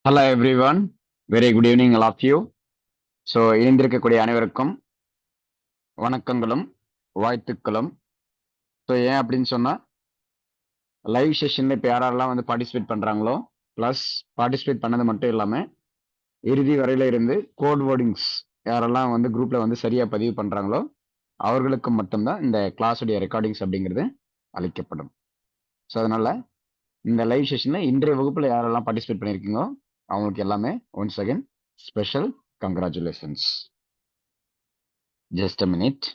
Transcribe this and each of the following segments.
Hello everyone, very good evening all of you. So இணைந்திருக்கக்கூடிய அனைவருக்கும் வணக்கங்களும் வாழ்த்துக்களும். ஸோ ஏன் அப்படின்னு சொன்னால் லைவ் செஷனில் இப்போ யாரெல்லாம் வந்து பார்ட்டிசிபேட் பண்ணுறாங்களோ, ப்ளஸ் பார்ட்டிசிபேட் பண்ணது மட்டும் இல்லாமல் இறுதி வரையில இருந்து கோட் வேர்டிங்ஸ் யாரெல்லாம் வந்து குரூப்பில் வந்து சரியாக பதிவு பண்ணுறாங்களோ அவர்களுக்கு மட்டும்தான் இந்த கிளாஸுடைய ரெக்கார்டிங்ஸ் அப்படிங்கிறது அளிக்கப்படும். ஸோ அதனால் இந்த லைவ் செஷனில் இன்றைய வகுப்பில் யாரெல்லாம் பார்ட்டிசிபேட் பண்ணியிருக்கீங்களோ அவங்களுக்கு எல்லாமே once again special congratulations. Just a minute.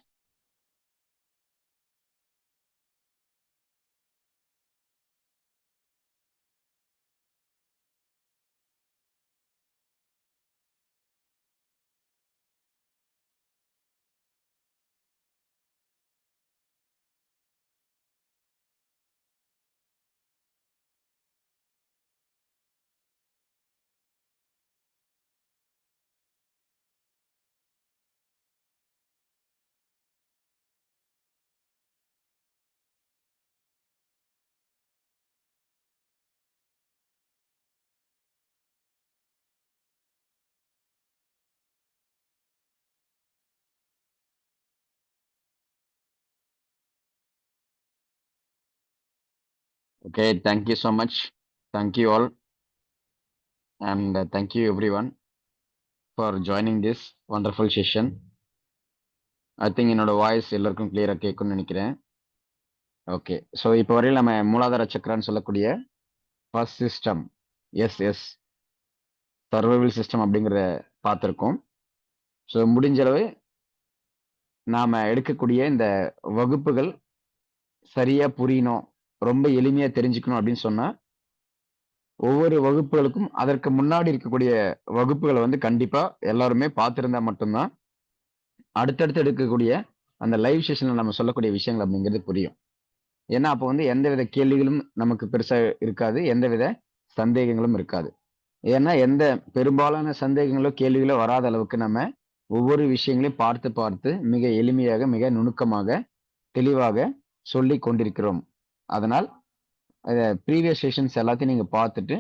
Okay, thank you so much. Thank you all. And thank you everyone for joining this wonderful session. I think என்னோட வாய்ஸ் எல்லாருக்கும் கிளியராக கேட்கும்னு நினைக்கிறேன். ஓகே, ஸோ இப்போ வரையில் நம்ம மூலாதார சக்கரான்னு சொல்லக்கூடிய first system is survival system அப்படிங்கிறத பார்த்துருக்கோம். ஸோ முடிஞ்சளவு நாம் எடுக்கக்கூடிய இந்த வகுப்புகள் சரியாக புரியணும், ரொம்ப எளிமையாக தெரிஞ்சுக்கணும் அப்படின்னு சொன்னால் ஒவ்வொரு வகுப்புகளுக்கும் அதற்கு முன்னாடி இருக்கக்கூடிய வகுப்புகளை வந்து கண்டிப்பா எல்லாருமே பார்த்திருந்தா மட்டும்தான் அடுத்தடுத்து எடுக்கக்கூடிய அந்த லைவ் செஷன்ல நம்ம சொல்லக்கூடிய விஷயங்கள் அப்படிங்கிறது புரியும். ஏன்னா அப்போ வந்து எந்தவித கேள்விகளும் நமக்கு பெருசா இருக்காது, எந்தவித சந்தேகங்களும் இருக்காது. ஏன்னா எந்த பெரும்பாலான சந்தேகங்களோ கேள்விகளோ வராத அளவுக்கு நம்ம ஒவ்வொரு விஷயங்களையும் பார்த்து பார்த்து மிக எளிமையாக மிக நுணுக்கமாக தெளிவாக சொல்லி கொண்டிருக்கிறோம். அதனால் ப்ரீவியஸ் செஷன்ஸ் எல்லாத்தையும் நீங்க பார்த்துட்டு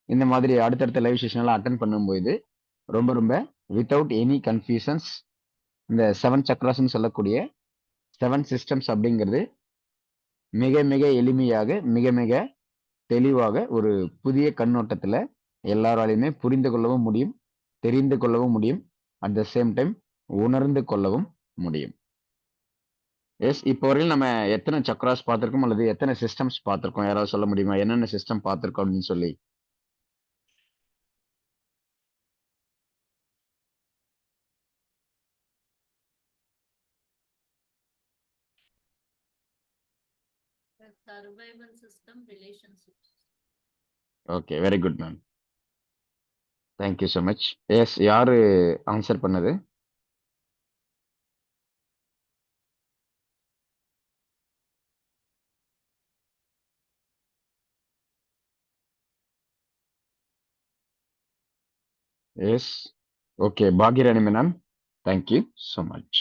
இந்த மாதிரி அடுத்தடுத்த லைவ் செஷன் எல்லாம் அட்டன் பண்ணும்போது ரொம்ப ரொம்ப வித்தவுட் எனி கன்ஃபியூஷன்ஸ் இந்த 7 சக்ராஸ்ன்னு சொல்லக்கூடிய 7 சிஸ்டம்ஸ் அப்படிங்கிறது மிக மிக எளிமையாக மிக மிக தெளிவாக ஒரு புதிய கண்ணோட்டத்தில் எல்லாராலையுமே புரிந்து கொள்ளவும் முடியும், தெரிந்து கொள்ளவும் முடியும், அட் த சேம் டைம் உணர்ந்து கொள்ளவும் முடியும். எஸ், இப்போ வரையும் நம்ம எத்தனை சக்ராஸ் பார்த்துருக்கோம் அல்லது எத்தனை சிஸ்டம்ஸ் பார்த்துருக்கோம், யாராவது சொல்ல முடியுமா என்னென்ன சிஸ்டம் பார்த்துருக்கோம் அப்படின்னு சொல்லி? Survival system, relationships. Okay, very good ma'am, thank you so much. Yes, யாரு ஆன்சர் பண்ணது? Yes, okay, Bhagyarani madam, thank you so much.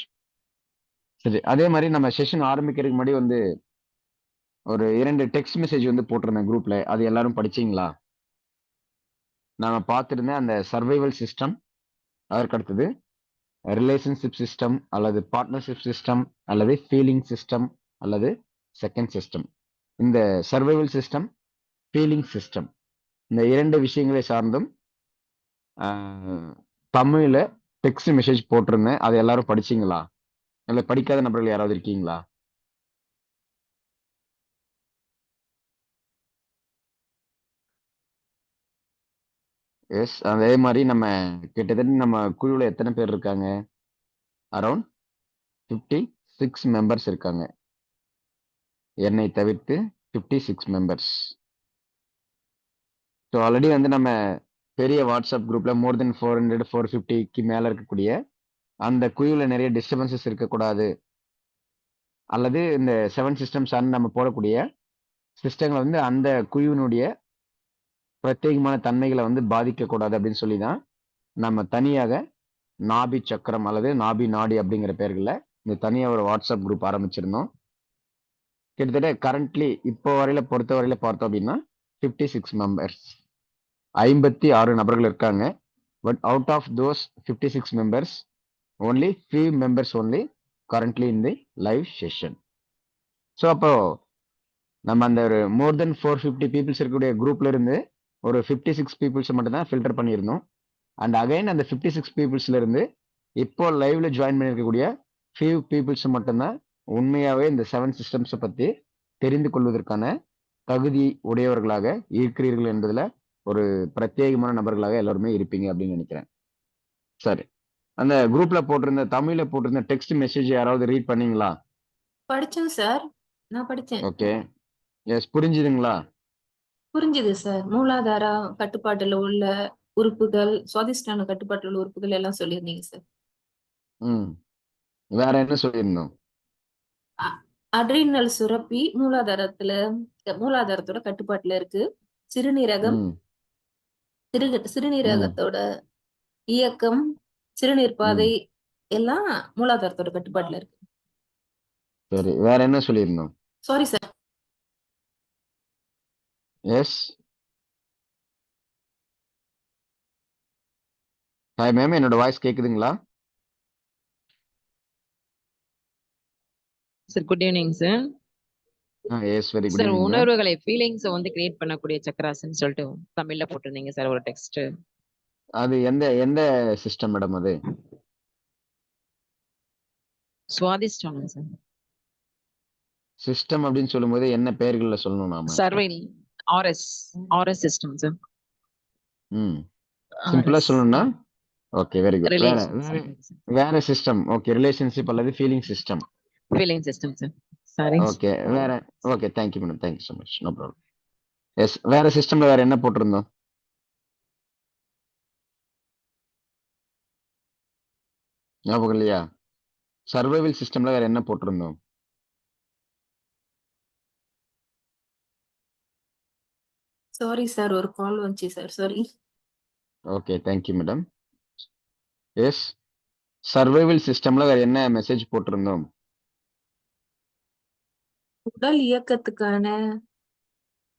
சரி, அதே மாதிரி நம்ம செஷன் ஆரம்பிக்கிறதுக்கு முன்னாடி வந்து ஒரு 2 டெக்ஸ்ட் மெசேஜ் வந்து போட்டிருந்தேன் குரூப்ல, அது எல்லாரும் படிச்சீங்களா? நாம பார்த்துருந்தேன் அந்த சர்வைவல் சிஸ்டம், அதற்கு அடுத்தது ரிலேஷன்ஷிப் சிஸ்டம் அல்லது பார்ட்னர்ஷிப் சிஸ்டம் அல்லது ஃபீலிங் சிஸ்டம் அல்லது செகண்ட் சிஸ்டம். இந்த சர்வைவல் சிஸ்டம், ஃபீலிங் சிஸ்டம், இந்த 2 விஷயங்களை சார்ந்தும் தமிழ்ல டெக்ஸ்ட் மெசேஜ் போட்டிருந்தேன், அதை எல்லாரும் படிச்சீங்களா? இல்லை படிக்காத நபர்கள் யாராவது இருக்கீங்களா? எஸ், அதே மாதிரி நம்ம கிட்டத்தட்ட நம்ம குழுவில் எத்தனை பேர் இருக்காங்க? அரௌண்ட் 56 மெம்பர்ஸ் இருக்காங்க, என்னை தவிர்த்து 56 மெம்பர்ஸ். ஸோ ஆல்ரெடி வந்து நம்ம பெரிய வாட்ஸ்அப் குரூப்ல மோர் தென் 400 450க்கு மேல இருக்கக்கூடிய அந்த குழுவில் நிறைய டிஸ்டர்பன்சஸ் இருக்கக்கூடாது, அல்லது இந்த 7 சிஸ்டம்ஸ் நம்ம போடக்கூடிய சிஸ்டங்களை வந்து அந்த குழுவினுடைய பிரத்யேகமான தன்மைகளை வந்து பாதிக்கக்கூடாது அப்படின்னு சொல்லி தான் நம்ம தனியாக நாபி சக்கரம் அல்லது நாபி நாடி அப்படிங்கிற பெயர்களில் இந்த தனியாக ஒரு வாட்ஸ்அப் குரூப் ஆரம்பிச்சிருந்தோம். கிட்டத்தட்ட கரண்ட்லி இப்போ வரையில பொறுத்த வரையில பார்த்தோம் அப்படின்னா 56 மெம்பர்ஸ். 56 நபர்கள் இருக்காங்க. But out of those 56 members only few members only currently in the live session. So அப்போ நம்ம அந்த ஒரு மோர் தென் 450 பீப்புள்ஸ் இருக்கக்கூடிய குரூப்ல இருந்து ஒரு 56 பீப்புள்ஸ் மட்டும் தான் ஃபில்டர் பண்ணியிருந்தோம். அண்ட் அகைன் அந்த 56 பீப்புள்ஸ்ல இருந்து இப்போ லைவ்ல ஜாயின் பண்ணியிருக்கக்கூடிய ஃபியூ பீப்புள்ஸ் மட்டும்தான் உண்மையாவே இந்த 7 சிஸ்டம்ஸை பத்தி தெரிந்து கொள்வதற்கான தகுதி உடையவர்களாக இருக்கிறீர்கள் என்பதுல ஒரு பிரத்யேகமான நபர்களாக எல்லாருமே இருப்பீங்க அப்படின்னு நினைக்கிறேன். சரி, அந்த குரூப்ல போட்டிருந்த தமிழ்ல போட்டிருந்த டெக்ஸ்ட் மெசேஜ் யாராவது ரீட் பண்ணீங்களா? படிச்சேன் சார். நான் படிச்சேன். ஓகே, எஸ், புரிஞ்சுதுங்களா? புரிஞ்சுது சார். மூலாதார கட்டுப்பாட்டுல உள்ள உறுப்புகள், சுவாதிஷ்டான கட்டுப்பாட்டுல உள்ள உறுப்புகள் எல்லாம் சொல்லியிருந்தீங்க சார். ம், வேற என்ன சொல்லியிருந்தோம்? அட்ரினல் சுரப்பி மூலாதாரத்தோட கட்டுப்பாட்டுல இருக்கு. சிறுநீரகம், ம், ம், சிறுநீரகத்தோட இயக்கம், சிறுநீர் பாதை ம். எல்லாம் மூலாதாரத்தோட கட்டுப்பாட்டுல இருக்கு. சரி, வேற என்ன சொல்லியிருந்தோம்? Sorry sir. Yes, hi ma'am, என்னோட வாய்ஸ் கேக்குதுங்களா? Sir good evening sir. Yes, very good sir evening ma'am. உணர்வுகளை ஃபீலிங்ஸை வந்து கிரியேட் பண்ணக்கூடிய சக்கராஸ்ன்னு சொல்லிட்டு தமிழ்ல போட்டிருந்தீங்க சார் ஒரு டெக்ஸ்ட். அது எந்த எந்த சிஸ்டம் மேடம்? அது சுவாதிஷ்டானம் சார். சிஸ்டம் அப்படின்னு சொல்லும்போது என்ன பெயர்கள்ல சொல்லணும் நாம? Survival RS RS system sir. ம், சிம்பிளா சொல்லணும்னா ஓகே, வெரி குட். வேற வேற வேற சிஸ்டம். ஓகே, ரிலேஷன்ஷிப் அல்லது feeling system. Feeling system sir. Sorry. Okay, வேற. Okay, thank you madam, thank you so much, no problem. Yes, வேற சிஸ்டம்ல வேற என்ன போட்டிருந்தோம்? ஞாபகம் இல்லையா? சர்வைவல் சிஸ்டம்ல வேற என்ன போட்டிருந்தோம்? சாரி சார், ஒரு கால் வந்துச்சு sir. Sorry. Okay, thank you madam. Yes, survival சிஸ்டம்ல வேற என்ன மெசேஜ் போட்டிருந்தோம்? உடல் இயக்கத்துக்கான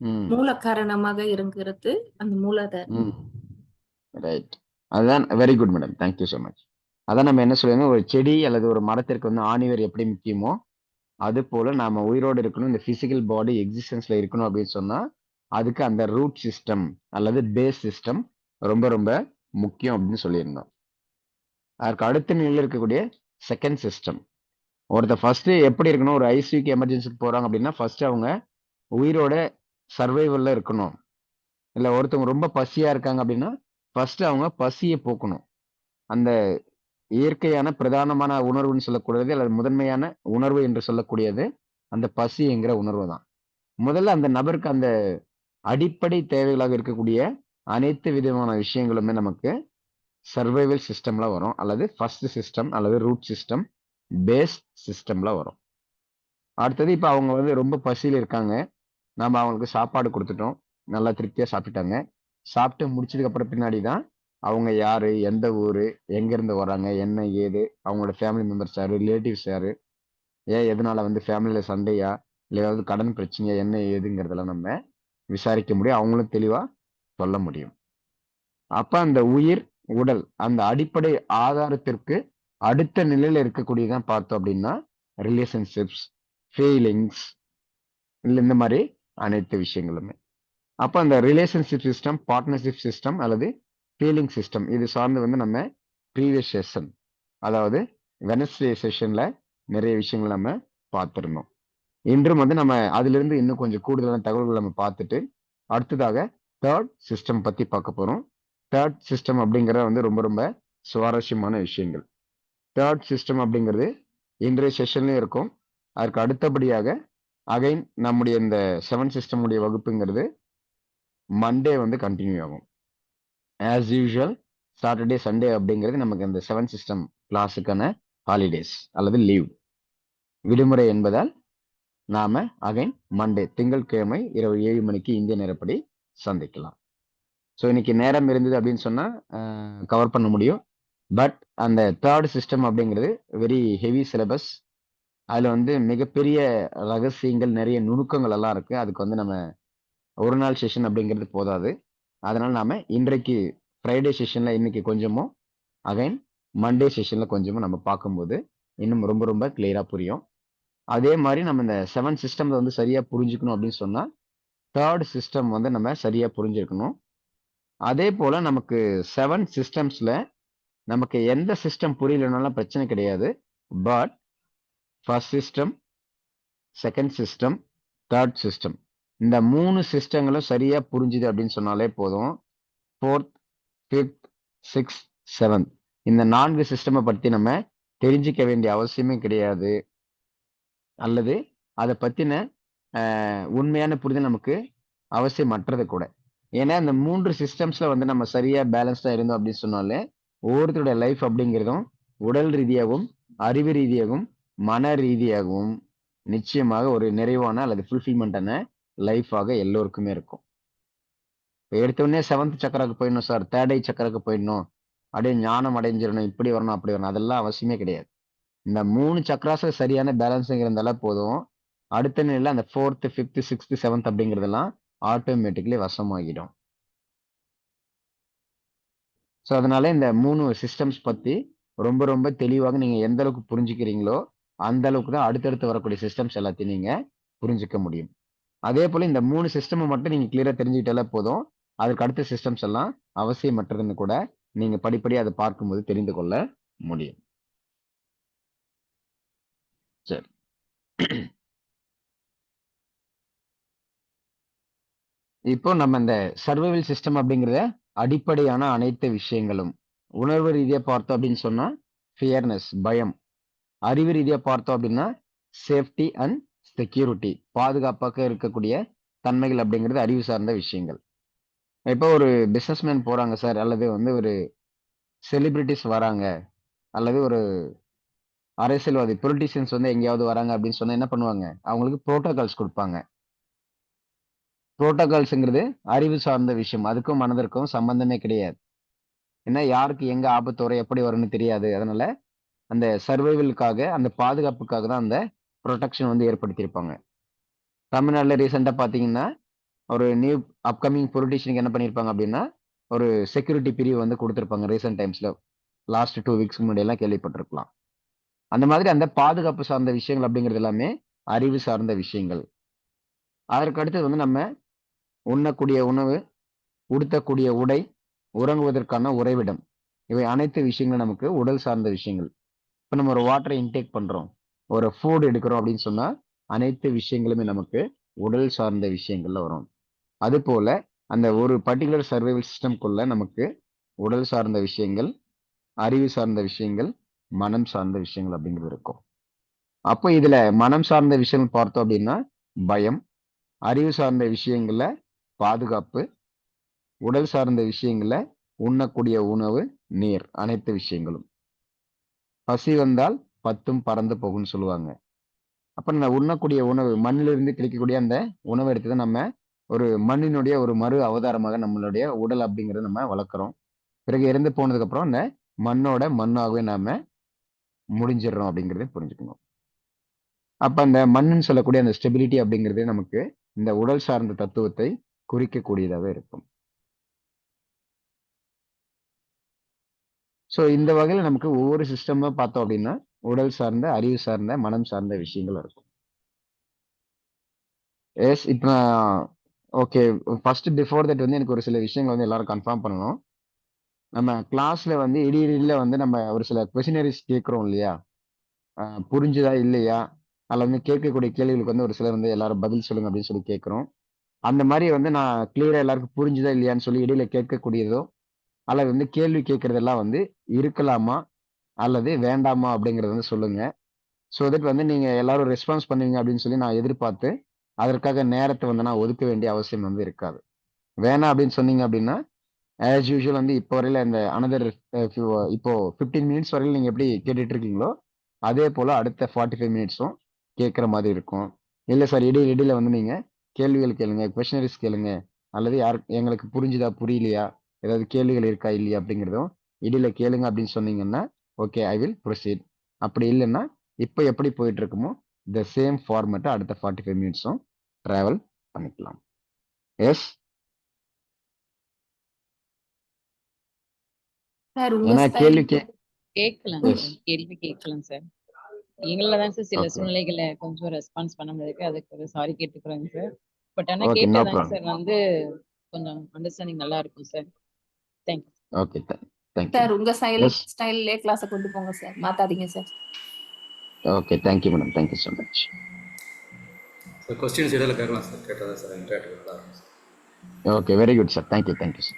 ம், மூல காரணமாக இருக்கிறது அந்த மூலாதாரம். ம், ரைட். அதுதான், very good madam, thank you so much. அதான் நம்ம என்ன சொல்லுவோம், ஒரு செடி அல்லது ஒரு மரத்திற்கு வந்து ஆணிவேர் எப்படி முக்கியமோ அது போல நாம உயிரோடு இருக்கணும், இந்த பிசிக்கல் பாடி எக்ஸிஸ்டன்ஸ்ல இருக்கணும் அப்படின்னு சொன்னா அதுக்கு அந்த ரூட் சிஸ்டம் அல்லது பேஸ் சிஸ்டம் ரொம்ப ரொம்ப முக்கியம் அப்படின்னு சொல்லியிருந்தோம். அதற்கு அடுத்த நிலையில் இருக்கக்கூடிய செகண்ட் சிஸ்டம். ஒருத்தர் ஃபர்ஸ்ட் எப்படி இருக்கணும், ஒரு ஐசியூக்கு எமர்ஜென்சிக்கு போறாங்க அப்படின்னா ஃபர்ஸ்ட் அவங்க உயிரோட சர்வைவல்ல இருக்கணும். இல்ல ஒருத்தவங்க ரொம்ப பசியா இருக்காங்க அப்படின்னா ஃபர்ஸ்ட் அவங்க பசியை போக்கணும். அந்த இயற்கையான பிரதானமான உணர்வுன்னு சொல்லக்கூடியது அல்லது முதன்மையான உணர்வு என்று சொல்லக்கூடியது அந்த பசி என்கிற உணர்வு தான். முதல்ல அந்த நபருக்கு அந்த அடிப்படை தேவைகளாக இருக்கக்கூடிய அனைத்து விதமான விஷயங்களுமே நமக்கு சர்வைவல் சிஸ்டம்ல வரும், அல்லது ஃபர்ஸ்ட் சிஸ்டம் அல்லது ரூட் சிஸ்டம் பேஸ் சிஸ்டம்ல வரும். அடுத்தது இப்ப அவங்க வந்து ரொம்ப பசியில இருக்காங்க, நாம அவங்களுக்கு சாப்பாடு கொடுத்துட்டோம், நல்லா திருப்தியா சாப்பிட்டாங்க. சாப்பிட்டு முடிச்சதுக்கு அப்புறம் பின்னாடி தான் அவங்க யாரு, எந்த ஊரு, எங்க இருந்து வராங்க, என்ன ஏது, அவங்களோட ஃபேமிலி மெம்பர்ஸ் யாரு, ரிலேட்டிவ்ஸ் யாரு, எதனால வந்து ஃபேமிலியில சண்டையா, இல்ல ஏதாவது கடன் பிரச்சனையா, என்ன ஏதுங்கிறதெல்லாம் நம்ம விசாரிக்க முடியும், அவங்களும் தெளிவா சொல்ல முடியும். அப்ப அந்த உயிர், உடல், அந்த அடிப்படை ஆதாரத்திற்கு அடுத்த நிலையில இருக்கக்கூடியதான் பார்த்தோம் அப்படின்னா ரிலேஷன்ஷிப்ஸ், ஃபீலிங்ஸ், இல்ல இந்த மாதிரி அனைத்து விஷயங்களுமே. அப்ப அந்த ரிலேஷன்ஷிப் சிஸ்டம், பார்ட்னர்ஷிப் சிஸ்டம் அல்லது ஃபீலிங் சிஸ்டம் இது சார்ந்து வந்து நம்ம ப்ரீவியஸ் செஷன், அதாவது வெனஸ்டே செஷன்ல நிறைய விஷயங்கள் நம்ம பார்த்திருந்தோம். இன்றும் வந்து நம்ம அதிலிருந்து இன்னும் கொஞ்சம் கூடுதலான தகவல்கள் நம்ம பார்த்துட்டு அடுத்ததாக தேர்ட் சிஸ்டம் பத்தி பார்க்க போறோம். தேர்ட் சிஸ்டம் அப்படிங்கிறது வந்து ரொம்ப ரொம்ப சுவாரஸ்யமான விஷயங்கள். தேர்ட் சிஸ்டம் அப்படிங்கிறது இன்றைய செஷன்லயும் இருக்கும். அதற்கு அடுத்தபடியாக அகைன் நம்முடைய இந்த 7 சிஸ்டம் உடைய வகுப்புங்கிறது மண்டே வந்து கண்டினியூ ஆகும். ஆஸ் யூஷுவல் சாட்டர்டே சண்டே அப்படிங்கிறது நமக்கு அந்த 7 சிஸ்டம் கிளாஸுக்கான ஹாலிடேஸ் அல்லது லீவ், விடுமுறை என்பதால் நாம அகைன் மண்டே திங்கட்கிழமை இரவு 7 மணிக்கு இந்திய நேரப்படி சந்திக்கலாம். ஸோ இன்னைக்கு நேரம் இருந்தது அப்படின்னு சொன்னா கவர் பண்ண முடியும். பட் அந்த தேர்ட் சிஸ்டம் அப்படிங்கிறது வெரி ஹெவி சிலபஸ். அதுல வந்து மிகப்பெரிய ரகசியங்கள், நிறைய நுணுக்கங்கள் எல்லாம் இருக்கு. அதுக்கு வந்து நம்ம ஒரு நாள் செஷன் அப்படிங்கிறது போதாது. அதனால நாம இன்றைக்கு ஃப்ரைடே செஷன்ல இன்னைக்கு கொஞ்சமும் அகைன் மண்டே செஷன்ல கொஞ்சமும் நம்ம பார்க்கும்போது இன்னும் ரொம்ப ரொம்ப கிளியரா புரியும். அதே மாதிரி நம்ம இந்த 7 சிஸ்டம் வந்து சரியா புரிஞ்சுக்கணும் அப்படின்னு சொன்னா தேர்ட் சிஸ்டம் வந்து நம்ம சரியா புரிஞ்சிருக்கணும். அதே போல நமக்கு 7 சிஸ்டம்ஸ்ல நமக்கு எந்த சிஸ்டம் புரியலனாலும் பிரச்சனை கிடையாது. But first system, second system, third system இந்த 3 சிஸ்டங்களும் சரியா புரிஞ்சுது அப்படின்னு சொன்னாலே போதும். ஃபோர்த், ஃபிஃப்த், சிக்ஸ்த், செவன்த் இந்த 4 சிஸ்டமை பத்தி நம்ம தெரிஞ்சிக்க வேண்டிய அவசியமே கிடையாது. அல்லது அதை பத்தின உண்மையான புரிதல் நமக்கு அவசியமற்றது கூட. ஏன்னா இந்த 3 சிஸ்டம்ஸ்ல வந்து நம்ம சரியா பேலன்ஸ்டா இருந்தோம் அப்படின்னு சொன்னாலே ஒவ்வொருத்தருடைய லைஃப் அப்படிங்கிறதும் உடல் ரீதியாகவும் அறிவு ரீதியாகவும் மன ரீதியாகவும் நிச்சயமாக ஒரு நிறைவான அல்லது ஃபுல்ஃபில்மெண்டான லைஃபாக எல்லோருக்குமே இருக்கும். இப்போ எடுத்தோடனே 7th சக்கராக்கு போயிடணும் சார், 3rd ஐ சக்கராக்கு போயிடணும், அப்படியே ஞானம் அடைஞ்சிடணும், இப்படி வரணும் அப்படி வரணும், அதெல்லாம் அவசியமே கிடையாது. இந்த 3 சக்கராஸ சரியான பேலன்ஸிங் இருந்தாலே போதும். அடுத்த நிலையில அந்த 4th, 5th, 6th, 7th அப்படிங்கிறதெல்லாம் ஆட்டோமேட்டிக்கலி வசமாகிடும். ஸோ அதனால இந்த 3 சிஸ்டம்ஸ் பத்தி ரொம்ப ரொம்ப தெளிவாக நீங்க எந்த அளவுக்கு புரிஞ்சுக்கிறீங்களோ அந்த அளவுக்கு தான் அடுத்தடுத்து வரக்கூடிய சிஸ்டம்ஸ் எல்லாத்தையும் நீங்க புரிஞ்சுக்க முடியும். அதே போல இந்த 3 சிஸ்டம் மட்டும் நீங்க கிளியரா தெரிஞ்சுக்கிட்டாலே போதும். அதுக்கு அடுத்த சிஸ்டம்ஸ் எல்லாம் அவசியமற்றதுன்னு கூட நீங்க படிப்படியா அதை பார்க்கும்போது தெரிந்து கொள்ள முடியும். சரி. இப்போ நம்ம இந்த சர்வைவல் சிஸ்டம் அப்படிங்கிறத அடிப்படையான அனைத்து விஷயங்களும் உணர்வு ரீதியா பார்த்தோம் அப்படின்னு சொன்னா ஃபியர்னஸ், பயம். அறிவு ரீதியா பார்த்தோம் அப்படின்னா சேஃப்டி அண்ட் செக்யூரிட்டி, பாதுகாப்பாக இருக்கக்கூடிய தன்மைகள் அப்படிங்கிறது அறிவு சார்ந்த விஷயங்கள். இப்போ ஒரு பிசினஸ்மேன் போறாங்க சார், அல்லது வந்து ஒரு செலிபிரிட்டிஸ் வராங்க, அல்லது ஒரு அரசியல்வாதி பொலிட்டிஷியன்ஸ் வந்து எங்கேயாவது வராங்க அப்படின்னு சொன்னா என்ன பண்ணுவாங்க, அவங்களுக்கு புரோட்டோகால்ஸ் கொடுப்பாங்க. புரோட்டோகால்ஸ்ங்கிறது அறிவு சார்ந்த விஷயம், அதுக்கும் மனதிற்கும் சம்பந்தமே கிடையாது. ஏன்னா யாருக்கு எங்க ஆபத்து வரும் எப்படி வரும்னு தெரியாது. அதனால அந்த சர்வைவலுக்காக அந்த பாதுகாப்புக்காக தான் அந்த ப்ரொடெக்ஷன் வந்து ஏற்படுத்தியிருப்பாங்க. தமிழ்நாட்டுல ரீசெண்டா பாத்தீங்கன்னா ஒரு நியூ அப்கமிங் பொலிட்டிஷியனுக்கு என்ன பண்ணியிருப்பாங்க அப்படின்னா ஒரு செக்யூரிட்டி பிரிவு வந்து கொடுத்திருப்பாங்க ரீசெண்ட் டைம்ஸ்ல. லாஸ்ட் 2 வீக்ஸ் முன்னாடி எல்லாம் கேள்விப்பட்டிருக்கலாம். அந்த மாதிரி அந்த பாதுகாப்பு சார்ந்த விஷயங்கள் அப்படிங்கிறது எல்லாமே அறிவு சார்ந்த விஷயங்கள். அதற்கு அடுத்தது வந்து நம்ம உண்ணக்கூடிய உணவு, உடுத்தக்கூடிய உடை, உறங்குவதற்கான உறைவிடம், இவை அனைத்து விஷயங்களும் நமக்கு உடல் சார்ந்த விஷயங்கள். இப்ப நம்ம ஒரு வாட்டரை இன்டேக் பண்றோம், ஒரு ஃபுட் எடுக்கிறோம் அப்படின்னு சொன்னா அனைத்து விஷயங்களுமே நமக்கு உடல் சார்ந்த விஷயங்கள்ல வரும். அது போல அந்த ஒரு பர்டிகுலர் சர்வைவல் சிஸ்டம்குள்ள நமக்கு உடல் சார்ந்த விஷயங்கள், அறிவு சார்ந்த விஷயங்கள், மனம் சார்ந்த விஷயங்கள் அப்படிங்கிறது இருக்கும். அப்போ இதுல மனம் சார்ந்த விஷயங்கள் பார்த்தோம் அப்படின்னா பயம், அறிவு சார்ந்த விஷயங்கள்ல பாதுகாப்பு, உடல் சார்ந்த விஷயங்கள்ல உண்ணக்கூடிய உணவு, நீர், அனைத்து விஷயங்களும். பசி வந்தால் 10ம் பறந்து போகும்னு சொல்லுவாங்க. அப்ப நம்ம உண்ணக்கூடிய உணவு, மண்ணிலிருந்து கிடைக்கக்கூடிய அந்த உணவை எடுத்து நம்ம ஒரு மண்ணினுடைய ஒரு மறு அவதாரமாக நம்மளுடைய உடல் அப்படிங்கறத நம்ம வளர்க்குறோம். பிறகு இறந்து போனதுக்கு அப்புறம் அந்த மண்ணோட மண்ணாகவே நாம முடிஞ்சிடறோம் அப்படிங்கறத புரிஞ்சுக்கணும். அப்ப அந்த மண்ணுன்னு சொல்லக்கூடிய அந்த ஸ்டெபிலிட்டி அப்படிங்கிறது நமக்கு இந்த உடல் சார்ந்த தத்துவத்தை குறிக்கக்கூடியதாக இருக்கும். ஸோ இந்த வகையில நமக்கு ஒவ்வொரு சிஸ்டமா பார்த்தோம் அப்படின்னா உடல் சார்ந்த, அறிவு சார்ந்த, மனம் சார்ந்த விஷயங்கள் இருக்கும். எஸ், இப்ப நான் ஓகே, ஃபர்ஸ்ட் பிஃபோர் தட் வந்து எனக்கு ஒரு சில விஷயங்கள் வந்து எல்லாரும் கன்ஃபார்ம் பண்ணணும். நம்ம கிளாஸ்ல வந்து இடையில வந்து நம்ம ஒரு சில கொஸ்டினரிஸ் கேட்கிறோம் இல்லையா? புரிஞ்சுதா இல்லையா? அதுல வந்து கேட்கக்கூடிய கேள்விகளுக்கு வந்து ஒரு சிலர் வந்து எல்லாரும் பதில் சொல்லுங்க அப்படின்னு சொல்லி கேட்கிறோம். அந்த மாதிரி வந்து நான் கிளியரா எல்லாருக்கும் புரிஞ்சுதா இல்லையான்னு சொல்லி இடையில கேட்கக்கூடியதோ, அல்லது வந்து கேள்வி கேட்கறதெல்லாம் வந்து இருக்கலாமா? அல்லது வேண்டாமா? அப்படிங்கறத வந்து சொல்லுங்க. ஸோ தட் வந்து நீங்க எல்லாரும் ரெஸ்பான்ஸ் பண்ணுவீங்க அப்படின்னு சொல்லி நான் எதிர்பார்த்து, அதற்காக நேரத்த வந்து நான் ஒதுக்க வேண்டிய அவசியம் வந்து இருக்காது. வேணாம் அப்படின்னு சொன்னீங்க அப்படின்னா, ஆஸ் யூசுவல் வந்து இப்போ வரையில இந்த அனதர் இப்போ 15 மினிட்ஸ் வரையில நீங்க எப்படி கேட்டுட்டு இருக்கீங்களோ, அதே போல அடுத்த 45 மினிட்ஸும் கேட்கிற மாதிரி இருக்கும். இல்ல சார் இடையில இடையில வந்து நீங்க கேள்விகள் கேளுங்க, கொஸ்டினரிஸ் கேளுங்க, அல்லது எங்களுக்கு புரிஞ்சுதா, புரியலையா, ஏதாவது கேள்விகள் இருக்கா இல்லையா அப்படிங்கிறதும் இடையில கேளுங்க அப்படின்னு சொன்னீங்கன்னா, ஓகே ஐ வில் ப்ரொசீட். அப்படி இல்லைன்னா இப்போ எப்படி போயிட்டு இருக்குமோ த சேம் ஃபார்மேட்டை அடுத்த 45 மினிட்ஸும் டிராவல் பண்ணிக்கலாம். எஸ். சார் உங்க ஏன்னா ஸ்டைல் கேள்வி கேட்கலாம் Yes. சார். கேள்வி கேட்கலாம் சார். எங்களால தான் சார் சில Okay. சூழ்நிலைகள கொஞ்சம் ரெஸ்பான்ஸ் பண்ண முடியாது. அதுக்கு ஒரு சாரி கேட்டுக்கிறோங்க சார். பட் ஆனா Okay, no கேட்டாதாங்க problem. சார் வந்து கொஞ்சம் அண்டர்ஸ்டாண்டிங் நல்லா இருக்கும் sir. Thank you. Okay, thank you. Sir உங்க Yes. ஸ்டைல்லே கிளாஸ கொண்டு போங்க சார். மாத்தாதீங்க sir. Okay, thank you madam. Thank you so much. Sir questions இடையில கேட்கலாம் சார். கேட்டதா சார் இன்டராக்டிவ் நல்லா இருக்கும் sir. Okay, very good sir. Thank you sir.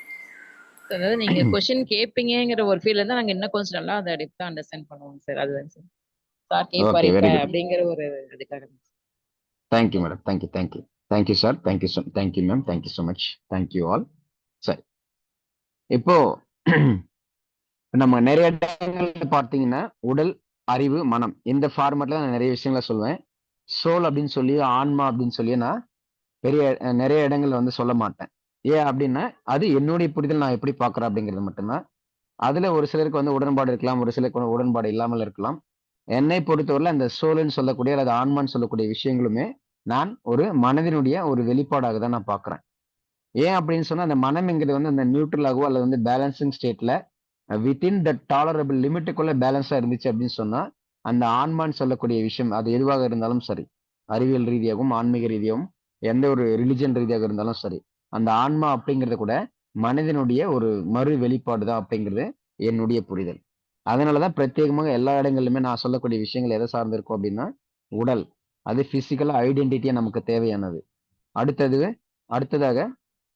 அதாவது நீங்க கொஸ்டின் கேட்பீங்கங்கிற ஒரு ஃபீல்ல தான் நாங்க இன்னும் கொஞ்சம் நல்லா அத டெப்த்தா அண்டர்ஸ்டாண்ட் பண்ணுவோம் சார். அதுதான் சார். சார் கேட்பாரு Okay, இப்ப very good. அப்படிங்கிற ஒரு இதுக்காக. Thank you madam. Thank you. Thank you sir. Thank you ma'am. Thank you so much. Thank you all. சரி, இப்போ நம்ம நிறைய இடங்கள்ல பார்த்தீங்கன்னா உடல், அறிவு, மனம் இந்த ஃபார்மேட்ல நான் நிறைய விஷயங்களை சொல்லுவேன். சோல் அப்படின்னு சொல்லி, ஆன்மா அப்படின்னு சொல்லி நான் நிறைய இடங்கள்ல வந்து சொல்ல மாட்டேன். ஏன் அப்படின்னா அது என்னுடைய புரிதல், நான் எப்படி பார்க்கறேன் அப்படிங்கிறது மட்டும்தான். அதுல ஒரு சிலருக்கு வந்து உடன்பாடு இருக்கலாம், ஒரு சிலருக்கு வந்து உடன்பாடு இல்லாமல் இருக்கலாம். என்னை பொறுத்தவரையில அந்த சோல்ன்னு சொல்லக்கூடிய அல்லது ஆன்மான்னு சொல்லக்கூடிய விஷயங்களுமே நான் ஒரு மனதினுடைய ஒரு வெளிப்பாடாக தான் நான் பார்க்கிறேன். ஏன் அப்படின்னு சொன்னா அந்த மனம்ங்கிறது வந்து அந்த நியூட்ரலாகவோ அல்லது வந்து பேலன்சிங் ஸ்டேட்ல வித்தின் த டாலரபிள் லிமிட்டுக்குள்ள பேலன்ஸா இருந்துச்சு அப்படின்னு சொன்னா அந்த ஆன்மான்னு சொல்லக்கூடிய விஷயம் அது எதுவாக இருந்தாலும் சரி, அறிவியல் ரீதியாகவும் ஆன்மீக ரீதியாகவும் எந்த ஒரு ரிலிஜன் ரீதியாக இருந்தாலும் சரி, அந்த ஆன்மா அப்படிங்கிறது கூட மனிதனுடைய ஒரு மறு வெளிப்பாடு தான் அப்படிங்கிறது என்னுடைய புரிதல். அதனாலதான் பிரத்யேகமாக எல்லா இடங்களிலுமே நான் சொல்லக்கூடிய விஷயங்கள் எதை சார்ந்திருக்கும் அப்படின்னா உடல், அது பிசிக்கலா ஐடென்டிட்டியா நமக்கு தேவையானது. அடுத்ததாக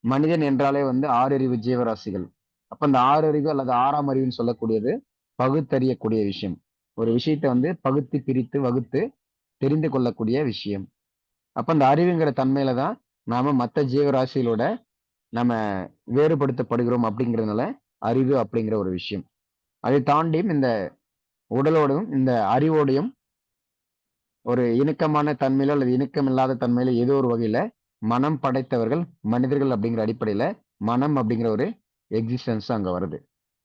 மனிதன் என்றாலே வந்து 6 அறிவு ஜீவராசிகள். அப்ப அந்த 6 அறிவு அல்லது 6ஆம் அறிவுன்னு சொல்லக்கூடியது பகுத்தறியக்கூடிய விஷயம். ஒரு விஷயத்தை வந்து பகுத்து பிரித்து வகுத்து தெரிந்து கொள்ளக்கூடிய விஷயம். அப்ப அந்த அறிவுங்கிற தன்மையில தான் நாம மத்த ஜீவராசிகளோட நம்ம வேறுபடுத்தப்படுகிறோம் அப்படிங்கிறதுனால அறிவு அப்படிங்கிற ஒரு விஷயம். அதை தாண்டியும் இந்த உடலோடும் இந்த அறிவோடையும் ஒரு இணக்கமான தன்மையில அல்லது இணக்கம் இல்லாத தன்மையில ஏதோ ஒரு வகையில மனம் படைத்தவர்கள் மனிதர்கள் அப்படிங்கிற அடிப்படையில மனம் அப்படிங்கிற ஒரு எக்ஸிஸ்டன்ஸ் அங்க வருது.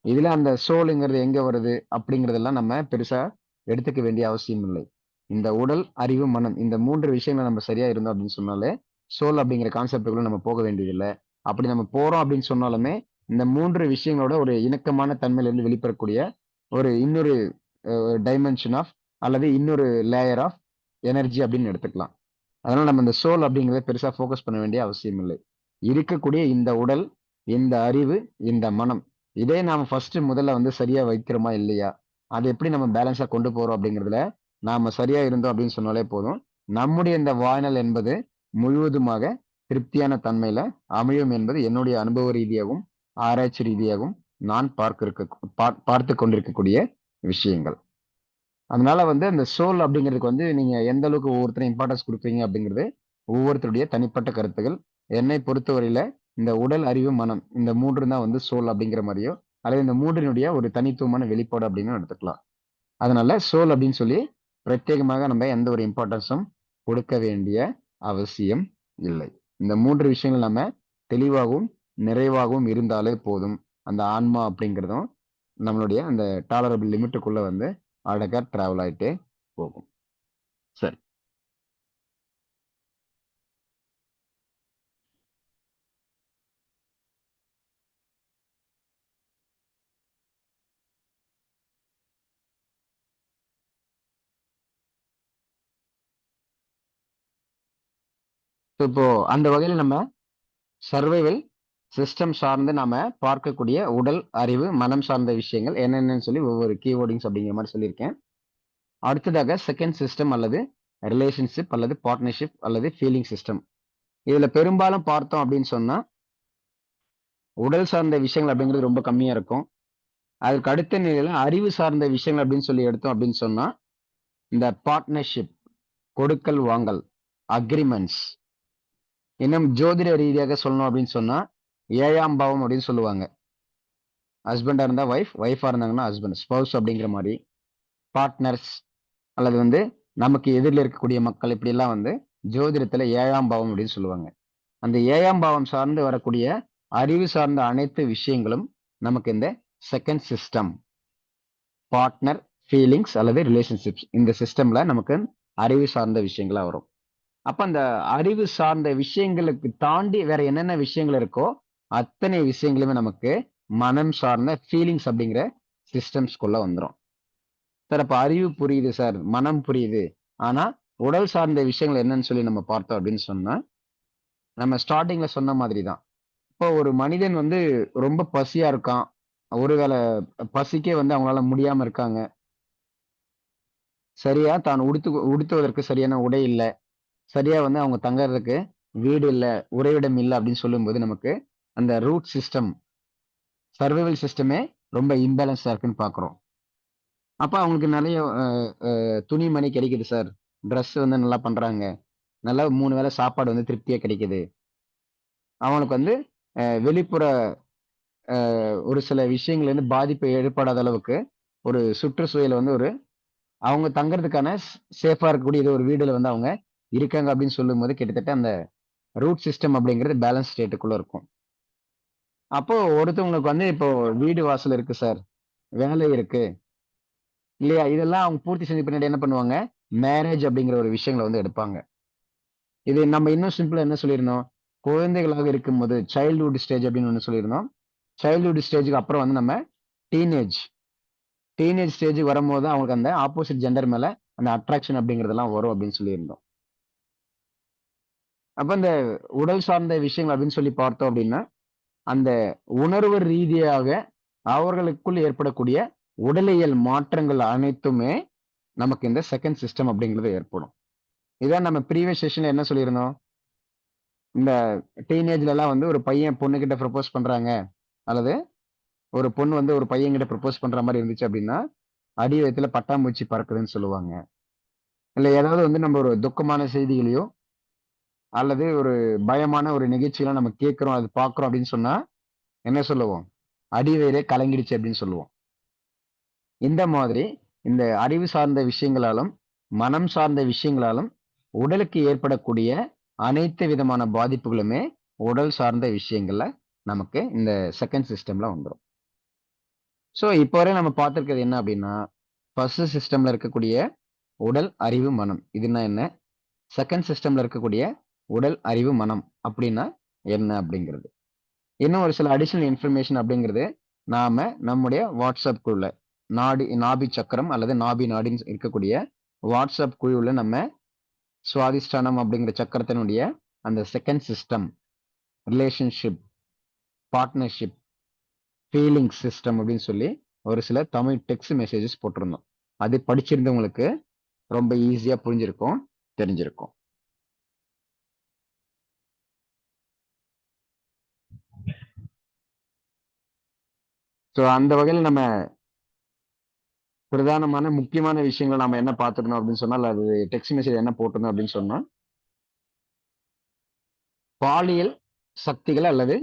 இதுல அந்த சோலுங்கிறது எங்க வருது அப்படிங்கறதெல்லாம் நம்ம பெருசா எடுத்துக்க வேண்டிய அவசியம் இல்லை. இந்த உடல், அறிவு, மனம் இந்த 3 விஷயங்கள் நம்ம சரியா இருந்தோம் அப்படின்னு சொன்னாலே சோல் அப்படிங்கிற கான்செப்டுக்குள்ள நம்ம போக வேண்டியதில்லை. அப்படி நம்ம போறோம் அப்படின்னு சொன்னாலுமே இந்த 3 விஷயங்களோட ஒரு இணக்கமான தன்மையில இருந்து வெளிப்படக்கூடிய ஒரு இன்னொரு டைமென்ஷன் ஆஃப் அல்லது இன்னொரு லேயர் ஆஃப் எனர்ஜி அப்படின்னு எடுத்துக்கலாம். அதனால நம்ம இந்த சோல் அப்படிங்கிறத பெருசா ஃபோக்கஸ் பண்ண வேண்டிய அவசியம் இல்லை. இருக்கக்கூடிய இந்த உடல், இந்த அறிவு, இந்த மனம் இதே நாம ஃபர்ஸ்ட் முதல்ல வந்து சரியா வைக்கிறோமா இல்லையா, அதை எப்படி நம்ம பேலன்ஸா கொண்டு போறோம் அப்படிங்கிறதுல நாம சரியா இருந்தோம் அப்படின்னு சொன்னாலே போதும். நம்முடைய இந்த வாழ்நாள் என்பது முழுவதுமாக திருப்தியான தன்மையில அமையும் என்பது என்னுடைய அனுபவ ரீதியாகவும் ஆராய்ச்சி ரீதியாகவும் நான் பார்த்து கொண்டிருக்கக்கூடிய விஷயங்கள். அதனால வந்து அந்த சோல் அப்படிங்கிறதுக்கு வந்து நீங்க எந்த அளவுக்கு ஒவ்வொருத்தரும் இம்பார்ட்டன்ஸ் கொடுப்பீங்க அப்படிங்கிறது ஒவ்வொருத்தருடைய தனிப்பட்ட கருத்துக்கள். என்னை பொறுத்தவரையில இந்த உடல், அறிவு, மனம் இந்த 3 தான் வந்து சோல் அப்படிங்கிற மாதிரியோ அல்லது இந்த 3னுடைய ஒரு தனித்துவமான வெளிப்பாடு அப்படின்னு எடுத்துக்கலாம். அதனால சோல் அப்படின்னு சொல்லி பிரத்யேகமாக நம்ம எந்த ஒரு இம்பார்ட்டன்ஸும் கொடுக்க வேண்டிய அவசியம் இல்லை. இந்த 3 விஷயங்கள் நம்ம தெளிவாகவும் நிறைவாகவும் இருந்தாலே போதும். அந்த ஆன்மா அப்படிங்கிறதும் நம்மளுடைய அந்த டாலரபிள் லிமிட்டுக்குள்ள வந்து அழகா டிராவல் ஆயிட்டே போகும். சரி, இப்போ அந்த வகையில நம்ம சர்வைவல் சிஸ்டம் சார்ந்து நாம பார்க்கக்கூடிய உடல், அறிவு, மனம் சார்ந்த விஷயங்கள் என்னென்னு சொல்லி ஒவ்வொரு கீவேர்டிங்ஸ் அப்படிங்கிற மாதிரி சொல்லியிருக்கேன். அடுத்ததாக செகண்ட் சிஸ்டம் அல்லது ரிலேஷன்ஷிப் அல்லது பார்ட்னர்ஷிப் அல்லது ஃபீலிங் சிஸ்டம். இதுல பெரும்பாலும் பார்த்தோம் அப்படின்னு சொன்னா உடல் சார்ந்த விஷயங்கள் அப்படிங்கிறது ரொம்ப கம்மியா இருக்கும். அதுக்கு அடுத்த நிலையில அறிவு சார்ந்த விஷயங்கள் அப்படின்னு சொல்லி எடுத்தோம் அப்படின்னு சொன்னா இந்த பார்ட்னர்ஷிப், கொடுக்கல் வாங்கல், அக்ரிமெண்ட்ஸ், இன்னும் ஜோதிட ரீதியாக சொல்லணும் அப்படின்னு சொன்னா 7ஆம் பாவம் அப்படின்னு சொல்லுவாங்க. ஹஸ்பண்டா இருந்தா ஒய்ஃப், ஒய்ஃபா இருந்தாங்கன்னா ஹஸ்பண்ட், ஸ்பௌஸ் அப்படிங்கிற மாதிரி பார்ட்னர்ஸ் அல்லது வந்து நமக்கு எதிரில் இருக்கக்கூடிய மக்கள் இப்படி எல்லாம் வந்து ஜோதிடத்துல 7ஆம் பாவம் அப்படின்னு சொல்லுவாங்க. அந்த 7ஆம் பாவம் சார்ந்து வரக்கூடிய அறிவு சார்ந்த அனைத்து விஷயங்களும் நமக்கு இந்த செகண்ட் சிஸ்டம், பார்ட்னர், ஃபீலிங்ஸ் அல்லது ரிலேஷன்ஷிப்ஸ் இந்த சிஸ்டம்ல நமக்கு அறிவு சார்ந்த விஷயங்களா வரும். அப்ப அந்த அறிவு சார்ந்த விஷயங்களுக்கு தாண்டி வேற என்னென்ன விஷயங்கள் இருக்கோ அத்தனை விஷயங்களுமே நமக்கு மனம் சார்ந்த ஃபீலிங்ஸ் அப்படிங்கிற சிஸ்டம்ஸ்குள்ள வந்துரும். சார் அப்ப அறிவு புரியுது சார், மனம் புரியுது. ஆனா உடல் சார்ந்த விஷயங்கள் என்னன்னு சொல்லி நம்ம பார்த்தோம் அப்படின்னு சொன்னா, நம்ம ஸ்டார்ட்டிங்ல சொன்ன மாதிரி தான். இப்போ ஒரு மனிதன் வந்து ரொம்ப பசியா இருக்கான். ஒருவேளை பசிக்கே வந்து அவங்களால முடியாம இருக்காங்க. சரியா தான் உடுத்துவதற்கு சரியான உடை இல்ல. சரியா வந்து அவங்க தங்கறதுக்கு வீடு இல்ல, உறைவிடம் இல்ல அப்படின்னு சொல்லும்போது நமக்கு அந்த ரூட் சிஸ்டம், சர்வைவல் சிஸ்டமே ரொம்ப இம்பேலன்ஸா இருக்குன்னு பார்க்குறோம். அப்ப அவங்களுக்கு நெறைய துணிமணி கிடைக்குது சார். ட்ரெஸ் வந்து நல்லா பண்றாங்க. நல்லா 3 வேளை சாப்பாடு வந்து திருப்தியா கிடைக்குது. அவங்களுக்கு வந்து வெளிப்புற ஒரு சில விஷயங்கள்ல இருந்து பாதிப்பு ஏற்படாத அளவுக்கு ஒரு சுற்றுச்சூழல் வந்து ஒரு அவங்க தங்கறதுக்கான சேஃபா இருக்கக்கூடிய ஏதோ ஒரு வீடுல வந்து அவங்க இருக்காங்க அப்படின்னு சொல்லும்போது கிட்டத்தட்ட அந்த ரூட் சிஸ்டம் அப்படிங்கிறது பேலன்ஸ் ஸ்டேட்டுக்குள்ள இருக்கும். அப்போ ஒருத்தவங்களுக்கு வந்து இப்போ வீடு வாசல் இருக்கு சார், வேலை இருக்கு இல்லையா? இதெல்லாம் அவங்க பூர்த்தி செஞ்ச பின்னாடி என்ன பண்ணுவாங்க? மேரேஜ் அப்படிங்கிற ஒரு விஷயங்கள வந்து எடுப்பாங்க. இது நம்ம இன்னும் சிம்பிளா என்ன சொல்லியிருந்தோம்? குழந்தைகளாக இருக்கும்போது சைல்ட்ஹுட் ஸ்டேஜ் அப்படின்னு ஒண்ணு சொல்லியிருந்தோம். சைல்ட்ஹுட் ஸ்டேஜ்க்கு அப்புறம் வந்து நம்ம டீனேஜ் டீனேஜ் ஸ்டேஜ்க்கு வரும்போது அவங்களுக்கு அந்த ஆப்போசிட் ஜெண்டர் மேல அந்த அட்ராக்ஷன் அப்படிங்கிறதெல்லாம் வரும் அப்படின்னு சொல்லியிருந்தோம். அப்ப இந்த உடல் சார்ந்த விஷயங்கள் அப்படின்னு சொல்லி பார்த்தோம் அப்படின்னா, அந்த உணர்வு ரீதியாக அவர்களுக்குள் ஏற்படக்கூடிய உடலியல் மாற்றங்கள் அனைத்துமே நமக்கு இந்த செகண்ட் சிஸ்டம் அப்படிங்கிறது ஏற்படும். இதான் நம்ம ப்ரீவியஸ் செஷன்ல என்ன சொல்லியிருந்தோம்? இந்த டீனேஜ்ல எல்லாம் வந்து ஒரு பையன் பொண்ணுகிட்ட ப்ரப்போஸ் பண்றாங்க, அல்லது ஒரு பொண்ணு வந்து ஒரு பையன்கிட்ட ப்ரப்போஸ் பண்ற மாரி இருந்துச்சு அப்படின்னா, அடி வயித்துல பட்டாம்பூச்சி பறக்குதுன்னு சொல்லுவாங்க. இல்ல ஏதாவது வந்து நம்ம ஒரு துக்கமான செய்திகளையோ, அல்லது ஒரு பயமான ஒரு நிகழ்ச்சியெல்லாம் நம்ம கேட்கிறோம், அது பார்க்கிறோம் அப்படின்னு சொன்னா, என்ன சொல்லுவோம்? அடி வயிறே கலங்கிடுச்சு அப்படின்னு சொல்லுவோம். இந்த மாதிரி இந்த அறிவு சார்ந்த விஷயங்களாலும், மனம் சார்ந்த விஷயங்களாலும் உடலுக்கு ஏற்படக்கூடிய அனைத்து விதமான பாதிப்புகளுமே உடல் சார்ந்த விஷயங்கள்ல நமக்கு இந்த செகண்ட் சிஸ்டம்ல வந்துரும். ஸோ இப்போ வரை நம்ம பார்த்திருக்கிறது என்ன அப்படின்னா, ஃபர்ஸ்ட் சிஸ்டம்ல இருக்கக்கூடிய உடல், அறிவு, மனம். இதுன்னா என்ன? செகண்ட் சிஸ்டம்ல இருக்கக்கூடிய உடல், அறிவு, மனம் அப்படின்னா என்ன அப்படிங்கிறது. இன்னும் ஒரு சில அடிஷனல் இன்ஃபர்மேஷன் அப்படிங்கிறது நாம நம்முடைய வாட்ஸ்அப் குழுல நாபி சக்கரம் அல்லது நாபி நாடின்னு இருக்கக்கூடிய வாட்ஸ்அப் குழுவுல நம்ம சுவாதிஷ்டானம் அப்படிங்கிற சக்கரத்தினுடைய அந்த second system, relationship, partnership, feeling system அப்படின்னு சொல்லி ஒரு சில தமிழ் டெக்ஸ்ட் மெசேஜஸ் போட்டிருந்தோம். அது படிச்சிருந்தவங்களுக்கு ரொம்ப ஈஸியா புரிஞ்சிருக்கும், தெரிஞ்சிருக்கும். ஸோ அந்த வகையில் நம்ம பிரதானமான முக்கியமான விஷயங்களை நாம என்ன பார்த்திருந்தோம் அப்படின்னு சொன்னால், அது டெக்ஸ்ட் மெசேஜ் என்ன போட்டிருந்தோம் அப்படின்னு சொன்னா, பாலியல் சக்திகள் அல்லது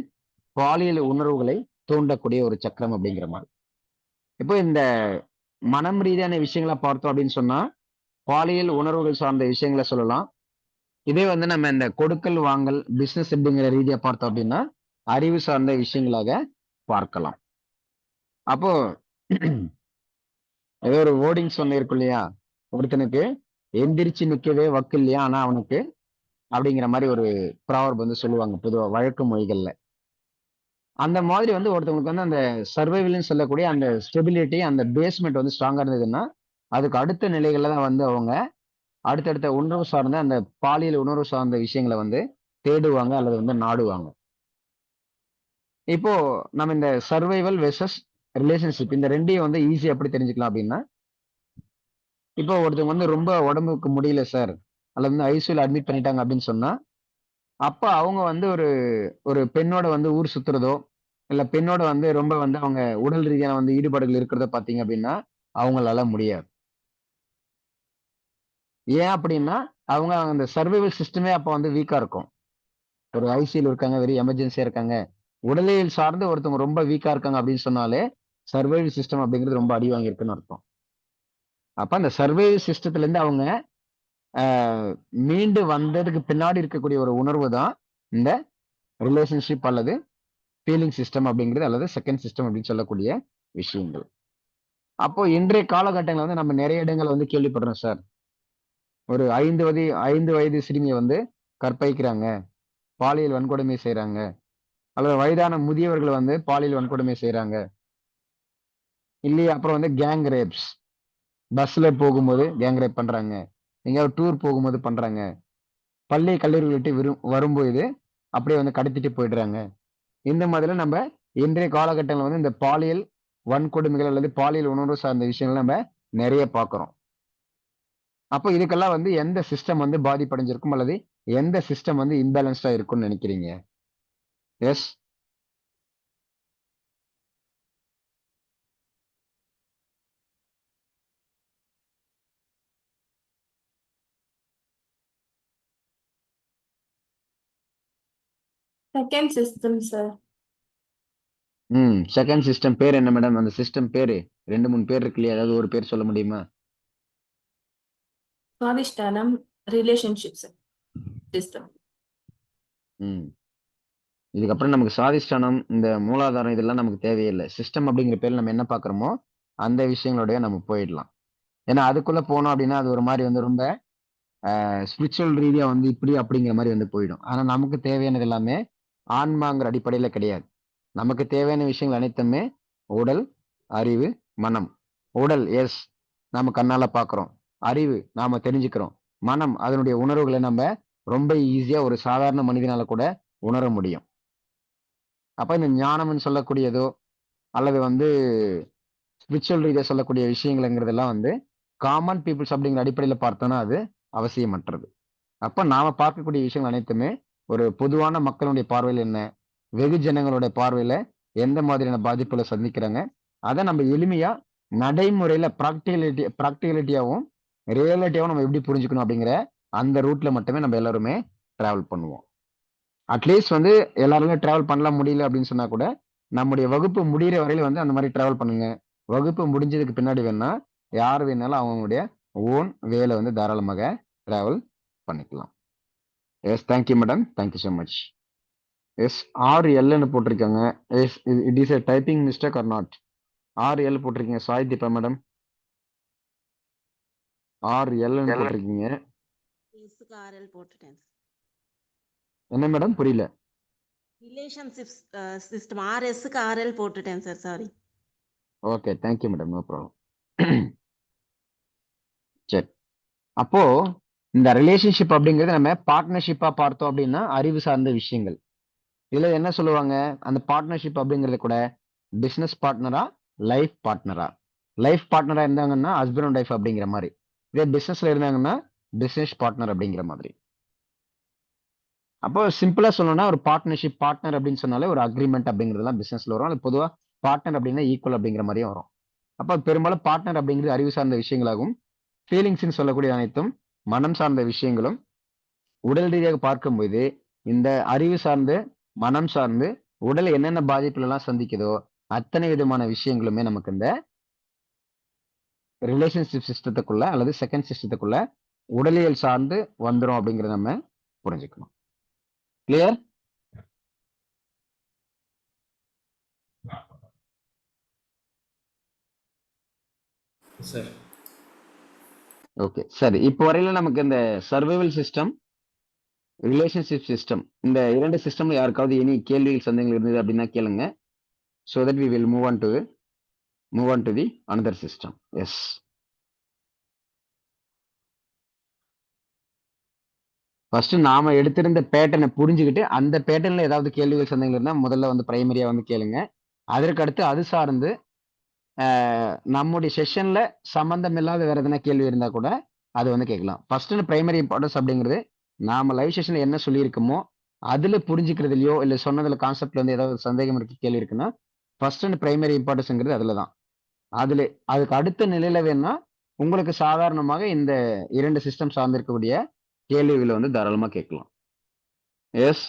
பாலியல் உணர்வுகளை தூண்டக்கூடிய ஒரு சக்கரம் அப்படிங்கிற மாதிரி. இப்போ இந்த மனம் ரீதியான விஷயங்களை பார்த்தோம் அப்படின்னு சொன்னா, பாலியல் உணர்வுகள் சார்ந்த விஷயங்களை சொல்லலாம். இதே வந்து நம்ம இந்த கொடுக்கல் வாங்கல் பிசினஸ் அப்படிங்கிற ரீதியா பார்த்தோம் அப்படின்னா, அறிவு சார்ந்த விஷயங்களாக பார்க்கலாம். அப்போ ஏதோ ஒரு வேர்டிங் சொன்னிருக்கும் இல்லையா? ஒருத்தனுக்கு எந்திரிச்சு நிக்கவே வக்கு இல்லையா, ஆனா அவனுக்கு அப்படிங்கிற மாதிரி ஒரு ப்ராவர்ப் வந்து சொல்லுவாங்க பொதுவா வழக்கு மொழிகள்ல. அந்த மாதிரி வந்து ஒருத்தவங்களுக்கு வந்து அந்த சர்வைவல்னு சொல்லக்கூடிய அந்த ஸ்டெபிலிட்டி, அந்த பேஸ்மெண்ட் வந்து ஸ்ட்ராங்கா இருந்ததுன்னா, அதுக்கு அடுத்த நிலைகள்ல தான் வந்து அவங்க அடுத்தடுத்த உணர்வு சார்ந்த அந்த பாலியல் உணர்வு சார்ந்த விஷயங்களை வந்து தேடுவாங்க அல்லது வந்து நாடுவாங்க. இப்போ நம்ம இந்த சர்வைவல் வெர்சஸ் ரிலேஷன்ஷிப் இந்த ரெண்டையும் வந்து ஈஸியா எப்படி தெரிஞ்சுக்கலாம் அப்படின்னா, இப்போ ஒருத்தவங்க வந்து ரொம்ப உடம்புக்கு முடியல சார், அல்லது வந்து ஐசியூல அட்மிட் பண்ணிட்டாங்க அப்படின்னு சொன்னா, அப்ப அவங்க வந்து ஒரு ஒரு பெண்ணோட வந்து ஊர் சுத்துறதோ, இல்ல பெண்ணோட வந்து ரொம்ப வந்து அவங்க உடல் ரீதியான வந்து ஈடுபாடுகள் இருக்கிறத பார்த்தீங்க அப்படின்னா, அவங்களால முடியாது. ஏன் அப்படின்னா, அவங்க அந்த சர்வைவல் சிஸ்டமே அப்ப வந்து வீக்கா இருக்கும். ஒரு ஐசியூல இருக்காங்க, வெறும் எமர்ஜென்சியா இருக்காங்க. உடலியல் சார்ந்து ஒருத்தவங்க ரொம்ப வீக்கா இருக்காங்க அப்படின்னு சொன்னாலே, சர்வைவல் சிஸ்டம் அப்படிங்கிறது ரொம்ப அடி வாங்கியிருக்குன்னு அர்த்தம். அப்ப அந்த சர்வைவல் சிஸ்டத்துல இருந்து அவங்க அ மீண்டு வந்ததுக்கு பின்னாடி இருக்கக்கூடிய ஒரு உணர்வு தான் இந்த ரிலேஷன்ஷிப் அல்லது ஃபீலிங் சிஸ்டம் அப்படிங்கிறது அல்லது செகண்ட் சிஸ்டம் அப்படின்னு சொல்லக்கூடிய விஷயங்கள். அப்போ இன்றைய காலகட்டங்கள்ல வந்து நம்ம நிறைய இடங்கள்ல வந்து கேள்விப்படுறோம் சார். ஒரு 5 வயது சிறுமியை வந்து கற்பழிக்கிறாங்க, பாலியல் வன்கொடுமை செய்றாங்க. அல்லது வயதான முதியவர்கள் வந்து பாலியல் வன்கொடுமை செய்றாங்க. இல்லையா அப்புறம் வந்து கேங் ரேப்ஸ். பஸ்ல போகும்போது கேங் ரேப் பண்றாங்க. எங்கேயாவது டூர் போகும்போது பண்றாங்க. பள்ளி, கல்லூரிகள் விட்டு வரும்போது அப்படியே வந்து கடத்திட்டு போயிடுறாங்க. இந்த மாதிரிலாம் நம்ம இன்றைய காலகட்டங்கள்ல வந்து இந்த பாலியல் வன்கொடுமைகள் அல்லது பாலியல் உணர்வு சார்ந்த விஷயங்கள் நம்ம நிறைய பார்க்கிறோம். அப்போ இதுக்கெல்லாம் வந்து எந்த சிஸ்டம் வந்து பாதிப்படைஞ்சிருக்கும் அல்லது எந்த சிஸ்டம் வந்து இம்பேலன்ஸ்டா இருக்கும்னு நினைக்கிறீங்க? Yes. Second system sir. Second system பேர் என்ன மேடம்? அந்த சிஸ்டம் பேரு 2, 3 பேர் இருக்கு இல்லையா? ஏதாவது ஒரு பேர் சொல்ல முடியுமா? சுவாதிஷ்டானம் ரிலேஷன்ஷிப்ஸ் சிஸ்டம். ம். இதுக்கப்புறம் நமக்கு சுவாதிஷ்டானம், இந்த மூலாதாரம் இதெல்லாம் நமக்கு தேவையில்ல. சிஸ்டம் அப்படிங்கிற பேர்ல நம்ம என்ன பார்க்குறோமோ, அந்த விஷயங்களோடயே நம்ம போயிடலாம். ஏன்னா அதுக்குள்ள போனோம் அப்படின்னா, அது ஒரு மாரி வந்து ரொம்ப ஸ்பிரிச்சுவல் ரீதியா வந்து இப்படி அப்படிங்கிற மாரி வந்து போயிடும். ஆனா நமக்கு தேவையானது எல்லாமே ஆன்மாங்கிற அடிப்படையில கிடையாது. நமக்கு தேவையான விஷயங்கள் அனைத்துமே உடல், அறிவு, மனம். உடல் எஸ் நாம கண்ணால பார்க்கிறோம். அறிவு நாம தெரிஞ்சுக்கிறோம். மனம் அதனுடைய உணர்வுகளை நம்ம ரொம்ப ஈஸியா ஒரு சாதாரண மனிதனால கூட உணர முடியும். அப்ப இந்த ஞானம்னு சொல்லக்கூடியதோ அல்லது வந்து ஸ்பிரிச்சுவல் ரீதியா சொல்லக்கூடிய விஷயங்கள்ங்கிறதெல்லாம் வந்து காமன் பீப்புள்ஸ் அப்படிங்கிற அடிப்படையில பார்த்தோம்னா அது அவசியமற்றது. அப்ப நாம பார்க்கக்கூடிய விஷயங்கள் அனைத்துமே ஒரு பொதுவான மக்களுடைய பார்வையில் என்ன, வெகுஜனங்களோட பார்வையில எந்த மாதிரியான பாதிப்புகளை சந்திக்கிறாங்க, அதை நம்ம எளிமையா நடைமுறையில ப்ராக்டிகலிட்டியாவும் ரியாலிட்டியாவும் நம்ம எப்படி புரிஞ்சுக்கணும் அப்படிங்கிற அந்த ரூட்ல மட்டுமே நம்ம எல்லாருமே டிராவல் பண்ணுவோம். அட்லீஸ்ட் வந்து எல்லாருமே டிராவல் பண்ணலாம் முடியல அப்படின்னு சொன்னா கூட நம்முடைய வகுப்பு முடியிற வரையில வந்து அந்த மாதிரி டிராவல் பண்ணுங்க. வகுப்பு முடிஞ்சதுக்கு பின்னாடி வேணா யார் வேணாலும் அவங்களுடைய ஓன் வேலை வந்து தாராளமாக டிராவல் பண்ணிக்கலாம். Yes thank you madam, thank you so much. Yes RLன்னு போட்டிருக்காங்க. Yes it is a typing mistake or not? RL போட்டிருக்கீங்க சாய் தீபா மேடம். RLன்னு போட்டிருக்கீங்க. எஸ்க்கு ஆர்எல் போட்டுட்டேன். என்ன மேடம் புரியல? ரிலேஷன்ஷிப்ஸ் சிஸ்டம் ஆர்எஸ்க்கு ஆர்எல் போட்டுட்டேன் sir, sorry. Okay thank you madam, no problem. சரி, அப்போ இந்த ரிலேஷன்ஷிப் அப்படிங்கிறது நம்ம பார்ட்னர்ஷிப்பா பார்த்தோம் அப்படின்னா அறிவு சார்ந்த விஷயங்கள். இதுல என்ன சொல்லுவாங்க, அந்த பார்ட்னர்ஷிப் அப்படிங்கிறது கூட பிசினஸ் பார்ட்னரா, லைஃப் பார்ட்னரா. லைஃப் பார்ட்னரா இருந்தாங்கன்னா ஹஸ்பண்ட் அண்ட் ஒய்ஃப் அப்படிங்கிற மாதிரி, இதே பிசினஸ்ல இருந்தாங்கன்னா பிசினஸ் பார்ட்னர் அப்படிங்கிற மாதிரி. அப்போ சிம்பிளா சொல்லணும்னா ஒரு பார்ட்னர்ஷிப், பார்ட்னர் அப்படின்னு சொன்னாலே ஒரு அக்ரிமெண்ட் அப்படிங்கிறதுலாம் பிசினஸ்ல வரும். அது பொதுவா பார்ட்னர் அப்படின்னா ஈக்குவல் அப்படிங்கிற மாதிரியும் வரும். அப்போ பெரும்பாலும் பார்ட்னர் அப்படிங்கிறது அறிவு சார்ந்த விஷயங்களாகும். ஃபீலிங்ஸ்ன்னு சொல்லக்கூடிய அனைத்தும் மனம் சார்ந்த விஷயங்களும். உடல் ரீதியாக பார்க்கும்போது இந்த அறிவு சார்ந்து, மனம் சார்ந்து, உடல் என்னென்ன பாதிப்புகள் எல்லாம் சந்திக்குதோ அத்தனை விதமான விஷயங்களுமே நமக்கு இந்த ரிலேஷன்ஷிப் சிஸ்டத்துக்குள்ள அல்லது செகண்ட் சிஸ்டத்துக்குள்ள உடலியல் சார்ந்து வந்துரும் அப்படிங்கறத நம்ம புரிஞ்சுக்கணும். கிளியர்? சார் ஓகே சரி, இப்போ வரையில நமக்கு இந்த சர்வைவல் சிஸ்டம், ரிலேஷன்ஷிப் சிஸ்டம், இந்த 2 சிஸ்டம்ல யாருக்காவது இனி கேள்விகள் சந்தேகங்கள் இருந்தது அப்படின்னா கேளுங்க. so that we will move on to the another system. Yes. First நாம எடுத்திருந்த பேட்டர்னை புரிஞ்சுக்கிட்டு அந்த பேட்டர்ன்ல ஏதாவது கேள்விகள் சந்தேகங்கள் இருந்தா முதல்ல வந்து பிரைமரியா வந்து கேளுங்க. அதற்கு அடுத்து அது சார்ந்து நம்முடைய செஷன்ல சம்பந்தம் இல்லாத வேற எதனா கேள்வி இருந்தா கூட அது வந்து கேட்கலாம். ஃபர்ஸ்ட் பிரைமரி இம்பார்ட்டன்ஸ் அப்படிங்கிறது நாம லைவ் செஷன்ல என்ன சொல்லியிருக்கோமோ அதுல புரிஞ்சுக்கிறதுலையோ இல்ல சொன்னதுல கான்செப்ட்ல வந்து ஏதாவது சந்தேகம் இருக்கு, கேள்வி இருக்குன்னா ஃபர்ஸ்ட் பிரைமரி இம்பார்ட்டன்ஸ்ங்கிறது அதுல தான். அதுக்கு அடுத்த நிலையில வேணா உங்களுக்கு சாதாரணமாக இந்த 2 சிஸ்டம் சார்ந்து இருக்கக்கூடிய கேள்விகளை வந்து தாராளமா கேட்கலாம். Yes.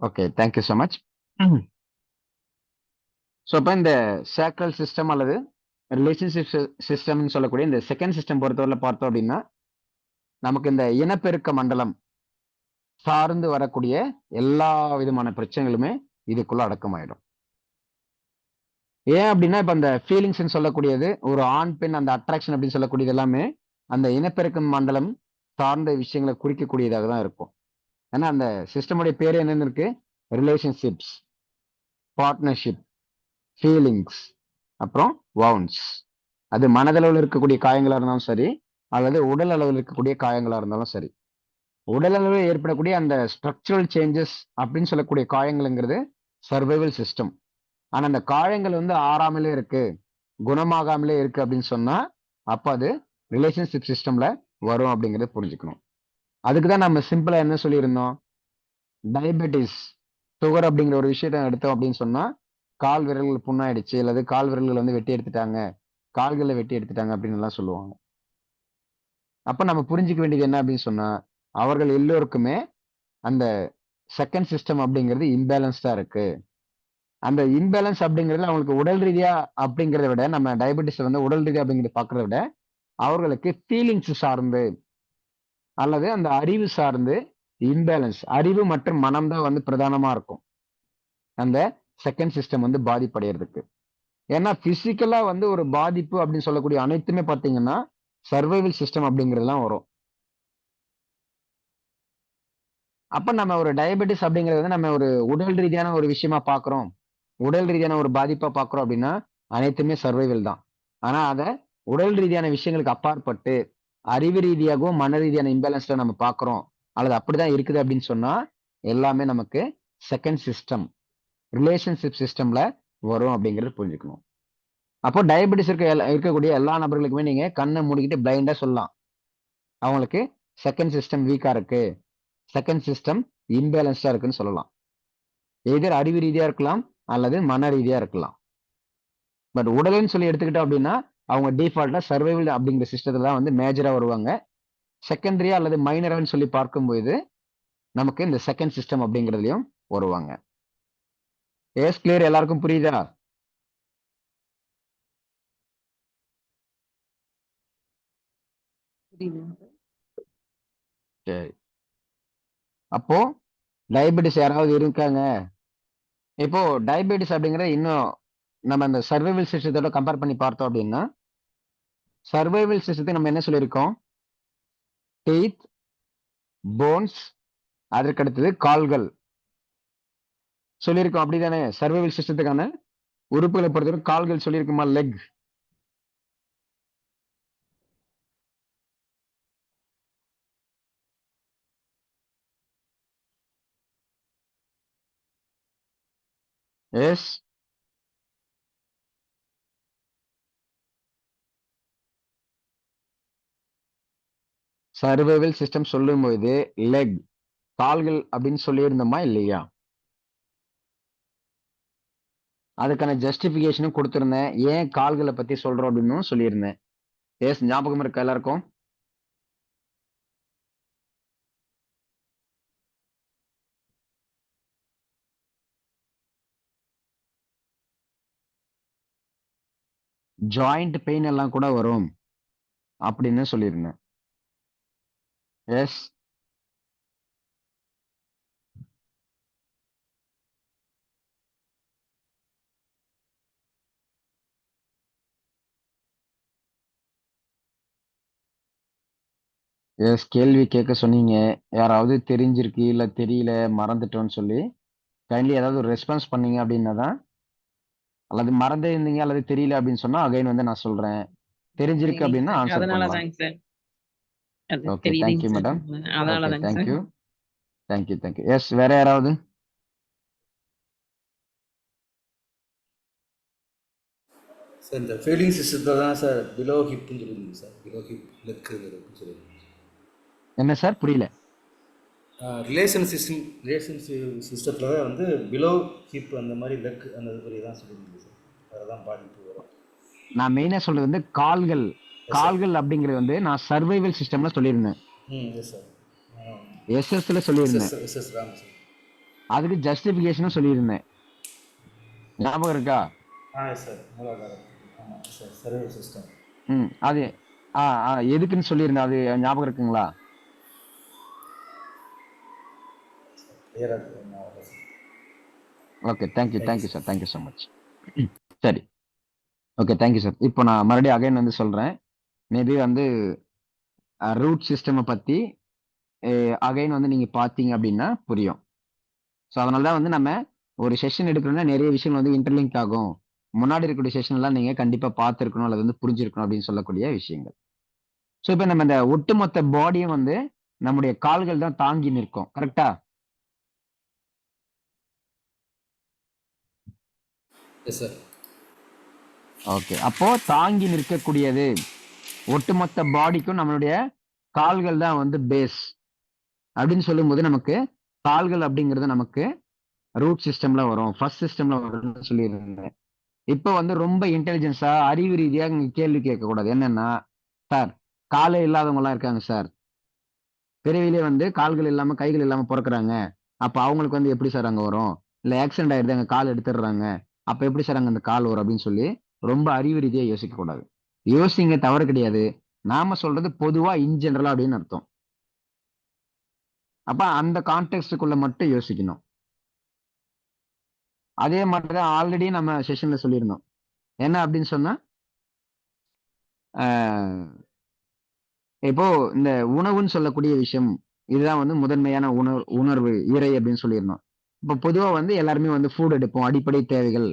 Okay thank you so much. So அப்போ இந்த சேக்ரல் சிஸ்டம் அல்லது ரிலேஷன்ஷிப் சிஸ்டம்னு சொல்லக்கூடிய இந்த செகண்ட் சிஸ்டம் பொறுத்தவரை பார்த்தோம் அப்படின்னா நமக்கு இந்த இனப்பெருக்க மண்டலம் சார்ந்து வரக்கூடிய எல்லா விதமான பிரச்சனைகளுமே இதுக்குள்ள அடக்கமாயிடும். ஏன் அப்படின்னா இப்ப அந்த ஃபீலிங்ஸ்ன்னு சொல்லக்கூடியது ஒரு ஆண் பெண் அந்த அட்ராக்ஷன் அப்படின்னு சொல்லக்கூடியது எல்லாமே அந்த இனப்பெருக்கம் மண்டலம் சார்ந்த விஷயங்களை குறிக்கக்கூடியதாக தான் இருக்கும். ஏன்னா அந்த சிஸ்டமுடைய பேர் என்னன்னு இருக்கு? ரிலேஷன்ஷிப்ஸ், பார்ட்னர்ஷிப், ஃபீலிங்ஸ், அப்புறம் வவுன்ஸ். அது மனதளவில் இருக்கக்கூடிய காயங்களா இருந்தாலும் சரி, அல்லது உடல் அளவில் இருக்கக்கூடிய காயங்களா இருந்தாலும் சரி. உடல் அளவில் ஏற்படக்கூடிய அந்த ஸ்ட்ரக்சரல் சேஞ்சஸ் அப்படின்னு சொல்லக்கூடிய காயங்கள்ங்கிறது சர்வைவல் சிஸ்டம். ஆனா அந்த காயங்கள் வந்து ஆறாமலே இருக்கு, குணமாகாமலே இருக்கு அப்படின்னு சொன்னா அப்ப அது ரிலேஷன்ஷிப் சிஸ்டம்ல வரும் அப்படிங்கறத புரிஞ்சுக்கணும். அதுக்கு தான் நம்ம சிம்பிளா என்ன சொல்லியிருந்தோம்? டயபெட்டிஸ், சுகர் அப்படிங்கிற ஒரு விஷயத்த எடுத்தோம் அப்படின்னு சொன்னா கால் விரல்கள் புண்ணாயிடுச்சு அல்லது கால் விரல்கள் வந்து வெட்டி எடுத்துட்டாங்க, கால்களை வெட்டி எடுத்துட்டாங்க அப்படின்னு எல்லாம் சொல்லுவாங்க. அப்ப நம்ம புரிஞ்சுக்க வேண்டியது என்ன அப்படின்னு சொன்னா அவர்கள் எல்லோருக்குமே அந்த செகண்ட் சிஸ்டம் அப்படிங்கிறது இம்பேலன்ஸ்டா இருக்கு. அந்த இம்பேலன்ஸ் அப்படிங்கிறது அவங்களுக்கு உடல் ரீதியா அப்படிங்கிறத விட நம்ம டயபெட்டிஸ் வந்து உடல் ரீதியா அப்படிங்கிறத பாக்குறத விட அவர்களுக்கு ஃபீலிங்ஸ் சார்ந்து அல்லது அந்த அறிவு சார்ந்து இம்பேலன்ஸ், அறிவு மற்றும் மனம் தான் வந்து பிரதானமா இருக்கும் அந்த செகண்ட் சிஸ்டம் வந்து பாதிப்படைகிறதுக்கு. ஏன்னா பிசிக்கலா வந்து ஒரு பாதிப்பு அப்படின்னு சொல்லக்கூடிய அனைத்துமே பாத்தீங்கன்னா சர்வைவல் சிஸ்டம் அப்படிங்கிறதுலாம் வரும். அப்ப நம்ம ஒரு டயபெட்டிஸ் அப்படிங்கிறது வந்து நம்ம ஒரு உடல் ரீதியான ஒரு விஷயமா பாக்குறோம், உடல் ரீதியான ஒரு பாதிப்பா பாக்குறோம் அப்படின்னா அனைத்துமே சர்வைவல் தான். ஆனா அத உடல் ரீதியான விஷயங்களுக்கு அப்பாற்பட்டு அறிவு ரீதியாகவும் மன ரீதியான இம்பேலன்ஸ்ல நம்ம பாக்குறோம் அல்லது அப்படிதான் இருக்குது அப்படின்னு சொன்னா எல்லாமே நமக்கு செகண்ட் சிஸ்டம், ரிலேஷன்ஷிப் சிஸ்டம்ல வரும் அப்படிங்கறது புரிஞ்சுக்கணும். அப்போ டயபெட்டிஸ் இருக்கக்கூடிய எல்லா நபர்களுக்குமே நீங்க கண்ணை மூடிக்கிட்டு பிளைண்டா சொல்லலாம் அவங்களுக்கு செகண்ட் சிஸ்டம் வீக்கா இருக்கு, செகண்ட் சிஸ்டம் இம்பேலன்ஸ்டா இருக்குன்னு சொல்லலாம். எதிர் அறிவு ரீதியா இருக்கலாம் அல்லது மன ரீதியா இருக்கலாம். பட் உடல்னு சொல்லி எடுத்துக்கிட்டோம் அப்படின்னா அவங்க டிஃபால்ட்டா சர்வைவல் அப்படிங்கிற சிஸ்டத்துல தான் வந்து மேஜரா வருவாங்க. செகண்டரியா அல்லது மைனரான்னு சொல்லி பார்க்கும்போது நமக்கு இந்த செகண்ட் சிஸ்டம் அப்படிங்கிறதுலயும் வருவாங்க. எஸ் கிளியர், எல்லாருக்கும் புரியுதா? சரி. அப்போ டயபெட்டிஸ் யாராவது இருக்காங்க? இப்போ டயபெட்டிஸ் அப்படிங்கறது இன்னும் நம்ம அந்த சர்வைவல் சிஸ்டத்தோட கம்பேர் பண்ணி பார்த்தோம் அப்படின்னா சர்வைவல் சிஸ்டத்தை நம்ம என்ன சொல்லியிருக்கோம்? டீத், போன்ஸ், அதற்கு அடுத்தது கால்கள் சொல்லியிருக்கோம் அப்படிதானே? சர்வைவல் சிஸ்டத்துக்கான உறுப்புகளை பொறுத்தவரை கால்கள் சொல்லியிருக்குமா? லெக். எஸ். சர்வைவல் சிஸ்டம் சொல்லும்போது லெக், கால்கள் அப்படின்னு சொல்லியிருந்தோமா இல்லையா? அதுக்கான ஜஸ்டிபிகேஷனும் கொடுத்திருந்தேன், ஏன் கால்களை பத்தி சொல்றோம் அப்படின்னு சொல்லியிருந்தேன். எஸ், ஞாபகம் இருக்கா எல்லாருக்கும்? ஜாயிண்ட் பெயின் எல்லாம் கூட வரும் அப்படின்னு சொல்லியிருந்தேன். எஸ். எஸ், கேள்வி கேட்க சொன்னீங்க. யாராவது தெரிஞ்சிருக்கு இல்ல தெரியல மறந்துட்டோம்னு சொல்லி கைண்ட்லி ஏதாவது ஒரு ரெஸ்பான்ஸ் பண்ணீங்க அப்படின்னா தான், அல்லது மறந்தே இருந்தீங்க அல்லது தெரியல அப்படின்னு சொன்னா அகைன் வந்து நான் சொல்றேன். தெரிஞ்சிருக்கு அப்படின்னா ஆன்சர் அதனால பண்ணலாம். தாங்க சார். அது ஓகே, தெரியுதுங்க தேங்க்யூ சார். மேடம். அதனால ஓகே, தாங்க sir. Thank you. Thank you, thank you. Yes, வேற யாராவது? சார் இந்த ஃபீலிங் சிஸ்டத்தில் தான் சார் பிலோ ஹிப்னு சொல்லியிருந்தீங்க சார், பிலோ ஹிப் லெக்குன்னு சொல்லியிருந்தீங்க. என்ன சார் புரியல? ரிலேஷன்ஷிப் சிஸ்டத்தில் தான் வந்து பிலோ ஹிப் அந்த மாதிரி லெக் அந்த இது மாதிரி தான் சொல்லியிருந்தீங்க சார். அதில் தான் பாதிப்பு வரும். நான் மெயினா சொல்றது வந்து கால்கள். கால்கள் அப்படிங்கிறது வந்து நான் சர்வைவல் சிஸ்டம்ல சொல்லியிருந்தேன். S sir. எஸ்எஸ்ல சொல்லியிருந்தேன். Yes Ram sir. அதுக்கு ஜஸ்டிபிகேஷனும் சொல்லியிருந்தேன். ஞாபகம் இருக்கா? எஸ் சார், மூலாதாரம். ஆமாம் சார், சர்வைவல் சிஸ்டம். அது எதுக்குன்னு சொல்லியிருந்தேன், அது ஞாபகம் இருக்குங்களா? கிளியராக இருக்கு. Okay, thank you, thank you sir, thank you so much. சரி. Okay, thank you sir. இப்போ நான் மறுபடியும் அகைன் வந்து சொல்றேன். மேபி வந்து ரூட் சிஸ்டம் பத்தி அகைன் வந்து நீங்க பாத்தீங்க அப்படின்னா புரியும். ஸோ அதனால தான் வந்து நம்ம ஒரு செஷன் எடுக்கணும்னா நிறைய விஷயங்கள் வந்து இன்டர்லிங்க் ஆகும். முன்னாடி இருக்கக்கூடிய செஷன் எல்லாம் நீங்க கண்டிப்பா பார்த்துருக்கணும் அல்லது வந்து புரிஞ்சிருக்கணும் அப்படின்னு சொல்லக்கூடிய விஷயங்கள். ஸோ இப்போ நம்ம இந்த ஒட்டுமொத்த பாடியும் வந்து நம்முடைய கால்கள் தான் தாங்கி நிற்கும். கரெக்டா? Yes sir. ஓகே. அப்போ தாங்கி நிற்கக்கூடியது ஒட்டுமொத்த பாடிக்கும் நம்மளுடைய கால்கள் தான் வந்து பேஸ் அப்படின்னு சொல்லும்போது நமக்கு கால்கள் அப்படிங்கிறது நமக்கு ரூட் சிஸ்டம்ல வரும், ஃபர்ஸ்ட் சிஸ்டம்ல வரும்னு சொல்லியிருந்தேன். இப்போ வந்து ரொம்ப இன்டெலிஜென்ஸா அறிவு ரீதியா நீங்க கேள்வி கேட்க கூடாது. என்னன்னா, சார் காலே இல்லாதவங்க எல்லாம் இருக்காங்க சார். பிறவிலே வந்து கால்கள் இல்லாம கைகள் இல்லாம பிறக்குறாங்க. அப்ப அவங்களுக்கு வந்து எப்படி சார் அங்க வரும்? இல்ல ஆக்சிடென்ட் ஆயிடுது அங்க கால் எடுத்துடுறாங்க. அப்ப எப்படி சார் அங்க அந்த கால் வரும் அப்படின்னு சொல்லி ரொம்ப அறிவு ரீதியா யோசிக்க கூடாது. யோசிங்க, தவறு கிடையாது. நாம சொல்றது பொதுவா இன் ஜெனரலா அப்படின்னு அர்த்தம். அப்ப அந்த கான்டெக்ஸ்டுக்குள்ள மட்டும் யோசிக்கணும். அதே மாதிரிதான் ஆல்ரெடி நம்ம செஷன்ல சொல்லியிருந்தோம். என்ன அப்படின்னு சொன்னா, ஆஹ் இப்போ இந்த உணவுன்னு சொல்லக்கூடிய விஷயம் இதுதான் வந்து முதன்மையான உணர்வு இறை அப்படின்னு சொல்லியிருந்தோம். இப்போ பொதுவா வந்து எல்லாருமே வந்து ஃபுட் எடுப்போம், அடிப்படை தேவைகள்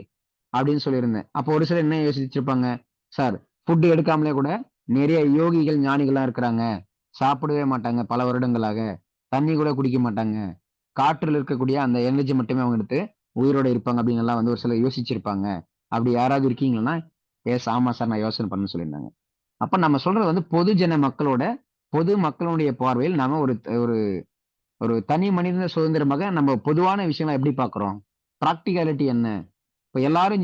அப்படின்னு சொல்லியிருந்தேன். அப்போ ஒரு சிலர் என்ன யோசிச்சிருப்பாங்க, சார் ஃபுட் எடுக்காமலே கூட நிறைய யோகிகள் ஞானிகள்லாம் இருக்கிறாங்க, சாப்பிடவே மாட்டாங்க பல வருடங்களாக, தண்ணி கூட குடிக்க மாட்டாங்க, காற்றில் இருக்கக்கூடிய அந்த எனர்ஜி மட்டுமே அவங்க எடுத்து உயிரோட இருப்பாங்க அப்படின்னு எல்லாம் வந்து ஒரு சிலர் யோசிச்சிருப்பாங்க. அப்படி யாராவது இருக்கீங்களா? எஸ், ஆமா சார், நான் யோசனை பண்ண சொல்லியிருந்தாங்க. அப்ப நம்ம சொல்றது வந்து பொதுஜன மக்களோட பொது மக்களுடைய பார்வையில் நாம ஒரு ஒரு ஒரு தனி மனித சுதந்திரமாக நம்ம பொதுவான விஷயங்களை எப்படி பார்க்கிறோம்? பிராக்டிகாலிட்டி என்ன? இப்ப எல்லாரும்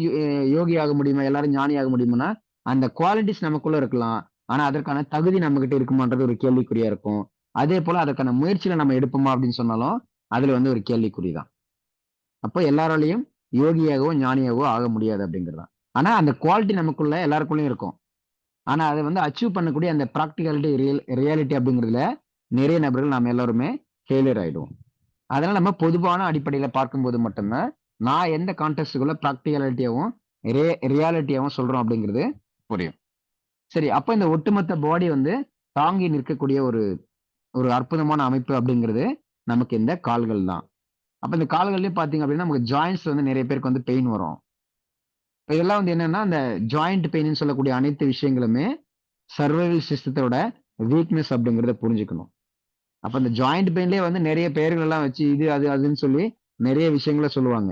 யோகி ஆக முடியுமா? எல்லாரும் ஞானி ஆக முடியுமானா, அந்த குவாலிட்டிஸ் நமக்குள்ள இருக்கலாம். ஆனா அதற்கான தகுதி நம்ம கிட்ட இருக்குமான்றது ஒரு கேள்விக்குறியா இருக்கும். அதே போல அதற்கான முயற்சியில நம்ம எடுப்போமா அப்படின்னு சொன்னாலும் அதுல வந்து ஒரு கேள்விக்குறிதான். அப்போ எல்லாராலையும் யோகியாகவோ ஞானியாகவோ ஆக முடியாது அப்படிங்கிறதான். ஆனா அந்த குவாலிட்டி நமக்குள்ள எல்லாருக்குள்ளயும் இருக்கும். ஆனா அதை வந்து அச்சீவ் பண்ணக்கூடிய அந்த ப்ராக்டிகாலிட்டி ரியாலிட்டி அப்படிங்கிறதுல நிறைய நபர்கள் நாம எல்லாருமே ஃபெயிலியர் ஆயிடுவோம். அதனால நம்ம பொதுவான அடிப்படையில பார்க்கும்போது மட்டும்தான் நான் எந்த கான்டெக்ட்டுக்குள்ள ப்ராக்டிகாலிட்டியாவும் ரியாலிட்டியாவும் சொல்றோம் அப்படிங்கிறது புரியும். சரி, அப்ப இந்த ஒட்டுமொத்த பாடி வந்து தாங்கி நிற்கக்கூடிய ஒரு ஒரு அற்புதமான அமைப்பு அப்படிங்கிறது நமக்கு இந்த கால்கள் தான். அப்ப இந்த கால்கள்லயும் பாத்தீங்க அப்படின்னா நமக்கு ஜாயின்ஸ் வந்து நிறைய பேருக்கு வந்து பெயின் வரும். இப்ப இதெல்லாம் வந்து என்னன்னா அந்த ஜாயிண்ட் பெயின் சொல்லக்கூடிய அனைத்து விஷயங்களுமே சர்வைவல் சிஸ்டத்தோட வீக்னஸ் அப்படிங்கறத புரிஞ்சுக்கணும். அப்ப இந்த ஜாயிண்ட் பெயின்லயே வந்து நிறைய பெயர்கள் எல்லாம் வச்சு இது அது அதுன்னு சொல்லி நிறைய விஷயங்களை சொல்லுவாங்க.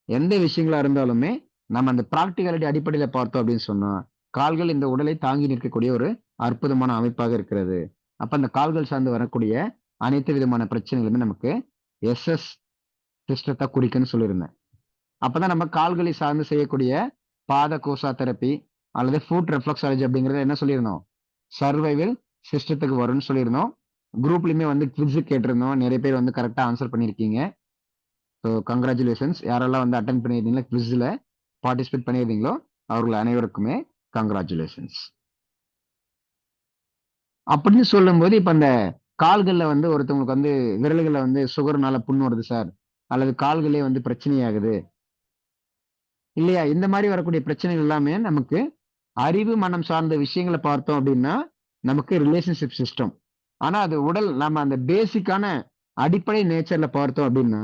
எந்த விஷயங்களா இருந்தாலுமே நம்ம அந்த பிராக்டிகாலிட்டி அடிப்படையில பார்த்தோம் அப்படின்னு சொன்னா கால்கள் இந்த உடலை தாங்கி நிற்கக்கூடிய ஒரு அற்புதமான அமைப்பாக இருக்கிறது. அப்ப அந்த கால்கள் சார்ந்து வரக்கூடிய அனைத்து விதமான பிரச்சனைகளுமே நமக்கு எஸ்எஸ் சிஸ்டத்தை குறிக்குன்னு சொல்லியிருந்தேன். அப்பதான் நம்ம கால்களை சார்ந்து செய்யக்கூடிய பாத கோசா தெரப்பி அல்லது ஃபுட் ரெஃப்ளெக்ஸாலஜி அப்படிங்கறத என்ன சொல்லியிருந்தோம், சர்வைவல் சிஸ்டத்துக்கு வரும்னு சொல்லியிருந்தோம். குரூப்லயுமே வந்து குவிஸ் கேட்டிருந்தோம். நிறைய பேர் வந்து கரெக்டா ஆன்சர் பண்ணியிருக்கீங்க. So congratulations. யாரெல்லாம் வந்து அட்டன் பண்ணியிருந்தீங்களோ, குவிஸ்ல பார்ட்டிசிபேட் பண்ணியிருந்தீங்களோ அவர்கள் அனைவருக்குமே கங்க்ராச்சுலேஷன்ஸ். அப்படின்னு சொல்லும்போது இப்ப அந்த கால்கள்ல வந்து ஒருத்தவங்களுக்கு வந்து விரல்கள்ல வந்து சுகர்னால புண்ணு வருது சார், அல்லது கால்களே வந்து பிரச்சனையாகுது இல்லையா? இந்த மாதிரி வரக்கூடிய பிரச்சனைகள் எல்லாமே நமக்கு அறிவு மனம் சார்ந்த விஷயங்களை பார்த்தோம் அப்படின்னா நமக்கு ரிலேஷன்ஷிப் சிஸ்டம். ஆனா அது உடல் நம்ம அந்த பேசிக்கான அடிப்படை நேச்சர்ல பார்த்தோம் அப்படின்னா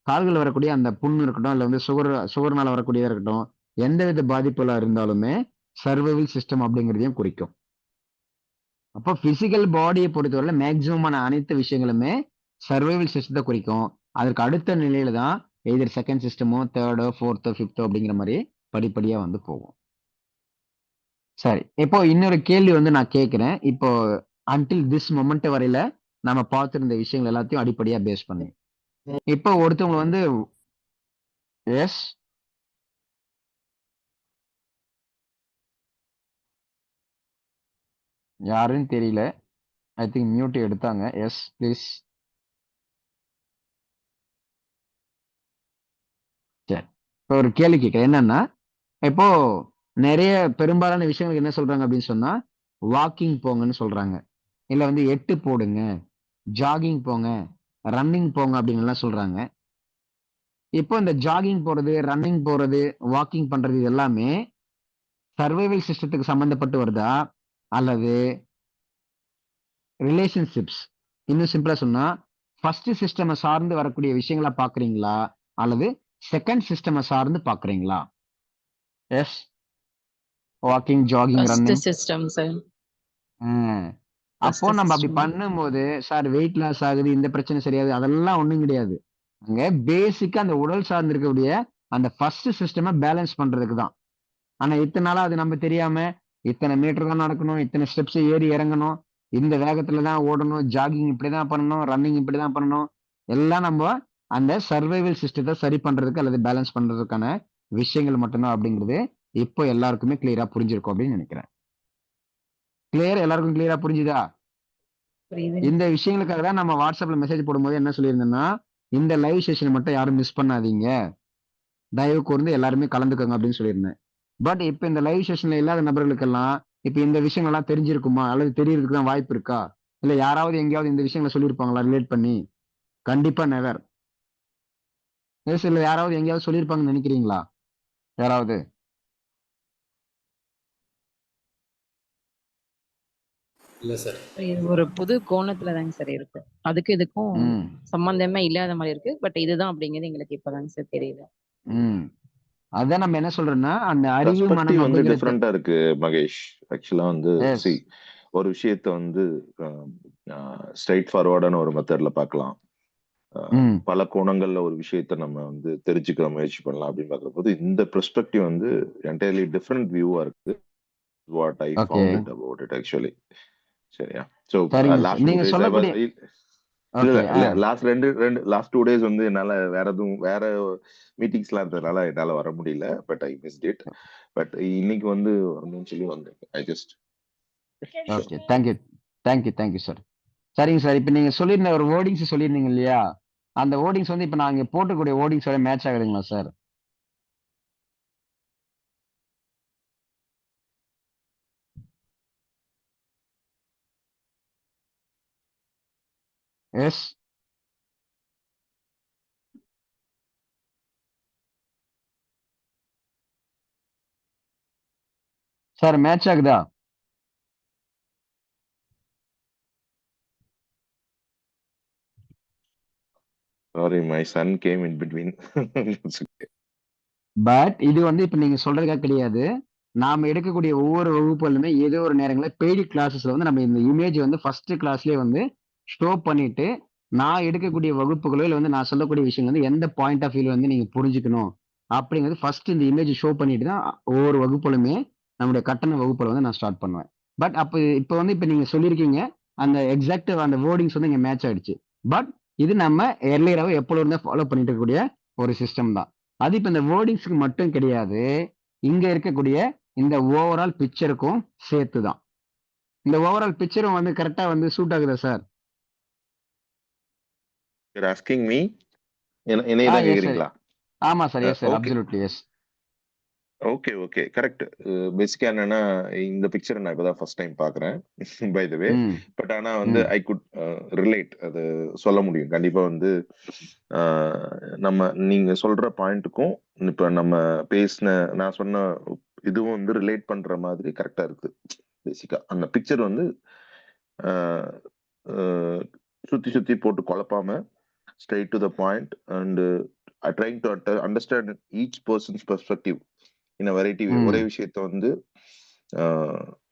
கால்கள் வரக்கூடிய அந்த புண்ணு இருக்கட்டும், இல்ல வந்து சுகர்னால வரக்கூடியதா இருக்கட்டும், எந்தவித பாதிப்புகளா இருந்தாலுமே சர்வைவல் சிஸ்டம் அப்படிங்கிறதையும் குறிக்கும். அப்போ பிசிக்கல் பாடியை பொறுத்தவரை மேக்சிமமான அனைத்து விஷயங்களுமே சர்வைவல் சிஸ்டத்தை குறிக்கும். அதற்கு அடுத்த நிலையில தான் எதிர் செகண்ட் சிஸ்டமோ தேர்டோ ஃபோர்த்தோ ஃபிஃப்த்தோ அப்படிங்கிற மாதிரி படிப்படியா வந்து போகும். சரி, இப்போ இன்னொரு கேள்வி வந்து நான் கேட்கிறேன். இப்போ அன்டில் திஸ் மொமெண்ட் வரையில நம்ம பார்த்திருந்த விஷயங்கள் எல்லாத்தையும் அடிப்படையா பேஸ் பண்ணி இப்போ ஒருத்தவங்க வந்து எஸ் யாருன்னு தெரியல. ஐ திங்க் மியூட் எடுத்தாங்க. Yes please. சரி, இப்போ ஒரு கேள்வி கேட்கிறேன். என்னன்னா இப்போ நிறைய பெரும்பாலான விஷயங்களுக்கு என்ன சொல்றாங்க அப்படின்னு சொன்னா வாக்கிங் போங்கன்னு சொல்றாங்க, இல்ல வந்து 8 போடுங்க, ஜாகிங் போங்க, ரன்னிங் போங்க அப்படின்னு எல்லாம் சொல்றாங்க. இப்போ இந்த ஜாகிங் போறது, ரன்னிங் போறது, வாக்கிங் பண்றது இது எல்லாமே சர்வைவல் சிஸ்டத்துக்கு சம்பந்தப்பட்டு வருதா அல்லது ரிலேஷன்ஷிப்ஸ், இன்னும் சிம்பிளா சொன்னா ஃபர்ஸ்ட் சிஸ்டம் சார்ந்து வரக்கூடிய விஷயங்களா பாக்குறீங்களா அல்லது செகண்ட் சிஸ்டம் சார்ந்து பாக்குறீங்களா? Yes, walking, jogging, first running. System sir. அப்போ ஃபர்ஸ்ட் நம்ம அப்படி சிஸ்டம். பண்ணும்போது சார் வெயிட் லாஸ் ஆகுது, இந்த பிரச்சனை சரியாது, அதெல்லாம் ஒண்ணும் கிடையாது. அங்க பேசிக்கா அந்த உடல் சார்ந்து இருக்கக்கூடிய அந்த ஃபர்ஸ்ட் சிஸ்டமை பேலன்ஸ் பண்றதுக்கு தான். ஆனா இத்தனை நாளா அது நம்ம தெரியாம இத்தனை மீட்டர் தான் நடக்கணும், இத்தனை ஸ்டெப்ஸ் ஏறி இறங்கணும், இந்த வேகத்துல தான் ஓடணும், ஜாகிங் இப்படிதான் பண்ணணும், ரன்னிங் இப்படிதான் பண்ணணும், எல்லாம் நம்ம அந்த சர்வைவல் சிஸ்டத்தை சரி பண்றதுக்கு அல்லது பேலன்ஸ் பண்றதுக்கான விஷயங்கள் மட்டும்தான் அப்படிங்கிறது இப்போ எல்லாருக்குமே கிளியரா புரிஞ்சிருக்கும் அப்படின்னு நினைக்கிறேன். கிளியர், எல்லாருக்கும் கிளியரா புரிஞ்சுதா? புரியுது. இந்த விஷயங்களுக்காக தான் நம்ம வாட்ஸ்அப்ல மெசேஜ் போடும்போது என்ன சொல்லியிருந்தேன்னா, இந்த லைவ் செஷன் மட்டும் யாரும் மிஸ் பண்ணாதீங்க, தயவு கூர்ந்து எல்லாருமே கலந்துக்கோங்க அப்படின்னு சொல்லியிருந்தேன். பட் இப்ப இந்த லைவ் செஷன்ல இல்லாத நபர்களுக்கெல்லாம் இப்ப இந்த விஷயங்கள்லாம் தெரிஞ்சிருக்குமா அல்லது தெரியறதுக்கு தான் வாய்ப்பு இருக்கா? இல்ல யாராவது எங்கேயாவது இந்த விஷயங்களை சொல்லியிருப்பாங்களா ரிலேட் பண்ணி? கண்டிப்பா நெவர். இல்ல யாராவது எங்கேயாவது சொல்லியிருப்பாங்கன்னு நினைக்கிறீங்களா யாராவது? இல்லை சார். இது ஒரு புது கோணத்துல தாங்க சார் இருக்கு. அதுக்கு இதுக்கும் ம் சம்பந்தமே இல்லாத மாதிரி இருக்கு. பட் இதுதான் அப்படிங்கிறது எங்களுக்கு இப்பதாங்க சார் தெரியுது. ம் அதான் நம்ம என்ன சொல்றோம்னா அந்த அறிவு பெர்ஸ்பெக்டிவ் மனம் வந்து அப்படிங்கிறது. டிஃப்ரெண்டா இருக்கு மகேஷ். ஆக்சுவலா வந்து எஸ், சி ஒரு விஷயத்த வந்து ஸ்ட்ரைட் ஃபார்வர்டான ஒரு மெத்தட்ல பார்க்கலாம். ம் பல கோணங்கள்ல ஒரு விஷயத்த நம்ம வந்து தெரிஞ்சுக்கிற முயற்சி பண்ணலாம் அப்படின்னு பார்க்கும்போது இந்த பெர்ஸ்பெக்டிவ் வந்து என்டையர்லி டிஃப்ரெண்ட் வியூவா இருக்கு. What I okay, found it about it actually. சரியா? ஸோ சரிங்க சார். லாஸ்ட் 2 நீங்க days சொல்லக்கூடிய இல்ல ஓகே. இல்ல லாஸ்ட் 2 days வந்து என்னால வேற மீட்டிங்ஸ்லாம் இருந்ததுனால என்னால வர முடியல. But I missed it. But இன்னைக்கு வந்து வரணும்னு சொல்லி வந்தேன். I just okay, thank you thank you thank you sir. சரிங்க சார். இப்ப நீங்க சொல்லியிருந்த ஒரு வேர்டிங்ஸ் சொல்லியிருந்தீங்க இல்லையா, அந்த வேர்டிங்ஸ் வந்து இப்ப நான் இங்க போட்டக்கூடிய வேர்டிங்ஸோட மேட்ச் ஆகுதுங்களா சார்? எஸ், சார் மேட்ச் ஆகுதா? Sorry my son came in between. But இது வந்து இப்ப நீங்க சொல்றதுக்காக கிடையாது. நாம எடுக்கக்கூடிய ஒவ்வொரு வகுப்புகளுமே ஏதோ ஒரு நேரங்களில் பெய்டு கிளாஸஸ்ல வந்து நம்ம இந்த இமேஜ் வந்து ஃபர்ஸ்ட் கிளாஸ்லயே வந்து ஷோ பண்ணிட்டு நான் எடுக்கக்கூடிய வகுப்புகளோ இல்லை வந்து நான் சொல்லக்கூடிய விஷயம் வந்து எந்த பாயிண்ட் ஆஃப் வியூல வந்து நீங்க புரிஞ்சுக்கணும் அப்படிங்கிறது ஃபர்ஸ்ட் இந்த இமேஜ் ஷோ பண்ணிட்டு தான் ஒவ்வொரு வகுப்புகளுமே நம்முடைய கட்டண வகுப்புல வந்து நான் ஸ்டார்ட் பண்ணுவேன். பட் அப்போ இப்போ வந்து இப்போ நீங்க சொல்லியிருக்கீங்க அந்த எக்ஸாக்ட் அந்த வேர்டிங்ஸ் வந்து இங்க மேட்ச் ஆயிடுச்சு. பட் இது நம்ம எர்லியராகவே எப்பொழுது இருந்தே ஃபாலோ பண்ணிட்டு இருக்கக்கூடிய ஒரு சிஸ்டம் தான். அது இப்போ இந்த வேர்டிங்ஸ்க்கு மட்டும் கிடையாது, இங்க இருக்கக்கூடிய இந்த ஓவரால் பிக்சருக்கும் சேர்த்து தான். இந்த ஓவரால் பிக்சரும் வந்து கரெக்டா வந்து சூட் ஆகுதா சார்? You're asking me? என்னைய தான் எஸ் சார். கேக்குறீங்களா? ஆமா sir. Yes sir, okay absolutely S. Okay okay correct. பேசிக்கா என்னன்னா இந்த பிக்சரை நான் இப்பதான் ஃபர்ஸ்ட் டைம் பாக்குறேன் பை த வே. ம் பட் ஆனா வந்து ம் ஐ குட் ரிலேட், அது சொல்ல முடியும் கண்டிப்பா வந்து நம்ம நீங்க சொல்ற பாயிண்ட்டுக்கும் இப்ப நம்ம பேசின நான் சொன்ன இதுவும் வந்து ரிலேட் பண்ற மாதிரி கரெக்டா இருக்கு. பேசிக்கா அந்த பிக்சர் வந்து ஆஹ், ஆஹ், சுத்தி சுத்தி போட்டு குழப்பாம straight to the point and trying to understand each person's perspective in variety way. ம் ஒரே விஷயத்த வந்து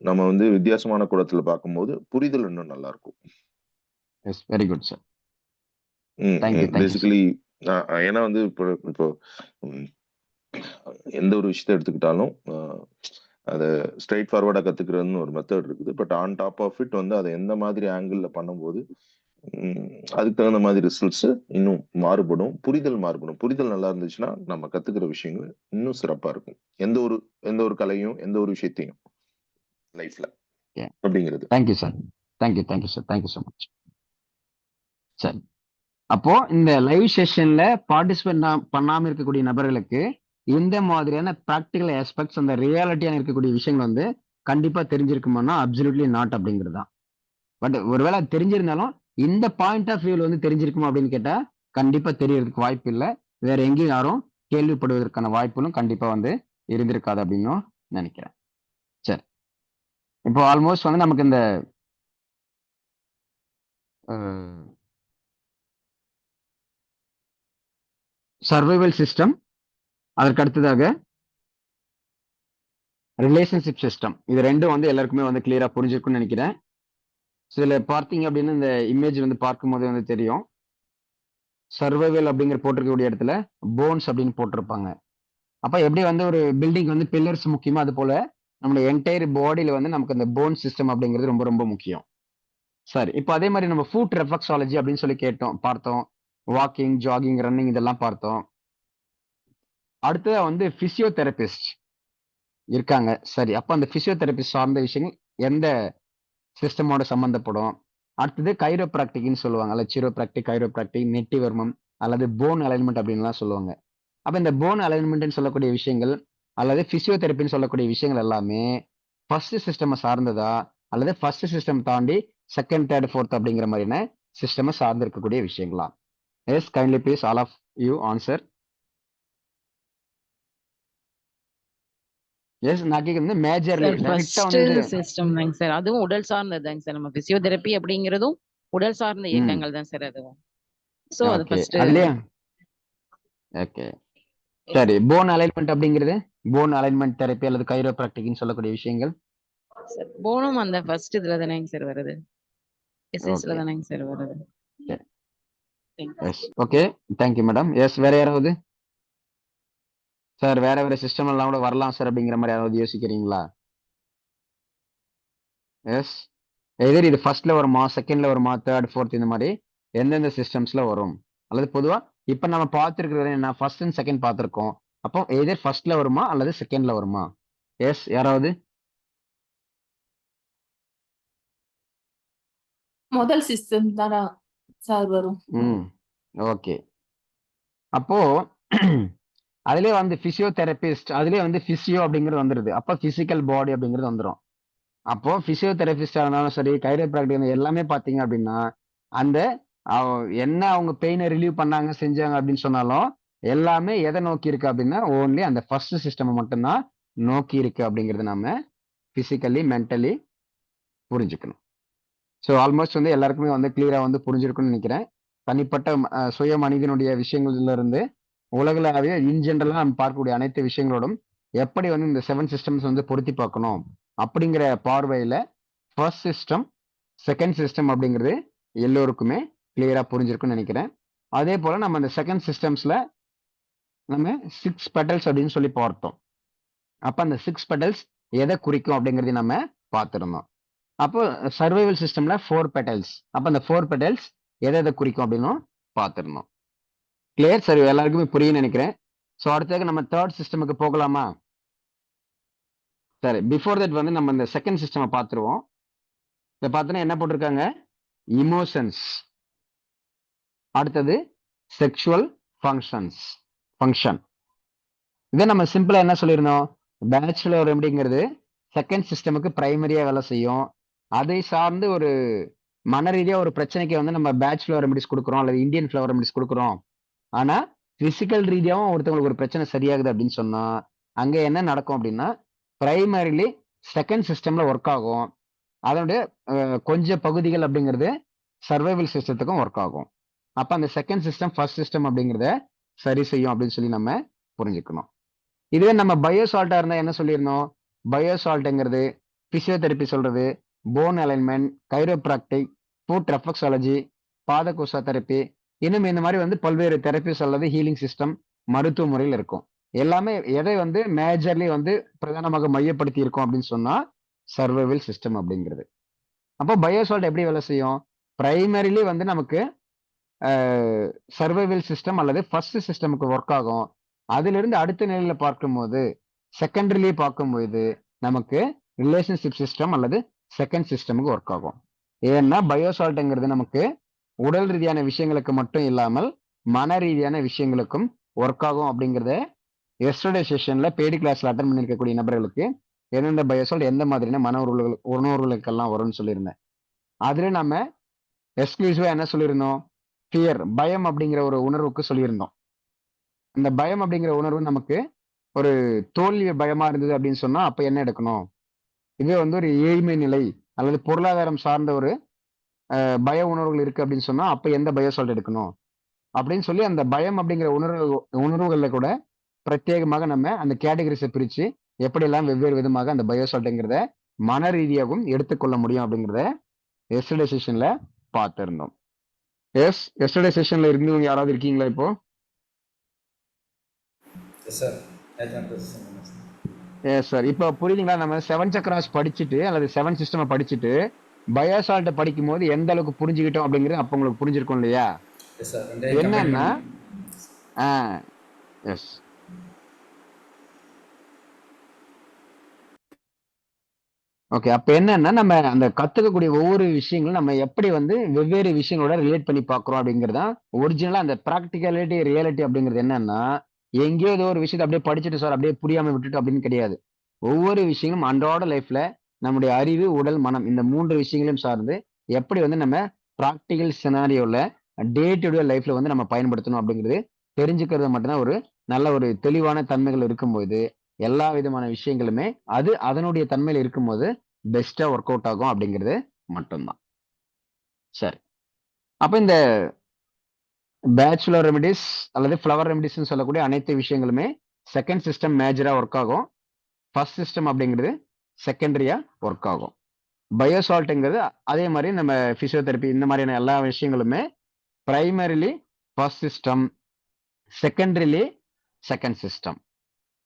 நம்ம வந்து வித்தியாசமான குளத்துல பார்க்கும்போது புரிதல் இன்னும் நல்லா இருக்கும். Yes, very good sir. Thank you thank you sir. Basically ஏன்னா வந்து இப்போ ம், எந்த ஒரு விஷயத்த எடுத்துக்கிட்டாலும் அதை ஸ்ட்ரைட் ஃபார்வர்டா கத்துக்கிறதுன்னு ஒரு மெத்தட் இருக்குது. But on top of it வந்து அதை எந்த மாதிரி ஆங்கிள் பண்ணும்போது அதுக்கு தகுந்த மாதிரி ரிசல்ட்ஸ் இன்னும் மாறுபடும், புரிதல் மாறுபடும். புரிதல் நல்லா இருந்துச்சுன்னா நம்ம கத்துக்கிற விஷயங்கள் இன்னும் சிறப்பா இருக்கும். எந்த ஒரு கலையும் எந்த ஒரு விஷயத்தையும் லைஃப்ல அப்படிங்கிறது. Thank you sir. Thank you thank you sir. Thank you so much. சரி, அப்போ இந்த லைவ் செஷன்ல பார்ட்டிசிபேட் பண்ணாம இருக்கக்கூடிய நபர்களுக்கு இந்த மாதிரியான ப்ராக்டிகல் ஆஸ்பெக்ட்ஸ், அந்த ரியாலிட்டியான இருக்கக்கூடிய விஷயங்கள் வந்து கண்டிப்பா தெரிஞ்சிருக்குமானா அப்சல்யூட்லி நாட் அப்படிங்கிறது தான். பட் ஒருவேளை அது தெரிஞ்சிருந்தாலும் இந்த பாயிண்ட் ஆஃப் வியூல வந்து தெரிஞ்சிருக்குமா அப்படின்னு கேட்டா கண்டிப்பா தெரியறதுக்கு வாய்ப்பு இல்லை. வேற எங்கேயும் யாரும் கேள்விப்படுவதற்கான வாய்ப்புகளும் கண்டிப்பா வந்து இருந்திருக்காது அப்படின்னும் நினைக்கிறேன். இப்போ ஆல்மோஸ்ட் வந்து நமக்கு இந்த சர்வைவல் சிஸ்டம், அதற்கு அடுத்ததாக ரிலேஷன்ஷிப் சிஸ்டம், இது ரெண்டும் வந்து எல்லாருக்குமே வந்து கிளியரா புரிஞ்சிருக்கும்னு நினைக்கிறேன். இதுல பார்த்தீங்க அப்படின்னு இந்த இமேஜ் வந்து பார்க்கும்போது வந்து தெரியும், சர்வைவல் அப்படிங்கிற போட்டிருக்கக்கூடிய இடத்துல போன்ஸ் அப்படின்னு போட்டிருப்பாங்க. அப்ப எப்படி வந்து ஒரு பில்டிங் வந்து பில்லர்ஸ் முக்கியமா, அது போல நம்மளோட என்டையர் பாடியில வந்து நமக்கு அந்த போன் சிஸ்டம் அப்படிங்கிறது ரொம்ப ரொம்ப முக்கியம். சரி, இப்போ அதே மாதிரி நம்ம ஃபுட் ரெஃப்ளெக்ஸாலஜி அப்படின்னு சொல்லி பார்த்தோம். வாக்கிங், ஜாகிங், ரன்னிங் இதெல்லாம் பார்த்தோம். அடுத்ததா வந்து பிசியோதெரபிஸ்ட் இருக்காங்க. சரி, அப்ப அந்த பிசியோதெரபிஸ்ட் சார்ந்த விஷயங்கள் எந்த சிஸ்டமோட சம்பந்தப்படும்? அடுத்தது கைரோபிராக்டிக்னு சொல்லுவாங்க, அல்லது சிரோபிராக்டிக், கைரோபிராக்டிக், நெட்டிவர்மம் அல்லது போன் அலைன்மெண்ட் அப்படின்லாம் சொல்லுவாங்க. அப்ப இந்த போன் அலைன்மெண்ட்னு சொல்லக்கூடிய விஷயங்கள் அல்லது பிசியோதெரபின்னு சொல்லக்கூடிய விஷயங்கள் எல்லாமே ஃபர்ஸ்ட் சிஸ்டம் சார்ந்ததா, அல்லது ஃபர்ஸ்ட் சிஸ்டம் தாண்டி செகண்ட், தேர்ட், ஃபோர்த் அப்படிங்கிற மாதிரியான சிஸ்டம் சார்ந்து இருக்கக்கூடிய விஷயங்களா? Yes, kindly please all of you answer. Yes, நான் கேக்குறது மேஜர்லி சார் டைரக்டா ஃபர்ஸ்ட் வந்து சிஸ்டம் தாங்க சார். அதுவும் உடல் சார்ந்ததுதாங்க சார். நம்ம பிசியோதெரபி அப்படிங்கிறதும் உடல் சார்ந்த இயக்கங்கள் தான் சார் அதுவும். சோ அது ஓகே, ஃபர்ஸ்ட். அதுலயே ஓகே. சரி, போன் அலைன்மெண்ட் அப்படிங்கிறது போன் அலைன்மெண்ட் தெரப்பி அல்லது கைரோபிராக்டிக்னு சொல்லக்கூடிய விஷயங்கள். சார் போனும் அந்த ஃபர்ஸ்ட் இதுல தானேங்க சார் வருது, எஸ்எஸ்ல ஓகே, தானேங்க சார் வருது. Yes, okay, thank you madam. Yes, வேற யாராவது? சார், வேற வேற சிஸ்டம் எல்லாம் கூட வரலாம் சார் அப்படிங்கிற மாதிரி யாராவது யோசிக்கிறீங்களா? எஸ், எதிர் இது ஃபர்ஸ்ட்ல வருமா, செகண்ட்ல வருமா, தேர்ட், ஃபோர்த் இந்த மாதிரி எந்தெந்த சிஸ்டம்ஸ்ல வரும்? அல்லது பொதுவா இப்ப நம்ம பார்த்துருக்கிறது என்ன, ஃபர்ஸ்ட் அண்ட் செகண்ட் பார்த்துருக்கோம். அப்போ எதிர் ஃபர்ஸ்ட்ல வருமா அல்லது செகண்ட்ல வருமா? எஸ், யாராவது? முதல் சிஸ்டம் தானா சார் வரும்? ம், ஓகே. அப்போ அதுலயே வந்து பிசியோதெரபிஸ்ட், அதுலயே வந்து பிசியோ அப்படிங்கிறது வந்துருது. அப்ப பிசிக்கல் பாடி அப்படிங்கிறது வந்துடும். அப்போ பிசியோதெரபிஸ்டா இருந்தாலும் சரி, கைரோபிராக்டிக் எல்லாமே பாத்தீங்க அப்படின்னா, அந்த என்ன அவங்க பெயினை ரிலீவ் பண்ணாங்க, செஞ்சாங்க அப்படின்னு சொன்னாலும் எல்லாமே எதை நோக்கி இருக்கு அப்படின்னா, ஓன்லி அந்த ஃபர்ஸ்ட் சிஸ்டம் மட்டும்தான் நோக்கி இருக்கு அப்படிங்கறது நாம பிசிக்கலி, மென்டலி புரிஞ்சுக்கணும். ஸோ ஆல்மோஸ்ட் வந்து எல்லாருக்குமே வந்து கிளியரா வந்து புரிஞ்சிருக்கும்னு நினைக்கிறேன். தனிப்பட்ட சுய மனிதனுடைய விஷயங்கள்ல இருந்து உலகளாவிய இன் ஜென்ரலா நம்ம பார்க்கக்கூடிய அனைத்து விஷயங்களோடும் எப்படி வந்து இந்த 7 சிஸ்டம்ஸ் வந்து பொருத்தி பார்க்கணும் அப்படிங்கிற பார்வையில ஃபர்ஸ்ட் சிஸ்டம், செகண்ட் சிஸ்டம் அப்படிங்கிறது எல்லோருக்குமே கிளியரா புரிஞ்சிருக்கும்னு நினைக்கிறேன். அதே போல நம்ம இந்த செகண்ட் சிஸ்டம்ஸ்ல நம்ம 6 பெட்டல்ஸ் அப்படின்னு சொல்லி பார்த்தோம். அப்ப அந்த 6 பெட்டல்ஸ் எதை குறிக்கும் அப்படிங்கறதையும் நம்ம பார்த்திருந்தோம். அப்போ சர்வைவல் சிஸ்டம்ல 4 பெட்டல்ஸ். அப்ப அந்த 4 பெட்டல்ஸ் எதை குறிக்கும் அப்படின்னு பார்த்திருந்தோம். கிளியர்? சரி, எல்லாருக்குமே புரியும் நினைக்கிறேன். ஸோ அடுத்தது நம்ம தேர்ட் சிஸ்டமுக்கு போகலாமா? சரி, பிஃபோர் தட் வந்து நம்ம இந்த செகண்ட் சிஸ்டம் பார்த்துருவோம். இதை பார்த்தோன்னா என்ன போட்டிருக்காங்க? இமோஷன்ஸ், அடுத்தது செக்ஷுவல் ஃபங்க்ஷன். இதை நம்ம சிம்பிளா என்ன சொல்லியிருந்தோம்? பேச்சுலர் ரெமடிங்கிறது செகண்ட் சிஸ்டமுக்கு பிரைமரியா வேலை செய்யும். அதை சார்ந்து ஒரு மன ரீதியா ஒரு பிரச்சனைக்கு வந்து நம்ம பேச்சுலர் ரெமடிஸ் கொடுக்குறோம் அல்லது இந்தியன் ஃபிளவர் ரெமடிஸ் கொடுக்குறோம். ஆனா பிசிக்கல் ரீதியாவும் ஒருத்தவங்களுக்கு ஒரு பிரச்சனை சரியாகுது அப்படின்னு சொன்னா அங்க என்ன நடக்கும் அப்படின்னா, பிரைமரிலி செகண்ட் சிஸ்டம்ல ஒர்க் ஆகும். அதனுடைய கொஞ்சம் பகுதிகள் அப்படிங்கிறது சர்வைவல் சிஸ்டத்துக்கும் ஒர்க் ஆகும். அப்ப அந்த செகண்ட் சிஸ்டம் ஃபர்ஸ்ட் சிஸ்டம் அப்படிங்கிறத சரி செய்யும் அப்படின்னு சொல்லி நம்ம புரிஞ்சுக்கணும். இதுவே நம்ம பயோசால்ட்டா இருந்தா என்ன சொல்லியிருந்தோம்? பயோசால்ட்ங்கிறது பிசியோதெரப்பி சொல்றது, bone alignment, chiropractic, foot reflexology, பாதகோசா தெரப்பி, இன்னும் இந்த மாதிரி வந்து பல்வேறு தெரப்பிஸ் அல்லது ஹீலிங் சிஸ்டம் மருத்துவ முறையில் இருக்கும். எல்லாமே எதை வந்து மேஜர்லி வந்து பிரதானமாக மையப்படுத்தி இருக்கும் அப்படின்னு சொன்னா சர்வைவல் சிஸ்டம் அப்படிங்கிறது. அப்போ பயோசால்ட் எப்படி வேலை செய்யும்? பிரைமரிலி வந்து நமக்கு சர்வைவல் சிஸ்டம் அல்லது ஃபர்ஸ்ட் சிஸ்டமுக்கு ஒர்க் ஆகும். அதிலிருந்து அடுத்த நிலையில பார்க்கும்போது செகண்டரிலி பார்க்கும்போது நமக்கு ரிலேஷன்ஷிப் சிஸ்டம் அல்லது செகண்ட் சிஸ்டமுக்கு ஒர்க் ஆகும். ஏன்னா பயோசால்ட்ங்கிறது நமக்கு உடல் ரீதியான விஷயங்களுக்கு மட்டும் இல்லாமல் மன ரீதியான விஷயங்களுக்கும் ஒர்க் ஆகும் அப்படிங்கிறத எஸ்டர்டே செஷன்ல பெய்டு கிளாஸ்ல அட்டன் பண்ணிருக்கக்கூடிய நபர்களுக்கு எந்தெந்த பயோசால்ட் எந்த மாதிரியான மன உணர்வுகளுக்கெல்லாம் வரும்னு சொல்லியிருந்தேன். அதுல நம்ம எக்ஸ்க்ளூசிவா என்ன சொல்லியிருந்தோம்? ஃபியர், பயம் அப்படிங்கிற ஒரு உணர்வுக்கு சொல்லியிருந்தோம். அந்த பயம் அப்படிங்கிற உணர்வு நமக்கு ஒரு தோல்வி பயமா இருந்தது அப்படின்னு சொன்னா அப்ப என்ன எடுக்கணும்? இதே வந்து ஒரு ஏழ்மை நிலை அல்லது பொருளாதாரம் சார்ந்த ஒரு பய உணர்வுகள் இருக்கு அப்படின்னு சொன்னா அப்ப எந்த பயோசால்ட் எடுக்கணும் அப்படின்னு சொல்லி அந்த பயம் அப்படிங்கிற உணர்வுகள்ல கூட பிரத்யேகமாக நம்ம அந்த கேட்டகரிஸை பிரிச்சு எப்படியெல்லாம் வெவ்வேறு விதமாக அந்த பயோசால்ட்டுங்கிறத மன ரீதியாகவும் எடுத்துக்கொள்ள முடியும் அப்படிங்கிறத எஸ்டர்டே செஷன்ல பார்த்திருந்தோம். எஸ்டர்டே செஷன்ல இருந்தவங்க யாராவது இருக்கீங்களா இப்போ? Yes sir. Yes sir. இப்போ புரியுதுங்களா? நம்ம 7 சக்கராஸ் படிச்சுட்டு அல்லது 7 சிஸ்டமை படிச்சுட்டு பயோசால்ட்டை படிக்கும் போது எந்த அளவுக்கு புரிஞ்சுக்கிட்டோம் அப்படிங்கிறது அப்போ உங்களுக்கு புரிஞ்சிருக்கும் இல்லையா? Yes sir. ரெண்டையும் combine என்னன்னா பண்ணி. S okay. அப்ப என்னன்னா நம்ம அந்த கத்துக்கக்கூடிய ஒவ்வொரு விஷயங்களும் நம்ம எப்படி வந்து வெவ்வேறு விஷயங்களோட ரிலேட் பண்ணி பார்க்குறோம் அப்படிங்கிறது தான் ஒரிஜினலா அந்த ப்ராக்டிகாலிட்டி ரியாலிட்டி அப்படிங்கிறது என்னன்னா எங்கேயோ ஏதோ ஒரு விஷயத்தை அப்படியே படிச்சுட்டு சார் அப்படியே புரியாம விட்டுட்டு அப்படின்னு கிடையாது. ஒவ்வொரு விஷயங்களும் அன்றாட லைஃப்ல நம்முடைய அறிவு, உடல், மனம் இந்த 3 விஷயங்களையும் சார்ந்து எப்படி வந்து நம்ம ப்ராக்டிகல் சினாரியோல டே டு டே லைஃப்ல வந்து நம்ம பயன்படுத்தணும் அப்படிங்கிறது தெரிஞ்சுக்கிறது மட்டும்தான் ஒரு நல்ல ஒரு தெளிவான தன்மைகள் இருக்கும்போது எல்லா விதமான விஷயங்களுமே அது அதனுடைய தன்மையில இருக்கும்போது பெஸ்டா ஒர்க் அவுட் ஆகும் அப்படிங்கிறது மட்டும்தான். சரி. அப்ப இந்த பேச்சுலர் ரெமிடிஸ் அல்லது ஃப்ளவர் ரெமிடிஸ்ன்னு சொல்லக்கூடிய அனைத்து விஷயங்களுமே செகண்ட் சிஸ்டம் மேஜரா ஒர்க் ஆகும். ஃபர்ஸ்ட் சிஸ்டம் அப்படிங்கிறது செகண்டரியா ஒர்க் ஆகும். பயோசால்ட்டுங்கிறது அதே மாதிரி நம்ம பிசியோதெரப்பி இந்த மாதிரியான எல்லா விஷயங்களுமே primarily first system, secondarily second system.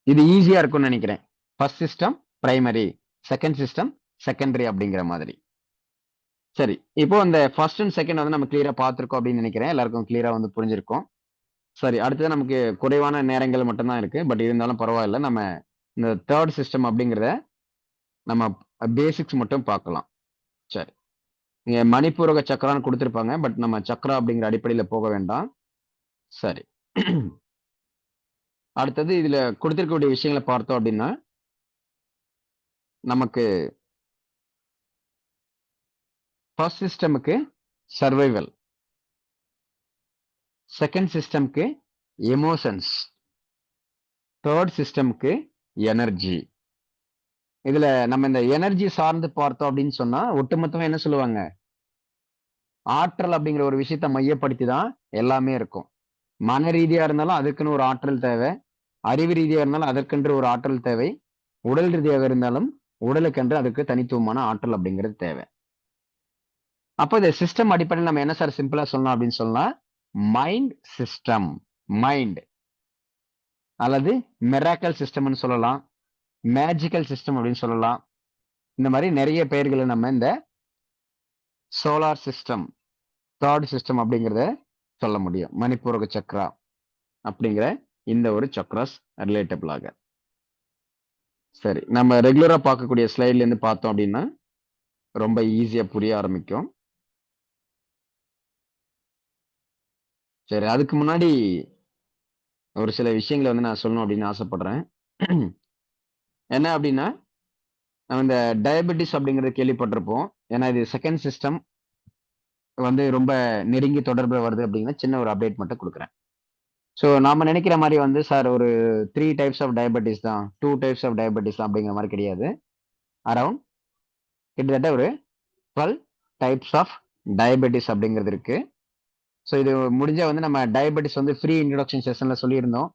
இது ஈஸியா இருக்கும்னு நினைக்கிறேன். First system primary, second system secondary அப்படிங்கிற மாதிரி. சரி. இப்போ இந்த ஃபர்ஸ்ட் அண்ட் செகண்ட் வந்து நம்ம கிளியரா பார்த்திருக்கோம் அப்படின்னு நினைக்கிறேன். எல்லாருக்கும் கிளியரா வந்து புரிஞ்சிருக்கும். சரி. அடுத்தது நமக்கு குறைவான நேரங்கள் மட்டும்தான் இருக்கு. பட் இருந்தாலும் பரவாயில்ல. நம்ம இந்த தேர்ட் சிஸ்டம் அப்படிங்கிறத நம்ம பேசிக்ஸ் மட்டும் பார்க்கலாம். சரி. இங்க மணிப்பூரக சக்கரான்னு கொடுத்திருப்பாங்க. பட் நம்ம சக்கரா அப்படிங்கிற அடிப்படையில போக வேண்டாம். சரி. அடுத்தது இதுல கொடுத்திருக்கக்கூடிய விஷயங்களை பார்த்தோம் அப்படின்னா நமக்கு ஃபர்ஸ்ட் சிஸ்டமுக்கு சர்வைவல், செகண்ட் சிஸ்டம்க்கு எமோஷன்ஸ், தேர்ட் சிஸ்டம்க்கு எனர்ஜி. இதுல நம்ம இந்த எனர்ஜி சார்ந்து பார்த்தோம் அப்படின்னு சொன்னா ஒட்டுமொத்தமா என்ன சொல்லுவாங்க? ஆற்றல் அப்படிங்கிற ஒரு விஷயத்தை மையப்படுத்தி தான் எல்லாமே இருக்கும். மன ரீதியா இருந்தாலும் அதுக்குன்னு ஒரு ஆற்றல் தேவை, அறிவு ரீதியா இருந்தாலும் அதற்கென்று ஒரு ஆற்றல் தேவை, உடல் ரீதியாக இருந்தாலும் உடலுக்கென்று அதுக்கு தனித்துவமான ஆற்றல் அப்படிங்கிறது தேவை. அப்போ இந்த சிஸ்டம் அடிப்படையில் நம்ம என்ன சார் சிம்பிளா சொல்லலாம் அப்படின்னு சொன்னா மைண்ட் சிஸ்டம், மைண்ட் அல்லது மிராக்கல் சிஸ்டம்னு சொல்லலாம், மேஜிக்கல் சிஸ்டம் அப்படின்னு சொல்லலாம். இந்த மாதிரி நிறைய பெயர்களை நம்ம இந்த சோலார் சிஸ்டம், தேர்ட் சிஸ்டம் அப்படிங்கிறத சொல்ல முடியும். மணிப்பூரக சக்ரா அப்படிங்கிற இந்த ஒரு சக்ராஸ் ரிலேட்டபிளாக. சரி. நம்ம ரெகுலரா பார்க்கக்கூடிய ஸ்லைட்ல இருந்து பார்த்தோம் அப்படின்னா ரொம்ப ஈஸியா புரிய ஆரம்பிக்கும். சரி. அதுக்கு முன்னாடி ஒரு சில விஷயங்களை வந்து நான் சொல்லணும் அப்படின்னு ஆசைப்படுறேன். என்ன அப்படின்னா நம்ம இந்த டயபெட்டிஸ் அப்படிங்கறத கேள்விப்பட்டிருப்போம். ஏன்னா இது செகண்ட் சிஸ்டம் வந்து ரொம்ப நெருங்கி தொடர்பு வருது அப்படிங்கிற சின்ன ஒரு அப்டேட் மட்டும் கொடுக்குறேன். ஸோ நாம நினைக்கிற மாதிரி வந்து சார் ஒரு 3 டைப்ஸ் ஆஃப் டயபெட்டிஸ் தான், 2 டைப்ஸ் ஆஃப் டயபெட்டிஸ் தான் அப்படிங்கிற மாதிரி கிடையாது. அரௌண்ட் கிட்டத்தட்ட ஒரு 12 டைப்ஸ் ஆஃப் டயபெட்டிஸ் அப்படிங்கிறது இருக்கு. ஸோ இது முடிஞ்சா வந்து நம்ம டயபெட்டிஸ் வந்து ஃப்ரீ இன்ட்ரோடக்ஷன் செஷன்ல சொல்லியிருந்தோம்.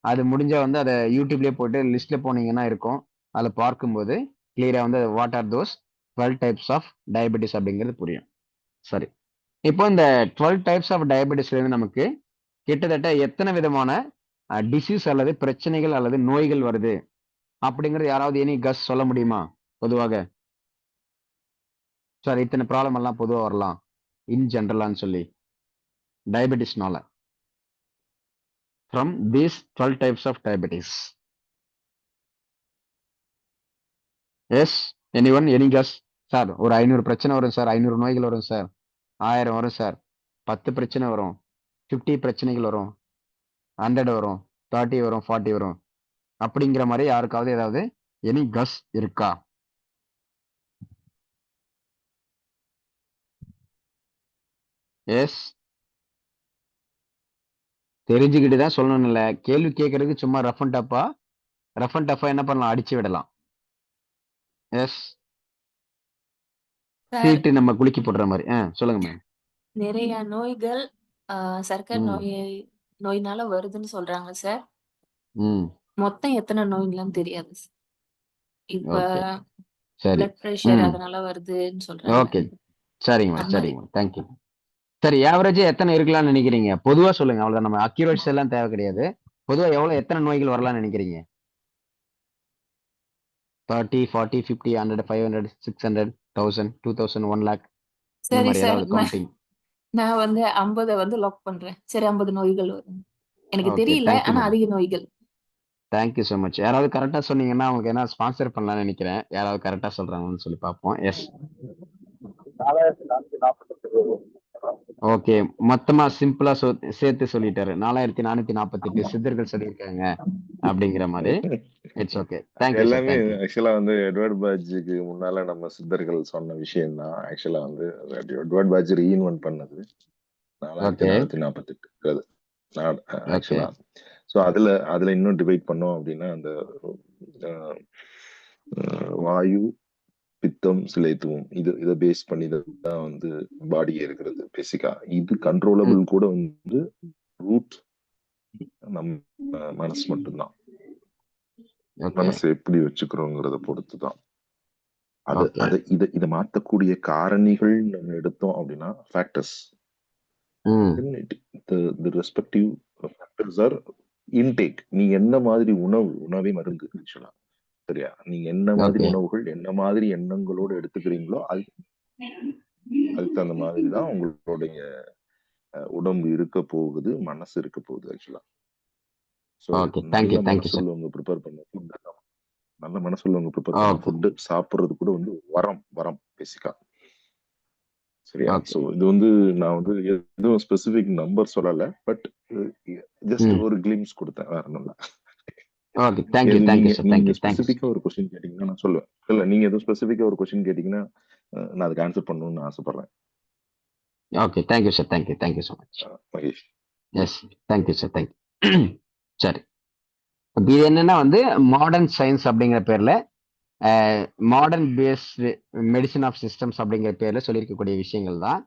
அது முடிஞ்சா வந்து அதை யூடியூப்லேயே போட்டு லிஸ்ட்ல போனீங்கன்னா இருக்கும். அதில் பார்க்கும்போது கிளியரா வந்து what are those 12 types of diabetes அப்படிங்கிறது புரியும். சரி. இப்போ இந்த 12 டைப்ஸ் ஆஃப் டயபெட்டிஸ்ல இருந்து நமக்கு கிட்டத்தட்ட எத்தனை விதமான டிசீஸ் அல்லது பிரச்சனைகள் அல்லது நோய்கள் வருது அப்படிங்கிறது யாராவது எனி கஸ் சொல்ல முடியுமா? பொதுவாக சார் இத்தனை ப்ராப்ளம் எல்லாம் பொதுவா வரலாம் இன் ஜென்ரலான்னு சொல்லி டயபெட்டிஸ்னால from these 12 types of diabetes. Yes anyone any guess? Sir ஒரு 500 பிரச்சனை வரும் சார், 500 நோய்கள் வரும் சார், 1000 வரும் சார், 10 பிரச்சனை வரும், 50 பிரச்சனைகள் வரும், 100 வரும், 30 வரும், 40 வரும் அப்படிங்கிற மாதிரி யாருக்காவது ஏதாவது எனி கஸ் இருக்கா? எஸ் தெரிஞ்சுக்கிட்டு தான் சொல்லணும் இல்ல, கேள்வி கேட்கறதுக்கு சும்மா ரஃப் அண்ட் டஃபா என்ன பண்ணலாம்? அடிச்சு விடலாம். எஸ் சார் சீட்டு நம்ம குலுக்கி போடுற மாதிரி. சொல்லுங்க மேம். நிறைய நோய்கள் சர்க்கரை ம். நோயினால வருதுன்னு சொல்றாங்க சார். ம். மொத்தம் எத்தனை நோய்லாம் தெரியாது சார். இப்ப ஓகே. சரி. பிளட் பிரஷர் ம். அதனால வருதுன்னு சொல்றாங்க. ஓகே. சரிங்கம்மா, அது மாதிரி சரிங்கம்மா. தேங்க்யூ. சரி, ஆவரேஜா எத்தனை இருக்கலாம்னு நினைக்கிறீங்க? பொதுவா சொல்லுங்க. அவ்வளவுதான். நம்ம அக்யூரேட்ஸ் எல்லாம் தேவை கிடையாது. பொதுவா எத்தனை நோய்கள் வரலாம்னு நினைக்கிறீங்க? 30, 40, 50, 100, 500, 600, 1000, 2000, 1 lakh இந்த சரி மாதிரி சார். ஏதாவது கவுண்டிங்? நான் வந்து 50 லாக் பண்றேன். சரி 50 நோய்கள் வரும். எனக்கு ஓகே. தெரியல. தேங்க்யூ ஆனா மேம். அதிக நோய்கள். Thank you so much. யாராவது கரெக்டா சொன்னீங்கன்னா உங்களுக்கு என்ன ஸ்பான்சர் பண்ணலாம்னு நினைக்கிறேன். யாராவது கரெக்டா சொல்றாங்கன்னு சொல்லி பார்ப்போம். எஸ். 4448. ஓகே. மொத்தமா சிம்பிளா சேர்த்து சொல்லிட்டாரு. 4448 சித்தர்கள் சொல்லியிருக்காங்க அப்படிங்கிற மாதிரி. It's okay. Thank you sir. எல்லாமே தேங்க்யூ. ஆக்சுவலா வந்து எட்வர்ட் பேட்ஜுக்கு முன்னால நம்ம சித்தர்கள் சொன்ன விஷயம் தான். ஆக்சுவலா வந்து எட்வர்ட் பேட்ஜ் ரீஇன்வென்ட் பண்ணது ஓகே. 4448 ஓகே. ஆக்சுவலா. ஸோ அதுல இன்னும் டிவைட் பண்ணோம் அப்படின்னா அந்த அஹ், வாயு, பித்தம், சிலைத்துவம் இதை பேஸ் பண்ணி தான் வந்து பாடி இருக்கிறது பேசிக்கா. இது கண்ட்ரோலபிள் கூட வந்து ரூட் நம்ம மனசு மட்டும்தான். ஓகே. மனசை எப்படி வச்சுக்கிறோங்கிறத பொறுத்து தான். ஓகே. இதை மாற்றக்கூடிய காரணிகள் நம்ம எடுத்தோம் அப்படின்னா ஃபேக்டர்ஸ். ம். the respective factors are intake. நீ என்ன மாதிரி உணவே மருந்து ஆக்சுவலா. சரியா? நீங்க என்ன மாதிரி ஓகே. உணவுகள் என்ன மாதிரி எண்ணங்களோடு எடுத்துக்கிறீங்களோ அதுக்கு தகுந்த மாதிரி தான் உங்களுடைய உடம்பு இருக்க போகுது, மனசு இருக்க போகுது ஆக்சுவலா. So okay. நல்ல தேங்க்யூ. Thank you sir. மனசுள்ளவங்க ப்ரிப்பேர் பண்ண ஃபுட், நல்ல மனசுள்ளவங்க ப்ரிப்பேர் பண்ண ஓகே. ஃபுட்டு சாப்பிட்றது கூட வந்து வரம் பேசிக்கா. சரியா? ஓகே. ஸோ இது வந்து நான் வந்து எதுவும் ஸ்பெசிபிக் நம்பர் சொல்லலை, பட் ஜஸ்ட் ம். ஒரு கிளிம்ஸ் கொடுத்தேன், வேற ஒன்றும் இல்லை. ஓகே. தேங்க்யூ. Thank you sir. நீங்க தேங்க்யூ. தேங்க்யூ. ஸ்பெசிபிக்கா ஒரு கொஸ்டின் கேட்டீங்கன்னா நான் சொல்லுவேன். இல்ல நீங்க எதுவும் ஸ்பெசிபிக்கா ஒரு கொஸ்டின் கேட்டீங்கன்னா நான் அதுக்கு ஆன்சர் பண்ணணும்னு ஆசைப்படுறேன். Okay. Thank you sir. Thank you. Thank you so much. Mahesh. Yes. Thank you sir. Thank you. சரி. இப்ப இது என்னன்னா வந்து மாடர்ன் சயின்ஸ் அப்படிங்கிற பேர்ல modern based medicine of systems அப்படிங்கிற பேர்ல சொல்லியிருக்கக்கூடிய விஷயங்கள் தான்.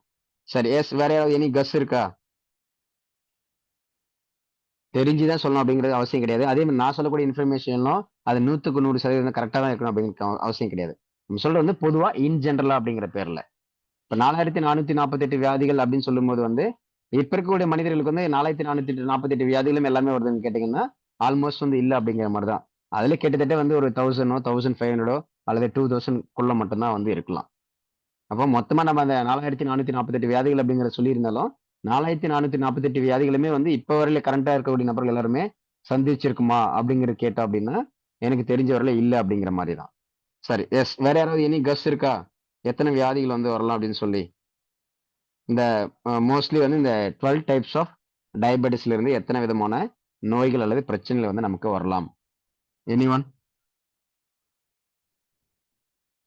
சரி. எஸ். வேற யாராவது எனி கஸ் இருக்கா? தெரிஞ்சுதான் சொல்லணும் அப்படிங்கிறது அவசியம் கிடையாது. அதே மாதிரி நான் சொல்லக்கூடிய இன்ஃபர்மேஷனும் அது 100க்கு 100% கரெக்டாக தான் இருக்கணும் அப்படிங்கிற அவசியம் கிடையாது. நம்ம சொல்றது வந்து பொதுவா இன் ஜென்ரலா அப்படிங்கிற பேர்ல. இப்ப 4448 வியாதிகள் அப்படின்னு சொல்லும்போது வந்து இப்ப இருக்கக்கூடிய மனிதர்களுக்கு வந்து 4448 வியாதிகளும் எல்லாமே வருதுன்னு கேட்டீங்கன்னா ஆல்மோஸ்ட் வந்து இல்ல அப்படிங்கிற மாதிரி தான். அதுல கிட்டத்தட்ட வந்து ஒரு 1000 1500 அல்லது 2000 மட்டும்தான் வந்து இருக்கலாம். அப்போ மொத்தமா நம்ம அந்த 4448 வியாதிகள் அப்படிங்கிற சொல்லியிருந்தாலும் 4448 வியாதிகளுமே வந்து இப்ப வரையில கரண்டா இருக்கக்கூடிய நபர்கள் எல்லாருமே சந்திச்சிருக்குமா அப்படிங்கிறது கேட்டோம் அப்படின்னா எனக்கு தெரிஞ்ச வரையில இல்ல அப்படிங்கிற மாதிரி தான். சரி. எஸ். வேற யாராவது எனி கஸ் இருக்கா? எத்தனை வியாதிகள் வந்து வரலாம் அப்படின்னு சொல்லி? இந்த மோஸ்ட்லி வந்து இந்த 12 டைப்ஸ் ஆஃப் டயபெட்டிஸ்ல இருந்து எத்தனை விதமான நோய்கள் அல்லது பிரச்சனைகள் வந்து நமக்கு வரலாம்? எனிஒன்?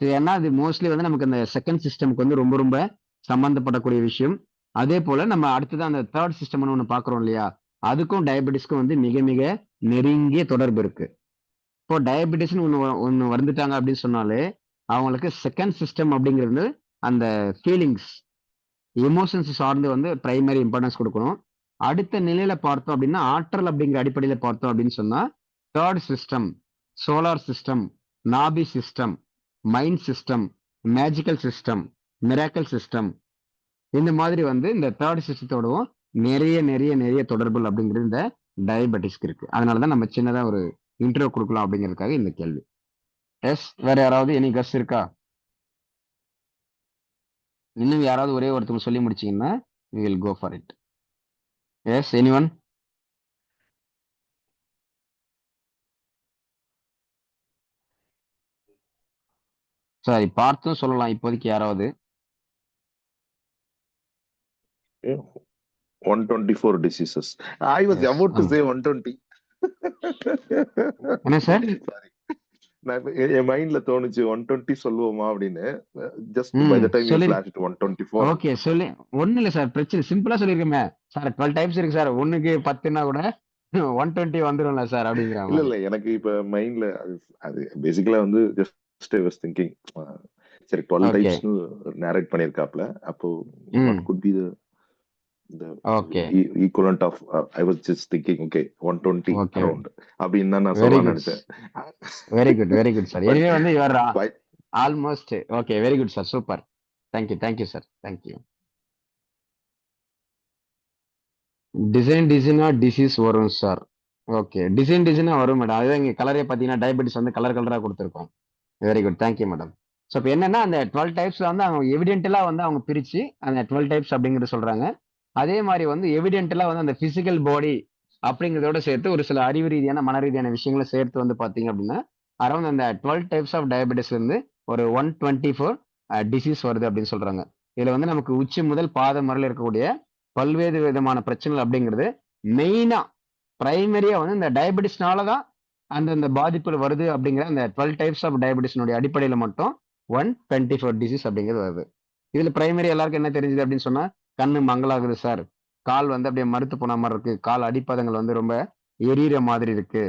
ஏன்னா அது மோஸ்ட்லி வந்து நமக்கு அந்த செகண்ட் சிஸ்டம்க்கு வந்து ரொம்ப ரொம்ப சம்பந்தப்படக்கூடிய விஷயம். அதே போல நம்ம அடுத்ததான் அந்த தேர்ட் சிஸ்டம்னு ஒன்று பார்க்குறோம் இல்லையா? அதுக்கும் டயபெட்டிஸ்க்கும் வந்து மிக மிக நெருங்கிய தொடர்பு இருக்கு. இப்போ டயபெட்டிஸ்னு ஒன்று வந்துட்டாங்க அப்படின்னு சொன்னாலே அவங்களுக்கு செகண்ட் சிஸ்டம் அப்படிங்கிறது அந்த ஃபீலிங்ஸ் எமோஷன்ஸ் சார்ந்து வந்து பிரைமரி இம்பார்ட்டன்ஸ் கொடுக்கணும். அடுத்த நிலையில பார்த்தோம் அப்படின்னா ஆற்றல் அப்படிங்கிற அடிப்படையில பார்த்தோம் அப்படின்னு சொன்னா தேர்ட் சிஸ்டம், சோலார் சிஸ்டம், நாபி system, mind system, magical system, miracle system இந்த மாதிரி வந்து இந்த தேர்ட் சிஸ்டத்தோடவும் நிறைய நிறைய நிறைய தொடர்புகள் அப்படிங்கிறது இந்த டயபெட்டிஸ்க்கு இருக்கு. அதனாலதான் நம்ம சின்னதா ஒரு இன்ட்ரோ கொடுக்கலாம் அப்படிங்கிறதுக்காக இந்த கேள்வி. எஸ். வேற யாராவது எனி கஸ் இருக்கா? இன்னும் யாராவது ஒரே ஒருத்தவங்க சொல்லி முடிச்சீங்கன்னா we will go for it. Yes, anyone? சரி, பார்த்தும் சொல்லலாம் இப்போதைக்கு யாராவது. 124 diseases. I was Yes. about to say 120. என்ன சார்? சாரி, நான் என் மைண்ட்ல தோணுச்சு 120 சொல்லுவோமா அப்படின்னு. Just by the time you சொல்லி ஃபிளாஷ்ட் 124. ஓகே. சொல்லி ஒண்ணு இல்ல சார், பிரச்சனை சிம்பிளா சொல்லிருக்கேன் சார். 12 டைப்ஸ் இருக்கு சார். ஒண்ணுக்கு 10னா கூட 120 வந்துரும்ல சார் அப்படிங்கிற இல்ல மாதிரி. இல்ல எனக்கு இப்ப மைண்ட்ல அது பேசிக்கலா வந்து ஜஸ்ட் ஐ வாஸ் திங்கிங் சரி 12 ஓகே டைப்ஸ்னு நேரேட் பண்ணியிருக்காப்ல. அப்போ hmm what could be the okay equivalent of I was just thinking okay 120 okay around அப்படின்னு தான் நான் வெரி சொல்லலாம்னு குட் நினைச்சேன். Very good sir. But anyway வந்து your almost okay. Very good sir. Super. Thank you sir. Thank you. டிசைனா disease வரும் சார். Okay. டிசைனா வரும் மேடம். அதுதான் இங்க கலரே பார்த்தீங்கன்னா டயபெட்டிஸ் வந்து கலர் கலரா கொடுத்துருக்கோம். Very good. Thank you madam. So இப்போ என்னன்னா அந்த 12 டைப்ஸ்ல வந்து அவங்க எவிடென்டலா வந்து அவங்க பிரிச்சு அந்த 12 டைப்ஸ் அப்படிங்கிறது சொல்றாங்க. அதே மாதிரி வந்து எவிடென்டலா வந்து அந்த பிசிக்கல் பாடி அப்படிங்கிறதோட சேர்த்து ஒரு சில அறிவு ரீதியான மன ரீதியான விஷயங்களை சேர்த்து வந்து பாத்தீங்க அப்படின்னா அரௌண்ட் அந்த 12 டைப்ஸ் ஆஃப் டயபெட்டிஸ்ல இருந்து ஒரு 124 டிசீஸ் வருது அப்படின்னு சொல்றாங்க. இதுல வந்து நமக்கு உச்சி முதல் பாதம் வரையில் இருக்கக்கூடிய பல்வேறு விதமான பிரச்சனைகள் அப்படிங்கிறது மெயினா பிரைமரியா வந்து இந்த டயபெட்டிஸ்னால தான் அந்தந்த பாதிப்புகள் வருது அப்படிங்கிற அந்த 12 டைப்ஸ் ஆஃப் டயபெட்டிஸ்னுடைய அடிப்படையில மட்டும் 124 டிசீஸ் அப்படிங்கிறது வருது. இதுல பிரைமரி எல்லாருக்கும் என்ன தெரிஞ்சது அப்படின்னு சொன்னா கண்ணு மங்கலாகுது சார், கால் வந்து அப்படியே மறுத்து போன மாதிரி இருக்கு, கால் அடிப்பதங்கள் வந்து ரொம்ப எரியிற மாதிரி இருக்கு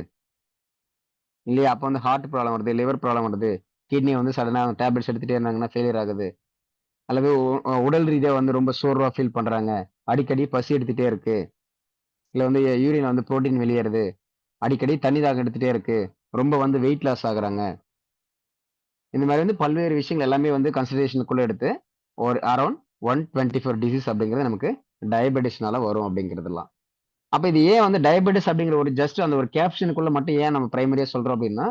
இல்லையா, அப்போ வந்து ஹார்ட் ப்ராப்ளம் வருது, லிவர் ப்ராப்ளம் வருது, கிட்னி வந்து சடனாக டேப்லெட்ஸ் எடுத்துட்டே இருந்தாங்கன்னா ஃபெயிலியர் ஆகுது, அல்லது உடல் ரீதியா வந்து ரொம்ப சோர்வா ஃபீல் பண்றாங்க, அடிக்கடி பசி எடுத்துட்டே இருக்கு, இல்ல வந்து யூரின் வந்து புரோட்டீன் வெளியேறுது, அடிக்கடி தண்ணி தாகம் எடுத்துட்டே இருக்கு, ரொம்ப வந்து வெயிட் லாஸ் ஆகுறாங்க. இந்த மாதிரி வந்து பல்வேறு விஷயங்கள் எல்லாமே வந்து கன்சிடரேஷனுக்குள்ள எடுத்து ஒரு அரௌண்ட் 124 டிசீஸ் அப்படிங்கிறது நமக்கு டயபெட்டிஸ்னால வரும் அப்படிங்கிறதுலாம். அப்ப இது ஏன் வந்து டயபெட்டிஸ் அப்படிங்கிற ஒரு ஜஸ்ட் அந்த ஒரு கேப்ஷனுக்குள்ள மட்டும் ஏன் நம்ம பிரைமரியா சொல்றோம் அப்படின்னா,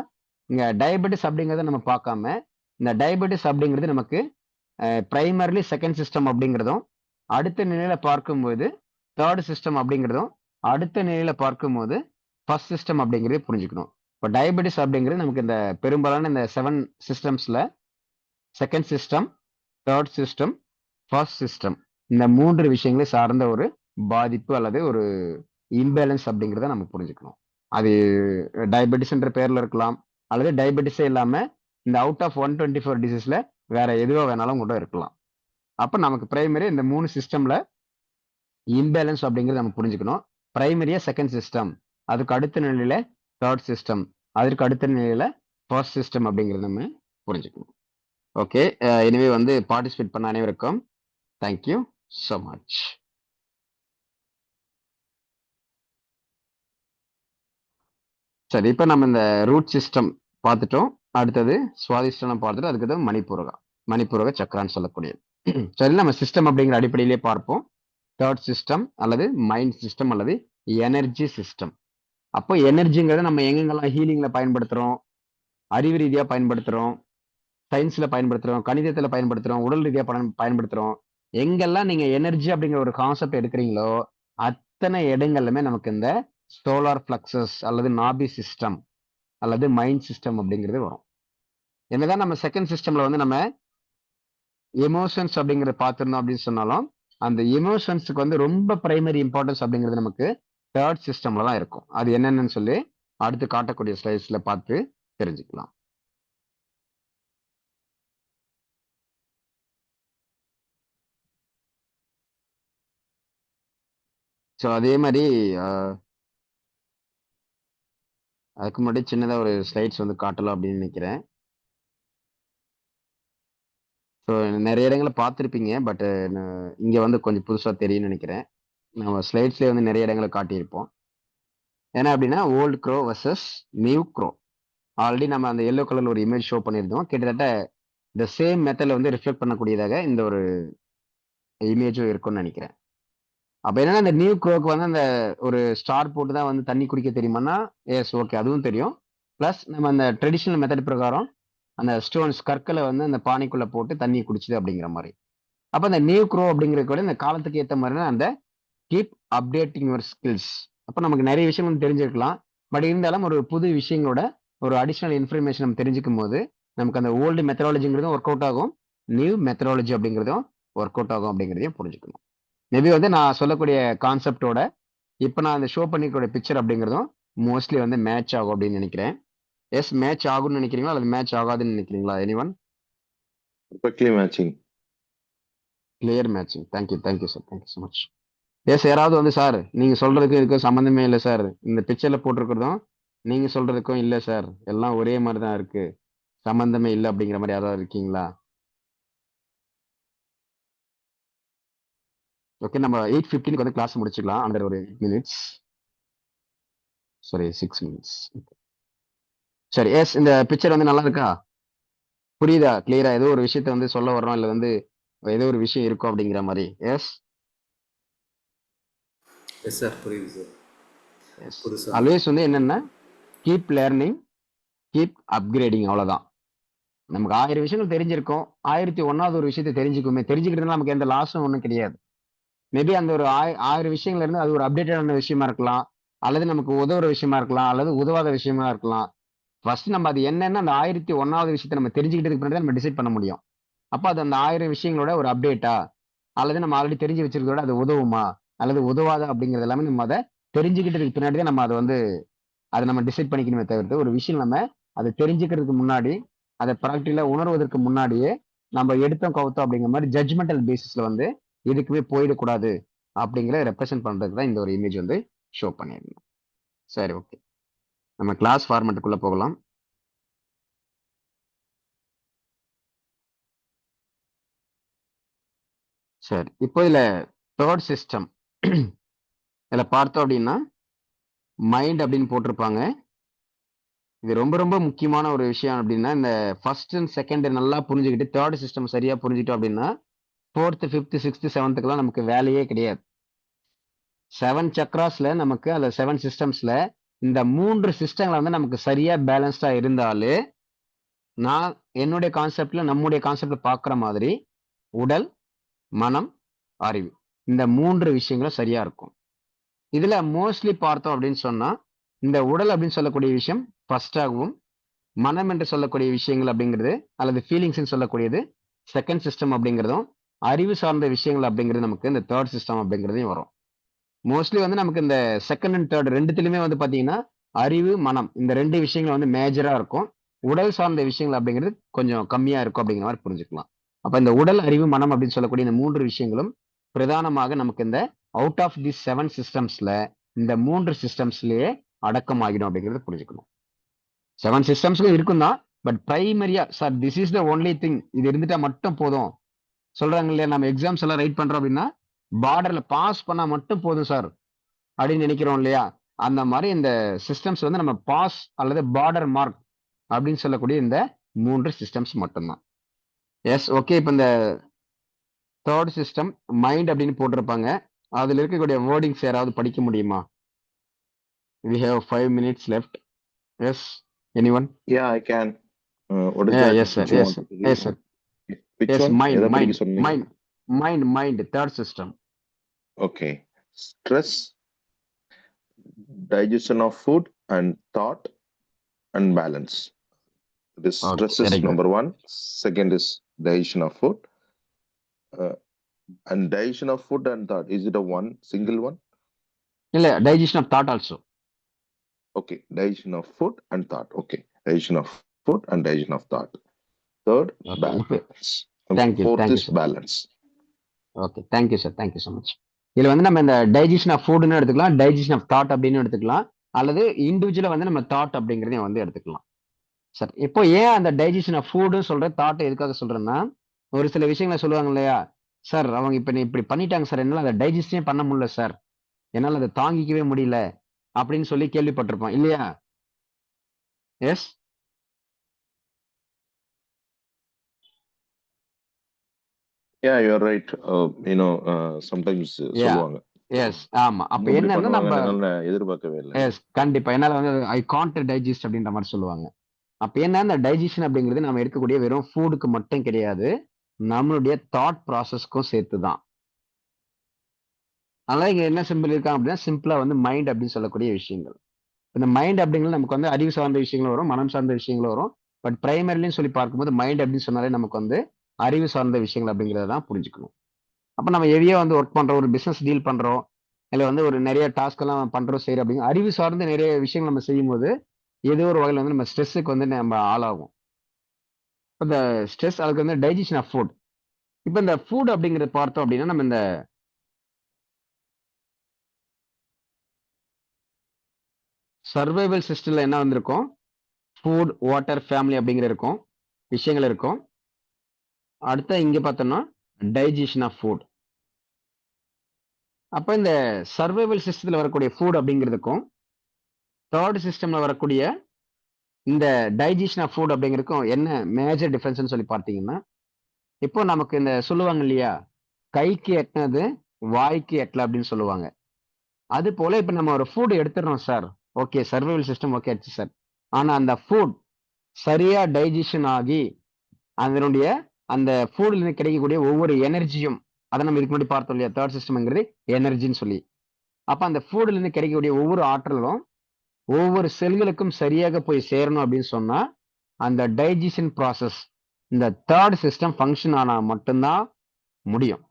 இங்க டயபெட்டிஸ் அப்படிங்கிறத நம்ம பார்க்காம இந்த டயபெட்டிஸ் அப்படிங்கிறது நமக்கு பிரைமர்லி செகண்ட் சிஸ்டம் அப்படிங்கிறதும், அடுத்த நிலையில பார்க்கும்போது தேர்ட் சிஸ்டம் அப்படிங்கிறதும், அடுத்த நிலையில பார்க்கும்போது ஃபர்ஸ்ட் சிஸ்டம் அப்படிங்கிறத புரிஞ்சுக்கணும். இப்போ டயபெட்டிஸ் அப்படிங்கிறது நமக்கு இந்த பெரும்பாலான இந்த 7 சிஸ்டம்ஸ்ல second system, third system, first system இந்த 3 விஷயங்களை சார்ந்த ஒரு பாதிப்பு அல்லது ஒரு இம்பேலன்ஸ் அப்படிங்கிறத நம்ம புரிஞ்சுக்கணும். அது டயபெட்டிஸ்ன்ற பேர்ல இருக்கலாம், அல்லது டயபெட்டிஸே இல்லாம இந்த அவுட் ஆஃப் 124 டிசீஸ்ல வேற எதுவா வேணாலும் கூட இருக்கலாம். அப்ப நமக்கு பிரைமரி இந்த 3 சிஸ்டம்ல இம்பேலன்ஸ் அப்படிங்கிறத நம்ம புரிஞ்சுக்கணும். பிரைமரியா செகண்ட் சிஸ்டம், அதுக்கு அடுத்த நிலையில தேர்ட் சிஸ்டம், அதற்கு அடுத்த நிலையில ஃபர்ஸ்ட் சிஸ்டம் அப்படிங்கிறத நம்ம புரிஞ்சுக்கணும். ஓகே. எனவே வந்து பார்ட்டிசிபேட் பண்ண அனைவருக்கும் தேங்க்யூ ஸோ மச். சரி, இப்போ நம்ம இந்த ரூட் சிஸ்டம் பார்த்துட்டோம். அடுத்தது சுவாதிஷ்டானம் பார்த்துட்டு அதுக்கு மணிப்பூரக சக்கரான்னு சொல்லக்கூடியது. சரி, நம்ம சிஸ்டம் அப்படிங்கிற அடிப்படையிலே பார்ப்போம். தேர்ட் சிஸ்டம் அல்லது மைண்ட் சிஸ்டம் அல்லது எனர்ஜி சிஸ்டம். அப்போ எனர்ஜிங்கிறத நம்ம எங்கெங்கெல்லாம் ஹீலிங்ல பயன்படுத்துறோம், அறிவு ரீதியா பயன்படுத்துறோம், சயின்ஸ்ல பயன்படுத்துறோம், கணிதத்துல பயன்படுத்துறோம், உடல் ரீதியா பயன்படுத்துறோம். எங்கெல்லாம் நீங்க எனர்ஜி அப்படிங்கிற ஒரு கான்செப்ட் எடுக்கிறீங்களோ அத்தனை இடங்கள்லுமே நமக்கு இந்த சோலார் பிளக்ஸஸ் அல்லது நாபி சிஸ்டம் அல்லது மைண்ட் சிஸ்டம் அப்படிங்கிறது வரும். என்னதான் நம்ம செகண்ட் சிஸ்டம்ல வந்து நம்ம எமோஷன்ஸ் அப்படிங்கறத பார்த்திருந்தோம் அப்படின்னு சொன்னாலும் அந்த எமோஷன்ஸுக்கு வந்து ரொம்ப பிரைமரி இம்பார்ட்டன்ஸ் அப்படிங்கிறது நமக்கு தேர்ட் சிஸ்டம்ல தான் இருக்கும். அது என்னன்னு சொல்லி அடுத்து காட்டக்கூடிய ஸ்லைட்ஸ்ல பார்த்து தெரிஞ்சுக்கலாம். ஸோ அதே மாதிரி அதுக்கு முன்னாடி சின்னதாக ஒரு ஸ்லைட்ஸ் வந்து காட்டலாம் அப்படின்னு நினைக்கிறேன். ஸோ நிறைய இடங்களை பார்த்துருப்பீங்க, பட் இங்கே வந்து கொஞ்சம் புதுசாக தெரியும்னு நினைக்கிறேன். நம்ம ஸ்லைட்ஸ்லேயே வந்து நிறைய இடங்களை காட்டியிருப்போம். ஏன்னா அப்படின்னா old grow versus new grow. Already நம்ம அந்த எல்லோ கலர்ல ஒரு இமேஜ் ஷோ பண்ணியிருந்தோம். கிட்டத்தட்ட இந்த சேம் மெத்தடில் வந்து ரிஃப்ளெக்ட் பண்ணக்கூடியதாக இந்த ஒரு இமேஜும் இருக்கும்னு நினைக்கிறேன். அப்போ என்னன்னா இந்த நியூ க்ரோக்கு வந்து அந்த ஒரு ஸ்டார் போட்டு தான் வந்து தண்ணி குடிக்க தெரியுமான்னா எஸ் ஓகே, அதுவும் தெரியும். ப்ளஸ் நம்ம அந்த ட்ரெடிஷ்னல் மெத்தட் பிரகாரம் அந்த ஸ்டோன்ஸ் கற்களை வந்து அந்த பானைக்குள்ள போட்டு தண்ணி குடிச்சுது அப்படிங்கிற மாதிரி. அப்போ அந்த நியூ க்ரோ அப்படிங்கிறத இந்த காலத்துக்கு ஏற்ற மாதிரினா அந்த கீப் அப்டேட்டிங் யுவர் ஸ்கில்ஸ். அப்போ நமக்கு நிறைய விஷயம் வந்து தெரிஞ்சிருக்கலாம், பட் இருந்தாலும் ஒரு புது விஷயங்களோட ஒரு அடிஷ்னல் இன்ஃபர்மேஷன் நம்ம தெரிஞ்சுக்கும் போது நமக்கு அந்த ஓல்டு மெத்தடாலஜிங்கிறதும் ஒர்க் அவுட் ஆகும், நியூ மெத்தடாலஜி அப்படிங்கிறதும் ஒர்க் அவுட் ஆகும் அப்படிங்கிறதையும் புரிஞ்சுக்கணும். மேபி வந்து நான் சொல்லக்கூடிய கான்செப்டோட இப்போ நான் அந்த ஷோ பண்ணிக்கூடிய பிக்சர் அப்படிங்கிறதும் மோஸ்ட்லி வந்து மேட்ச் ஆகும் அப்படின்னு நினைக்கிறேன். எஸ், மேட்ச் ஆகும்னு நினைக்கிறீங்களா அல்லது மேட்ச் ஆகாதுன்னு நினைக்கிறீங்களா? Anyone? Perfectly matching. Clear matching. Thank you sir, thank you so much. Yes, யாராவது வந்து சார் நீங்க சொல்றதுக்கும் இதுக்கும் சம்மந்தமே இல்லை சார், இந்த பிக்சர்ல போட்டிருக்கிறதும் நீங்க சொல்றதுக்கும் இல்லை சார், எல்லாம் ஒரே மாதிரி தான் இருக்கு, சம்மந்தமே இல்லை அப்படிங்கிற மாதிரி யாராவது இருக்கீங்களா? ஓகே, நம்ம 8:15 வந்து கிளாஸ் முடிச்சுக்கலாம். அந்த ஒரு 8 மினிட்ஸ், சாரி 6 மினிட்ஸ். சரி, எஸ், இந்த பிக்சர் வந்து நல்லா இருக்கா? புரியுதா? கிளியரா? ஏதோ ஒரு விஷயத்த வந்து சொல்ல வர்றோம், இல்ல வந்து ஏதோ ஒரு விஷயம் இருக்கும் அப்படிங்கிற மாதிரி. எஸ் எஸ் சார், புரியுது சார். எஸ். புதுசா ஆல்வேஸ் வந்து என்னன்னா, கீப் லேர்னிங், கீப் அப்கிரேடிங், அவ்வளவுதான். நமக்கு 1000 விஷயங்கள் தெரிஞ்சிருக்கும், 1001வது ஒரு விஷயத்தை தெரிஞ்சுக்கிறதுனால நமக்கு எந்த லாஸும் ஒன்றும் கிடையாது. மேபி அந்த ஒரு 1000 விஷயங்கள்ல இருந்து அது ஒரு அப்டேட்டடான விஷயமா இருக்கலாம், அல்லது நமக்கு உதவுற விஷயமா இருக்கலாம், அல்லது உதவாத விஷயமா இருக்கலாம். ஃபர்ஸ்ட் நம்ம அது என்னன்னு அந்த 1001வது விஷயத்தை நம்ம தெரிஞ்சுக்கிட்டதுக்கு பின்னாடி தான் நம்ம டிசைட் பண்ண முடியும். அப்ப அது அந்த 1000 விஷயங்களோட ஒரு அப்டேட்டா, அல்லது நம்ம ஆல்ரெடி தெரிஞ்சு வச்சிருக்கிறதோட அது உதவுமா, அல்லது உதவாதா அப்படிங்கிறது எல்லாமே நம்ம அதை தெரிஞ்சுக்கிட்டதுக்கு பின்னாடி தான் நம்ம அதை வந்து அதை நம்ம டிசைட் பண்ணிக்கணுமே தவிர்த்து, ஒரு விஷயம் நம்ம அதை தெரிஞ்சுக்கிறதுக்கு முன்னாடி, அதை ப்ராக்டிக்கலா உணர்வதற்கு முன்னாடியே நம்ம எடுத்தோம் கவுத்தோம் அப்படிங்கிற மாதிரி ஜட்ஜ்மெண்டல் பேசிஸ்ல வந்து எதுக்குமே போயிடக்கூடாது அப்படிங்கிற ரெப்ரசென்ட் பண்றதுக்கு தான் இந்த ஒரு இமேஜ் வந்து ஷோ பண்ணியிருந்தோம். சரி, ஓகே, நம்ம கிளாஸ் ஃபார்மேட்டுக்குள்ள போகலாம். சரி, இப்போ இதுல தேர்ட் சிஸ்டம் இதுல பார்த்தோம் அப்படின்னா மைண்ட் அப்படின்னு போட்டிருப்பாங்க. இது ரொம்ப ரொம்ப முக்கியமான ஒரு விஷயம் அப்படின்னா, இந்த ஃபர்ஸ்ட் அண்ட் செகண்ட் நல்லா புரிஞ்சுக்கிட்டு தேர்ட் சிஸ்டம் சரியா புரிஞ்சுக்கிட்டோம் அப்படின்னா, ஃபோர்த், ஃபிஃப்த், சிக்ஸ்த், செவன்த்துக்குலாம் நமக்கு வேலையே கிடையாது. 7 சக்ராஸ்ல நமக்கு அந்த 7 சிஸ்டம்ஸ்ல இந்த 3 சிஸ்டங்களை வந்து நமக்கு சரியா பேலன்ஸ்டா இருந்தாலே, நான் என்னுடைய கான்செப்ட்ல நம்முடைய கான்செப்ட்ல பார்க்குற மாதிரி உடல், மனம், அறிவு, இந்த 3 விஷயங்களும் சரியா இருக்கும். இதுல மோஸ்ட்லி பார்த்தோம் அப்படின்னு சொன்னா, இந்த உடல் அப்படின்னு சொல்லக்கூடிய விஷயம் ஃபர்ஸ்டாகவும், மனம் என்று சொல்லக்கூடிய விஷயங்கள் அப்படிங்கிறது அல்லது ஃபீலிங்ஸ் சொல்லக்கூடியது செகண்ட் சிஸ்டம் அப்படிங்கிறதும், அறிவு சார்ந்த விஷயங்கள் அப்படிங்கிறது நமக்கு இந்த தேர்ட் சிஸ்டம் அப்படிங்கிறதையும் வரும். மோஸ்ட்லி வந்து நமக்கு இந்த செகண்ட் அண்ட் தேர்ட் ரெண்டுத்திலுமே வந்து பாத்தீங்கன்னா அறிவு, மனம் இந்த 2 விஷயங்கள் வந்து மேஜரா இருக்கும். உடல் சார்ந்த விஷயங்கள் அப்படிங்கிறது கொஞ்சம் கம்மியா இருக்கும் அப்படிங்கிற மாதிரி புரிஞ்சுக்கலாம். அப்ப இந்த உடல், அறிவு, மனம் அப்படின்னு சொல்லக்கூடிய இந்த 3 விஷயங்களும் பிரதானமாக நமக்கு இந்த அவுட் ஆஃப் தி 7 சிஸ்டம்ஸ்ல இந்த 3 சிஸ்டம்ஸ்லயே அடக்கமாகிடும் அப்படிங்கிறது புரிஞ்சுக்கணும். 7 சிஸ்டம்ஸ்ல இருக்கும் தான், பட் பிரைமரியா sir this is the only thing, இது இருந்துட்டா மட்டும் போதும் சொல்றாங்க இல்லையா? நம்ம எக்ஸாம்ஸ் எல்லாம் ரைட் பண்றோம் அப்படின்னா பார்டர்ல பாஸ் பண்ணா மட்டும் போதும் சார் அப்படின்னு நினைக்கிறோம் இல்லையா? அந்த மாதிரி இந்த சிஸ்டம்ஸ் வந்து நம்ம பாஸ் அல்லது பார்டர் மார்க் அப்படின்னு சொல்லக்கூடிய இந்த 3 சிஸ்டம்ஸ் மட்டும்தான். Yes, okay. இப்போ இந்த தேர்ட் சிஸ்டம் மைண்ட் அப்படின்னு போட்டிருப்பாங்க. அதுல இருக்கக்கூடிய வேர்டிங்ஸ் யாராவது படிக்க முடியுமா? We have 5 minutes left. Yes, anyone? Yeah, I can. What is Yeah, that yes sir, which you yes want sir, to read? yes sir, Which yes, one? mind, எதை mind, படிக்க சொன்னீங்க? mind, third system. Okay. Stress, digestion of food, and thought and balance. This Okay, stress is very good. number one. Second is digestion of food. And digestion of food and thought. Is it a one single one? இல்ல, digestion of thought also. Okay. Digestion of food and thought. Okay. Digestion of food and digestion of thought. Third, Okay, balance. thank you, Fourth thank you is sir. balance. Okay, thank you sir, thank you so much. இதுல வந்து நம்ம இந்த digestion of ஃபுட்னு எடுத்துக்கலாம், digestion of thought அப்படின்னு எடுத்துக்கலாம், அல்லது இண்டிவிஜுவலா வந்து நம்ம தாட் அப்படிங்கிறதையும் வந்து எடுத்துக்கலாம். சார் இப்போ ஏன் அந்த டைஜஷன் ஆஃப் ஃபுட்னு சொல்ற தாட் எதுக்காக சொல்றேன்னா, ஒரு சில விஷயங்களை சொல்லுவாங்க இல்லையா? சார் அவங்க இப்ப இப்படி பண்ணிட்டாங்க சார், என்னால அதை டைஜஸ்டே பண்ண முடியல சார், என்னால அதை தாங்கிக்கவே முடியல அப்படின்னு சொல்லி கேள்விப்பட்டிருப்போம் இல்லையா? Yes, Yeah, you're right. Sometimes சொல்லுவாங்க. எஸ், ஆமா. அப்ப இப்படி என்னன்னா நம்ம பண்ணுவாங்கன்னு நான் எதிர்பார்க்கவே இல்லை. எஸ், கண்டிப்பா என்னால வந்து ஐ காண்ட் டைஜஸ்ட் அப்படின்ற மாதிரி சொல்லுவாங்க. அப்ப என்ன, இந்த டைஜஷன் அப்படிங்கிறது நம்ம எடுக்கக்கூடிய வெறும் ஃபுட்டுக்கு மட்டும் கிடையாது, நம்மளுடைய தாட் ப்ராசஸ்க்கும் சேர்த்து தான். அதனால இங்க என்ன சிம்பிள் இருக்காங்க அப்படின்னா, சிம்பிளா வந்து மைண்ட் அப்படின்னு சொல்லக்கூடிய விஷயங்கள். இந்த மைண்ட் அப்படிங்கிறது நமக்கு வந்து அறிவு சார்ந்த விஷயங்கள் வரும், மனம் சார்ந்த விஷயங்கள் வரும். பட் பிரைமரிலின்னு சொல்லி பார்க்கும்போது மைண்ட் அப்படின்னு சொன்னாலே நமக்கு வந்து அறிவு சார்ந்த விஷயங்கள் அப்படிங்கிறத தான் புரிஞ்சுக்கணும். அப்ப நம்ம ஹெவியா வந்து ஒர்க் பண்றோம், ஒரு பிசினஸ் டீல் பண்றோம், இல்ல வந்து ஒரு நிறைய டாஸ்க் எல்லாம் பண்றோம் செய்யறோம் அப்படிங்க அறிவு சார்ந்த நிறைய விஷயங்கள் நம்ம செய்யும்போது ஏதோ ஒரு வகையில் வந்து நம்ம ஸ்ட்ரெஸ்ஸுக்கு வந்து நம்ம ஆளாகும். இந்த ஸ்ட்ரெஸ் அதுக்கு வந்து டைஜஷன் ஆஃப் ஃபுட். இப்ப இந்த ஃபுட் அப்படிங்கறத பார்த்தோம் அப்படின்னா, நம்ம இந்த சர்வைவல் சிஸ்டம்ல என்ன வந்திருக்கும், ஃபுட், வாட்டர், ஃபேமிலி அப்படிங்கிற இருக்கும் விஷயங்கள் இருக்கும். அடுத்த இங்க பார்த்தோம்னா டைஜஷன் ஆஃப் ஃபுட். அப்போ இந்த சர்வைவல் சிஸ்டத்தில் வரக்கூடிய ஃபுட் அப்படிங்கிறதுக்கும் தேர்ட் சிஸ்டம்ல வரக்கூடிய இந்த டைஜஷன் ஆஃப் ஃபுட் அப்படிங்கிறதுக்கும் என்ன மேஜர் டிஃபரன்ஸ்னு சொல்லி பார்த்தீங்கன்னா, இப்போ நமக்கு இந்த சொல்லுவாங்க இல்லையா, கைக்கு எட்டினது வாய்க்கு எட்டல அப்படின்னு சொல்லுவாங்க. அது போல இப்போ நம்ம ஒரு ஃபுட் எடுத்துடுறோம் sir, okay survival system okay ஆச்சு சார். ஆனால் அந்த ஃபுட் சரியா டைஜஷன் ஆகி அதனுடைய அந்த ஃபுட்ல இருந்து கிடைக்கக்கூடிய ஒவ்வொரு எனர்ஜியும், அதை நம்ம இதுக்கு முன்னாடி பார்த்தோம் இல்லையா, தேர்ட் சிஸ்டம்ங்கிறது எனர்ஜின்னு சொல்லி. அப்போ அந்த ஃபுட்ல இருந்து கிடைக்கக்கூடிய ஒவ்வொரு ஆற்றலும் ஒவ்வொரு செல்களுக்கும் சரியாக போய் சேரணும் அப்படின்னு சொன்னா அந்த டைஜஷன் ப்ராசஸ் இந்த தேர்ட் சிஸ்டம் ஃபங்க்ஷன் ஆனா மட்டும்தான் முடியும்.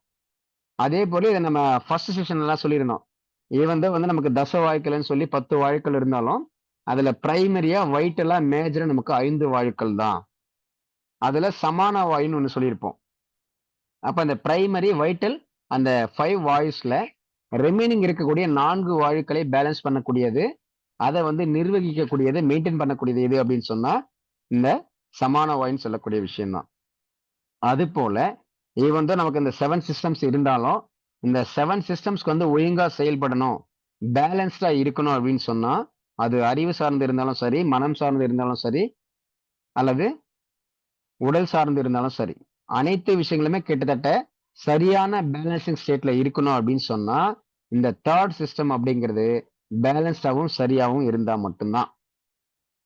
அதே போல இதை நம்ம ஃபர்ஸ்ட் செஷன் எல்லாம் சொல்லியிருந்தோம். ஈவன் தான் வந்து நமக்கு தச வாயுக்கள்னு சொல்லி 10 வாயுக்கள் இருந்தாலும் அதுல பிரைமரியா வைட்டலா மேஜரா நமக்கு 5 வாயுக்கள் தான். அதுல சமான வாயுன்னு ஒன்று சொல்லியிருப்போம். அப்ப அந்த பிரைமரி வைட்டல் அந்த 5 வாயுஸ்ல ரிமைனிங் இருக்கக்கூடிய 4 வாயுக்களை பேலன்ஸ் பண்ணக்கூடியது, அதை வந்து நிர்வகிக்கக்கூடியது, மெயின்டைன் பண்ணக்கூடியது எது அப்படின்னு சொன்னா இந்த சமான வாயுன்னு சொல்லக்கூடிய விஷயம்தான். அது போல ஈவன் தான் நமக்கு இந்த 7 சிஸ்டம்ஸ் இருந்தாலும் இந்த 7 சிஸ்டம்ஸ்க்கு வந்து ஒழுங்கா செயல்படணும், பேலன்ஸ்டா இருக்கணும் அப்படின்னு சொன்னா அது அறிவு சார்ந்து இருந்தாலும் சரி, மனம் சார்ந்து இருந்தாலும் சரி, அல்லது உடல் சார்ந்து இருந்தாலும் சரி, அனைத்து விஷயங்களுமே கிட்டத்தட்ட சரியான பேலன்சிங் ஸ்டேட்ல இருக்கணும் அப்படின்னு சொன்னா இந்த தேர்ட் சிஸ்டம் அப்படிங்கிறது பேலன்ஸ்டாகவும் சரியாகவும் இருந்தா மட்டும்தான்.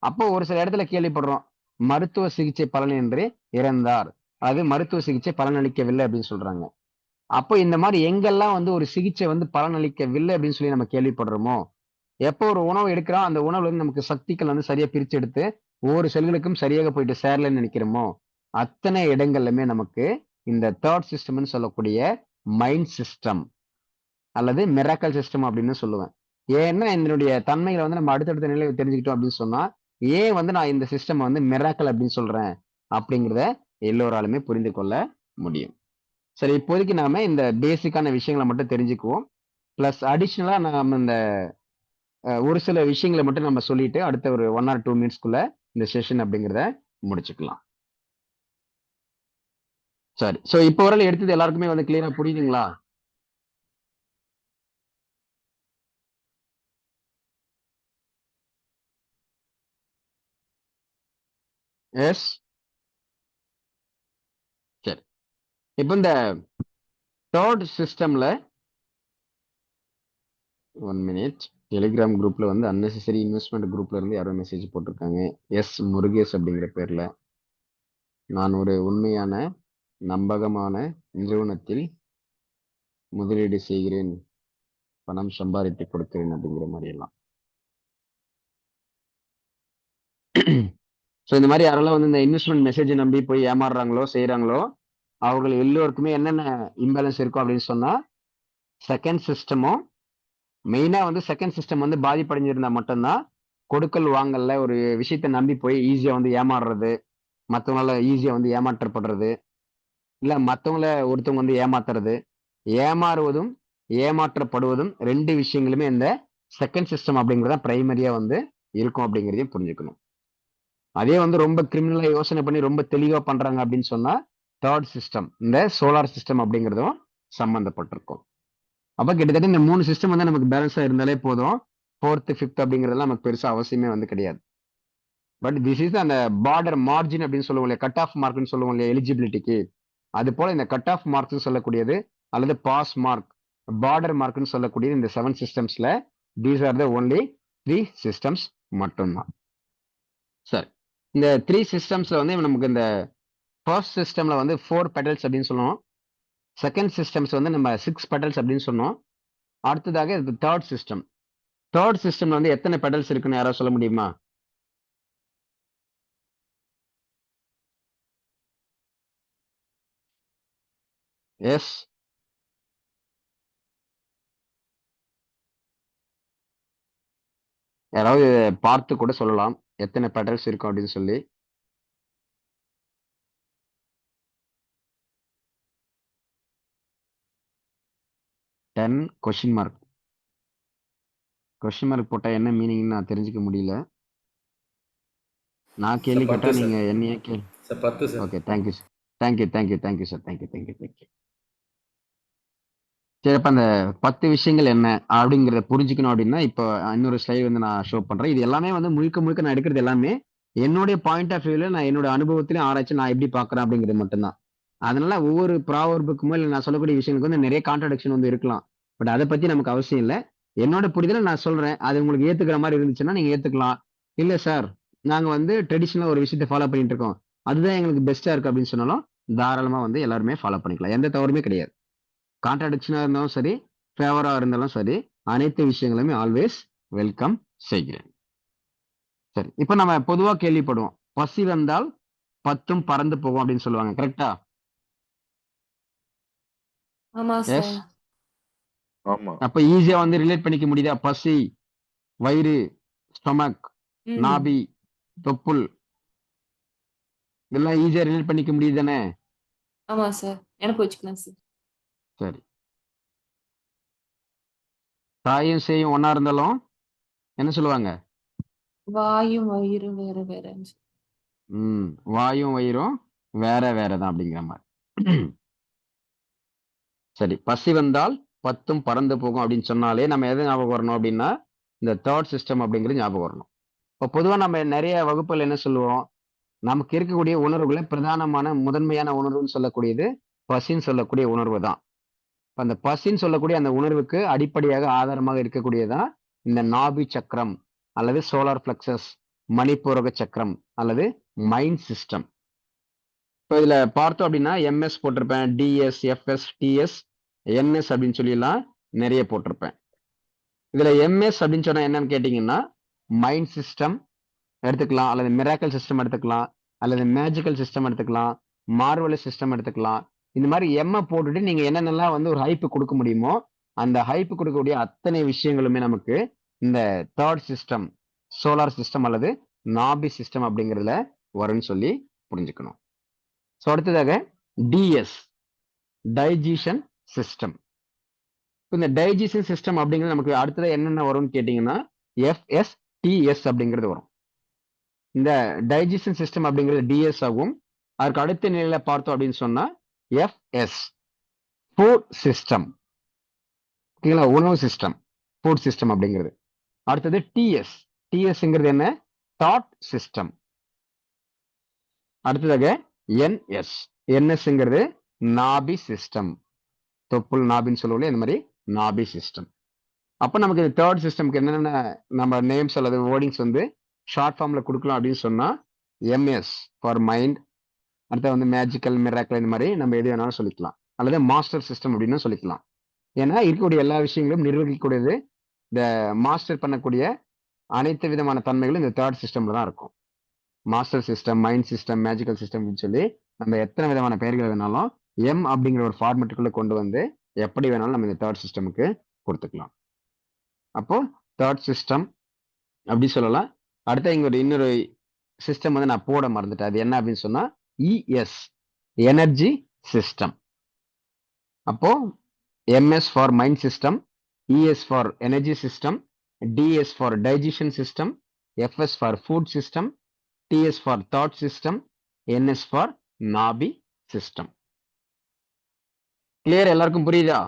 அப்போ ஒரு சில இடத்துல கேள்விப்படுறோம், மருத்துவ சிகிச்சை பலனின்றி இறந்தார், அது மருத்துவ சிகிச்சை பலனளிக்கவில்லை அப்படின்னு சொல்றாங்க. அப்போ இந்த மாதிரி எங்கெல்லாம் வந்து ஒரு சிகிச்சை வந்து பலனளிக்கவில்லை அப்படின்னு சொல்லி நம்ம கேள்விப்படுறோமோ, எப்போ ஒரு உணவு எடுக்கிறோம் அந்த உணவுல இருந்து நமக்கு சக்திகள் வந்து சரியா பிரிச்சு எடுத்து ஒவ்வொரு செல்களுக்கும் சரியாக போயிட்டு சேரலன்னு நினைக்கிறோமோ, அத்தனை இடங்கள்லுமே நமக்கு இந்த தேர்ட் சிஸ்டம்னு சொல்லக்கூடிய மைண்ட் சிஸ்டம் அல்லது மிராக்கல் சிஸ்டம் அப்படின்னு சொல்லுவேன். ஏன்னா இதனுடைய தன்மைகளை வந்து நம்ம அடுத்தடுத்த நிலையை தெரிஞ்சுக்கிட்டோம் அப்படின்னு சொன்னா, ஏன் வந்து நான் இந்த சிஸ்டம் வந்து மிராக்கல் அப்படின்னு சொல்றேன் அப்படிங்கிறத எல்லோராலுமே புரிந்து கொள்ள முடியும். சரி, இப்போதைக்கு நாம இந்த பேசிக்கான விஷயங்களை மட்டும் தெரிஞ்சுக்குவோம். பிளஸ் அடிஷ்னலா நாம இந்த ஒரு சில விஷயங்களை மட்டும் நம்ம சொல்லிட்டு அடுத்த ஒரு 1 or 2 மினிட்ஸ்க்குள்ள இந்த செஷன் அப்படிங்கிறத முடிச்சுக்கலாம். சரி, ஸோ இப்போ வரையில எடுத்தது எல்லாருக்குமே வந்து கிளியரா புரியுதுங்களா? எஸ், சரி. இப்போ இந்த தேர்ட் சிஸ்டம்ல 1 மினிட், டெலிகிராம் குரூப்ல வந்து அன்னெசரி இன்வெஸ்ட்மெண்ட் குரூப்ல இருந்து யாரோ மெசேஜ் போட்டிருக்காங்க. எஸ் முருகேஷ் அப்படிங்கிற பேர்ல, நான் ஒரு உண்மையான நம்பகமான நிறுவனத்தில் முதலீடு செய்கிறேன், பணம் சம்பாதித்து கொடுக்கிறேன் அப்படிங்கிற மாதிரி எல்லாம். ஸோ இந்த மாதிரி யாரெல்லாம் வந்து இந்த இன்வெஸ்ட்மெண்ட் மெசேஜை நம்பி போய் ஏமாறுறாங்களோ செய்கிறாங்களோ அவர்கள் எல்லோருக்குமே என்னென்ன இம்பேலன்ஸ் இருக்கும் அப்படின்னு சொன்னா, செகண்ட் சிஸ்டமும் மெயினாக வந்து செகண்ட் சிஸ்டம் வந்து பாதிப்படைஞ்சிருந்தா மட்டும்தான் கொடுக்கல் வாங்கல்ல ஒரு விஷயத்தை நம்பி போய் ஈஸியாக வந்து ஏமாறுறது, மற்றவங்களால ஈஸியாக வந்து ஏமாற்றப்படுறது, இல்லை மற்றவங்கள ஒருத்தவங்க வந்து ஏமாத்துறது, ஏமாறுவதும் ஏமாற்றப்படுவதும் 2 விஷயங்களுமே இந்த செகண்ட் சிஸ்டம் அப்படிங்கிறத பிரைமரியாக வந்து இருக்கும் அப்படிங்கிறதையும் புரிஞ்சுக்கணும். அதே வந்து ரொம்ப கிரிமினலா யோசனை பண்ணி ரொம்ப தெளிவா பண்றாங்க அப்படின்னு சொன்னா தேர்ட் சிஸ்டம் இந்த சோலார் சிஸ்டம் அப்படிங்கிறதும் சம்பந்தப்பட்டிருக்கும். அப்ப கிட்டத்தட்ட இந்த 3 சிஸ்டம் வந்து நமக்கு பேலன்ஸா இருந்தாலே போதும். 4th 5th அப்படிங்கிறதெல்லாம் நமக்கு பெருசா அவசியமே வந்து கிடையாது. பட் திஸ் இஸ் அந்த பார்டர் மார்ஜின் அப்படின்னு சொல்லுவோம் இல்லையா, கட் ஆஃப் மார்க்னு சொல்லுவோம் இல்லையா எலிஜிபிலிட்டிக்கு, அது போல இந்த கட் ஆஃப் மார்க்ஸ் சொல்லக்கூடியது அல்லது பாஸ் மார்க், பார்டர் மார்க்னு சொல்லக்கூடியது இந்த 7 சிஸ்டம்ஸ்ல these are the only 3 systems மட்டும்தான். சரி, இந்த 3 சிஸ்டம்ஸ்ல வந்து நமக்கு இந்த ஃபர்ஸ்ட் சிஸ்டம்ல வந்து 4 பெட்டல்ஸ் அப்படின்னு சொன்னோம். செகண்ட் சிஸ்டம்ஸ் வந்து நம்ம 6 பெட்டல்ஸ் அப்படின்னு சொன்னோம். அடுத்ததாக இது தேர்ட் சிஸ்டம். தேர்ட் சிஸ்டம்ல வந்து எத்தனை பெட்டல்ஸ் இருக்குன்னு யாராவது சொல்ல முடியுமா? எஸ், யாராவது பார்த்து கூட சொல்லலாம் எத்தனை பெட்டல்ஸ் இருக்கும் அப்படின்னு சொல்லி. கொஸ்டின் மார்க் போட்டா என்ன மீனிங் நான் தெரிஞ்சுக்க முடியல. நான் கேள்வி கேட்டா நீங்க என்னையே கேள்வி. Sir 10 sir. Okay, thank you sir, thank you sir, thank you. சரி, அப்ப அந்த 10 விஷயங்கள் என்ன அப்படிங்கிறத புரிஞ்சுக்கணும் அப்படின்னா, இப்போ இன்னொரு ஸ்லைடு வந்து நான் ஷோ பண்றேன். இது எல்லாமே வந்து முழுக்க முழுக்க நான் எடுக்கிறது எல்லாமே என்னுடைய பாயிண்ட் ஆஃப் வியூல நான் என்னோட அனுபவத்திலும் ஆராய்ச்சி நான் எப்படி பார்க்குறேன் அப்படிங்கிறது மட்டும்தான். அதனால ஒவ்வொரு ப்ராவர்புக்குமோ இல்ல நான் சொல்லக்கூடிய விஷயங்களுக்கு வந்து நிறைய கான்ட்ரடிக்ஷன் வந்து இருக்கலாம். பட் அத பத்தி நமக்கு அவசியம் இல்ல. என்னோட புரிதல நான் சொல்றேன். அது உங்களுக்கு ஏத்துக்கிற மாரி இருந்துச்சுன்னா நீங்க ஏத்துக்கலாம். இல்ல சார், நாங்க வந்து ட்ரெடிஷனலா ஒரு விஷயத்த ஃபாலோ பண்ணிட்டு இருக்கோம். அதுதான் எங்களுக்கு பெஸ்ட்டா இருக்கு அப்படின்னு சொன்னாலும், தாராளமா வந்து எல்லாருமே ஃபாலோ பண்ணிக்கலாம். எந்த தவறுமே கிடையாது. கான்ட்ராடிக்ஷனா இருந்தாலும் சரி, ஃபேவரா இருந்தாலும் சரி, அனைத்து விஷயங்களுமே ஆல்வேஸ் வெல்கம் செய்கிறேன். சரி. இப்ப நம்ம பொதுவா கேள்விப்படுவோம். பசி வந்தால் 10ம் பறந்து போகும் அப்படின்னு சொல்லுவாங்க. கரெக்ட்டா? ஆமா எஸ். சார். ஆமா. அப்ப ஈஸியா வந்து ரிலேட் பண்ணிக்க முடியுதா? பசி, வயிறு, ஸ்டொமக், ம். நாபி, தொப்புள் இதெல்லாம் ஈஸியா ரிலேட் பண்ணிக்க முடியுது தானே? ஆமா சார். ஞாபகம் வச்சுக்கலாம் சார். சரி. தாயும் சேயும் ஒண்ணா இருந்தாலும் என்ன சொல்லுவாங்க? வாயும் வயிறும் வேற வேறன்னு ம். வாயும் வயிறும் வேற வேற தான் அப்படிங்கிற மாரி. சரி. பசி வந்தால் 10ம் பறந்து போகும் அப்படின்னு சொன்னாலே நம்ம எது ஞாபகம் வரணும் அப்படின்னா, இந்த தாட் சிஸ்டம் அப்படிங்கிறது ஞாபகம் வரணும். இப்ப பொதுவா நம்ம நெறைய வகுப்புல என்ன சொல்லுவோம்? நமக்கு இருக்கக்கூடிய உணர்வுகள பிரதானமான முதன்மையான உணர்வுன்னு சொல்லக்கூடியது, பசின்னு சொல்லக்கூடிய உணர்வு தான். இப்ப அந்த பசின்னு சொல்லக்கூடிய அந்த உணர்வுக்கு அடிப்படையாக ஆதாரமாக இருக்கக்கூடியது தான் இந்த நாபி சக்கரம் அல்லது சோலார் பிளெக்ஸஸ், மணிப்பூரக சக்கரம் அல்லது மைண்ட் சிஸ்டம். இப்ப இதுல பார்த்தோம் அப்படின்னா, எம்எஸ் போட்டிருப்பேன். டிஎஸ், எஃப்எஸ், டிஎஸ், என்எஸ் அப்படின்னு சொல்லிலாம் நெறைய போட்டிருப்பேன். இதுல எம்எஸ் அப்படின்னு சொன்னா என்னன்னு கேட்டீங்கன்னா, மைண்ட் சிஸ்டம் எடுத்துக்கலாம், அல்லது மிராக்கிள் சிஸ்டம் எடுத்துக்கலாம், அல்லது மேஜிக்கல் சிஸ்டம் எடுத்துக்கலாம், மார்வெலஸ் சிஸ்டம் எடுத்துக்கலாம். இந்த மாரி எம்ம போட்டுட்டு நீங்க என்னென்னலாம் வந்து ஒரு ஹைப் குடுக்க முடியுமோ, அந்த ஹைப் குடுக்கக்கூடிய அத்தனை விஷயங்களுமே நமக்கு இந்த 3 சிஸ்டம், சோலார் சிஸ்டம் அல்லது நாபி சிஸ்டம் அப்படிங்கிறதுல வரும்ன்னு சொல்லி புரிஞ்சுக்கணும். ஸோ அடுத்ததாக டிஎஸ், டைஜீஷன் சிஸ்டம். இந்த டைஜீஷன் சிஸ்டம் அப்படிங்கிறது நமக்கு அடுத்தது என்னென்ன வரும்னு கேட்டீங்கன்னா, எஃப்எஸ், டிஎஸ் அப்படிங்கிறது வரும். இந்த டைஜஷன் சிஸ்டம் அப்படிங்கிறது டிஎஸ் ஆகும். அதுக்கு அடுத்த நிலையில பார்த்தோம் அப்படின்னு சொன்னா எஃப்எஸ், ஃபுட் சிஸ்டம். ஓகேங்களா? உணவு சிஸ்டம், ஃபுட் சிஸ்டம் அப்படிங்கிறது. அடுத்தது டிஎஸ். டிஎஸ்ங்கிறது என்ன? Thought system. அடுத்ததாக என்எஸ். என்எஸ்ங்கிறது நாபி சிஸ்டம். தொப்புள் நாபின்னு சொல்லுவோம் இந்த மாதிரி நாபி சிஸ்டம். அப்ப நமக்கு இந்த தேர்ட் சிஸ்டம்க்கு என்னென்ன நம்ம நேம்ஸ் அல்லது வேர்டிங்ஸ் வந்து ஷார்ட் ஃபார்ம்ல கொடுக்கலாம் அப்படின்னு சொன்னா எம்எஸ் ஃபார் மைண்ட், அடுத்து வந்து மேஜிக்கல், மிராக்கிள் இந்த மாதிரி நம்ம எது வேணாலும் சொல்லிக்கலாம். அல்லது மாஸ்டர் சிஸ்டம் அப்படின்னு சொல்லிக்கலாம். ஏன்னா இருக்கக்கூடிய எல்லா விஷயங்களும் நிர்வகிக்கக்கூடியது இந்த மாஸ்டர் பண்ணக்கூடிய அனைத்து விதமான தன்மைகளும் இந்த தேர்ட் சிஸ்டம்ல தான் இருக்கும். Master system, mind system, magical system சொல்லி நம்ம எத்தனை விதமான பெயர்கள் வேணாலும் எம் அப்படிங்கிற ஒரு ஃபார்மெட்டுக்குள்ள கொண்டு வந்து எப்படி வேணாலும் நம்ம இந்த தேர்ட் சிஸ்டமுக்கு கொடுத்துக்கலாம். அப்போ தேர்ட் சிஸ்டம் அப்படி சொல்லலாம். அடுத்த இங்க ஒரு இன்னொரு சிஸ்டம் வந்து நான் போட மறந்துட்டேன். அது என்ன அப்படின்னு சொன்னா இஎஸ், எனர்ஜி சிஸ்டம். அப்போ MS for mind system, ES for energy system, DS for digestion system, FS for food system, DS for thought system, NS for நாபி சிஸ்டம். கிளியர்? எல்லாருக்கும் புரியுதா?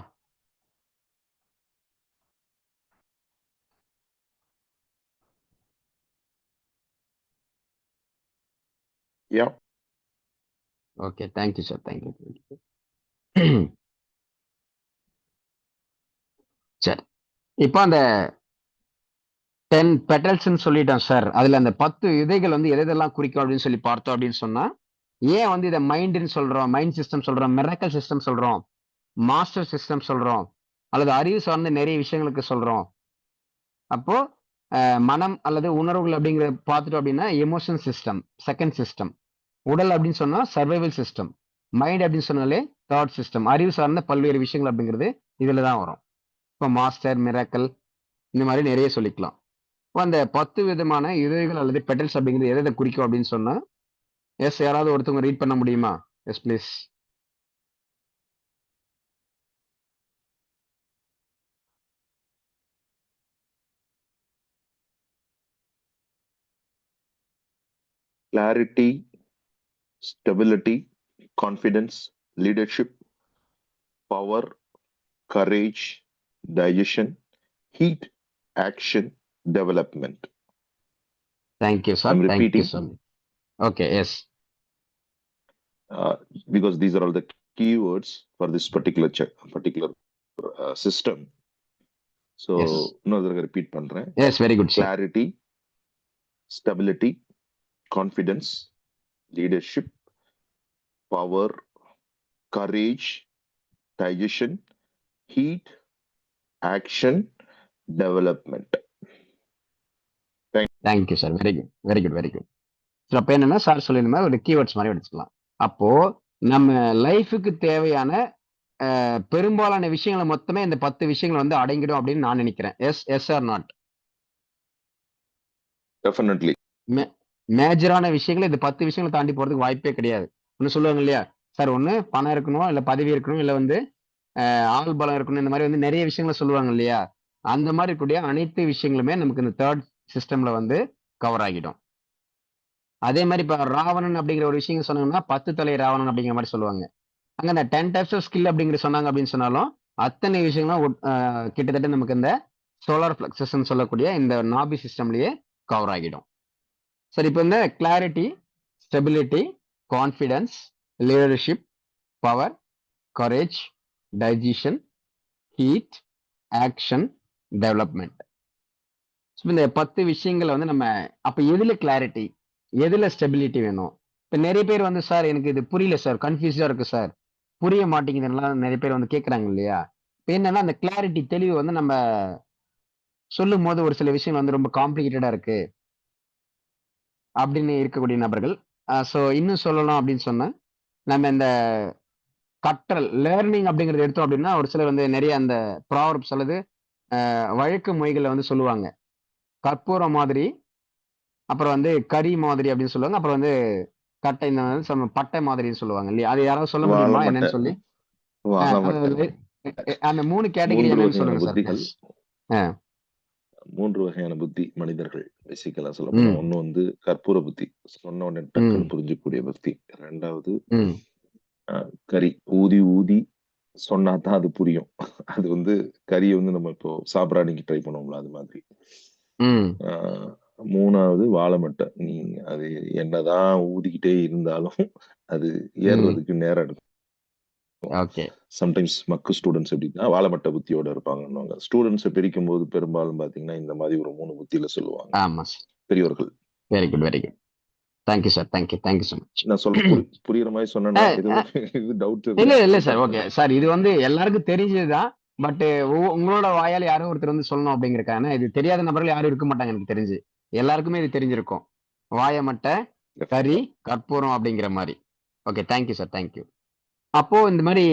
Yeah. Okay, thank you sir, thank you. சரி, இப்போ அந்த 10 பெட்டல்ஸ்ன்னு சொல்லிட்டோம் sir. அதுல அந்த 10 விதைகள் வந்து எதெல்லாம் குறிக்கும் அப்படின்னு சொல்லி பார்த்தோம் அப்படின்னு சொன்னா, ஏன் வந்து இதை மைண்ட்னு சொல்றோம், மைண்ட் சிஸ்டம் சொல்றோம், மிராக்கல் சிஸ்டம் சொல்றோம், மாஸ்டர் சிஸ்டம் சொல்றோம், அல்லது அறிவு சார்ந்த நிறைய விஷயங்களுக்கு சொல்றோம். அப்போ மனம் அல்லது உணர்வுகள் அப்படிங்கிறத பார்த்துட்டோம் அப்படின்னா எமோஷன் சிஸ்டம் செகண்ட் சிஸ்டம், உடல் அப்படின்னு சொன்னா சர்வைவல் சிஸ்டம், மைண்ட் அப்படின்னு சொன்னாலே தாட் சிஸ்டம், அறிவு சார்ந்த பல்வேறு விஷயங்கள் அப்படிங்கிறது இதுல தான் வரும். இப்போ மாஸ்டர், மிராக்கல் இந்த மாதிரி நிறைய சொல்லிக்கலாம். இப்போ அந்த 10 விதமான இதழ்கள் அல்லது பெட்டல்ஸ் அப்படிங்கிறது எதை குறிக்கும் அப்படின்னு சொன்னா, எஸ் யாராவது ஒருத்தவங்க ரீட் பண்ண முடியுமா? Yes please. Clarity, stability, confidence, leadership, power, courage, digestion, heat, action, development. Thank you, sir. I'm Thank you repeating so much. Okay, yes. Because these are all the keywords for this particular system. So, Yes. இன்னொரு repeat பண்றேன். Yes, very good, sir. Clarity, stability, confidence, leadership, power, courage, digestion, heat, action, development. Thank you, sir. Very good. Very good, very good. So அப்போ என்னன்னா sir சொல்லியிருந்த மாதிரி ஒரு keywords மாதிரி எடுத்துக்கலாம். அப்போ நம்ம லைஃபுக்கு தேவையான பெரும்பாலான விஷயங்களை மொத்தமே இந்த 10 விஷயங்கள் வந்து அடங்கிடும் அப்படின்னு நான் நினைக்கிறேன். Yes or not? Definitely. மேஜரான விஷயங்கள் இந்த 10 விஷயங்களை தாண்டி போறதுக்கு வாய்ப்பே கிடையாது. ஒன்று சொல்லுவாங்க இல்லையா சார், ஒன்று பணம் இருக்கணும், இல்லை பதவி இருக்கணும், இல்லை வந்து ஆள் பலம் இருக்கணும், இந்த மாதிரி வந்து நிறைய விஷயங்களை சொல்லுவாங்க இல்லையா. அந்த மாதிரி இருக்கக்கூடிய அனைத்து விஷயங்களுமே நமக்கு இந்த 3rd சிஸ்டம்ல வந்து கவர் ஆகிடும். அதே மாதிரி இப்போ ராவணன் அப்படிங்கிற ஒரு விஷயம் சொன்னாங்கன்னா 10 தலை ராவணன் அப்படிங்கிற மாதிரி சொல்லுவாங்க. அங்க இந்த 10 டைப்ஸ் ஆஃப் ஸ்கில் அப்படிங்கிற சொன்னாங்க அப்படின்னு சொன்னாலும் அத்தனை விஷயங்களும் கிட்டத்தட்ட நமக்கு இந்த சோலார் பிளக்ஸஸ் சொல்லக்கூடிய இந்த நாபி சிஸ்டம்லயே கவர் ஆகிடும். சரி, இப்போ இந்த clarity, stability, confidence, leadership, power, courage, digestion, heat, action, development. இந்த 10 விஷயங்களை வந்து நம்ம அப்ப எதுல கிளாரிட்டி, எதுல ஸ்டெபிலிட்டி வேணும்? இப்ப நிறைய பேர் வந்து சார் எனக்கு இது புரியல சார், கன்ஃபியூஸா இருக்கு சார், புரிய மாட்டேங்குதுலாம் நிறைய பேர் வந்து கேட்கறாங்க இல்லையா. இப்ப என்னன்னா அந்த கிளாரிட்டி, தெளிவு வந்து நம்ம சொல்லும் போது ஒரு சில விஷயங்கள் வந்து ரொம்ப காம்ப்ளிகேட்டடா இருக்கு அப்படின்னு இருக்கக்கூடிய நபர்கள். ஸோ இன்னும் சொல்லலாம் அப்படின்னு சொன்னா நம்ம இந்த கற்றல், லேர்னிங் அப்படிங்கறது எடுத்தோம் அப்படின்னா ஒரு சிலர் வந்து நிறைய அந்த ப்ராவர்ப்ஸ் அல்லது வழக்கு மொழிகளை வந்து சொல்லுவாங்க. கற்பூரம் மாதிரி, அப்புறம் வந்து கரி மாதிரி அப்படின்னு சொல்லுவாங்க, அப்புறம் வந்து கட்டை இந்த பட்டை மாதிரின்னு சொல்லுவாங்க இல்லையா. அது யாராவது சொல்ல முடியுமா என்னன்னு சொல்லி? அந்த 3 கேட்டகரி என்னன்னு சொல்லுங்க சார். 3 வகையான புத்தி மனிதர்கள் பேசிக்கலா சொல்ல போனா, ஒண்ணு வந்து கற்பூர புத்தி, சொன்ன உடனே டக்குன்னு புரிஞ்சக்கூடிய புத்தி. 2வது கரி, ஊதி ஊதி சொன்னாதான் அது புரியும். அது வந்து கரியை வந்து நம்ம இப்போ சாப்பிடாடிக்கு ட்ரை பண்ணுவோம்ல, அது மாதிரி. 3வது வாழைமட்டை, நீங்க அது என்னதான் ஊதிக்கிட்டே இருந்தாலும் அது ஏறுறதுக்கு நேரம் எடுக்கும். சம்டைம்ஸ் மக்கு ஸ்டூடெண்ட்ஸ் எப்படின்னா வாழைமட்டை புத்தியோட இருப்பாங்க. ஸ்டூடெண்ட்ஸை பிரிக்கும் போது பெரும்பாலும் பாத்தீங்கன்னா இந்த மாதிரி ஒரு 3 புத்தியில சொல்லுவாங்க பெரியவர்கள். Very good, very good. Thank you sir, thank you so much. நான் சொல்ல புரியுற மாதிரி சொன்னேன்னா இது டவுட் இல்ல சார். ஓகே சார், இது வந்து எல்லாருக்கும் தெரிஞ்சதுதான். பட் உங்களோட வாயால யாரும் ஒருத்தர் வந்து சொல்லணும் அப்படிங்கிறக்கான, இது தெரியாத நபர்கள் யாரும் இருக்க மாட்டாங்க எனக்கு தெரிஞ்சு. எல்லாருக்குமே இது தெரிஞ்சிருக்கும். வாயமட்டை, கரி, கற்பூரம் அப்படிங்கிற மாதிரி. Okay, thank you sir, thank you. அப்போ இந்த மாதிரி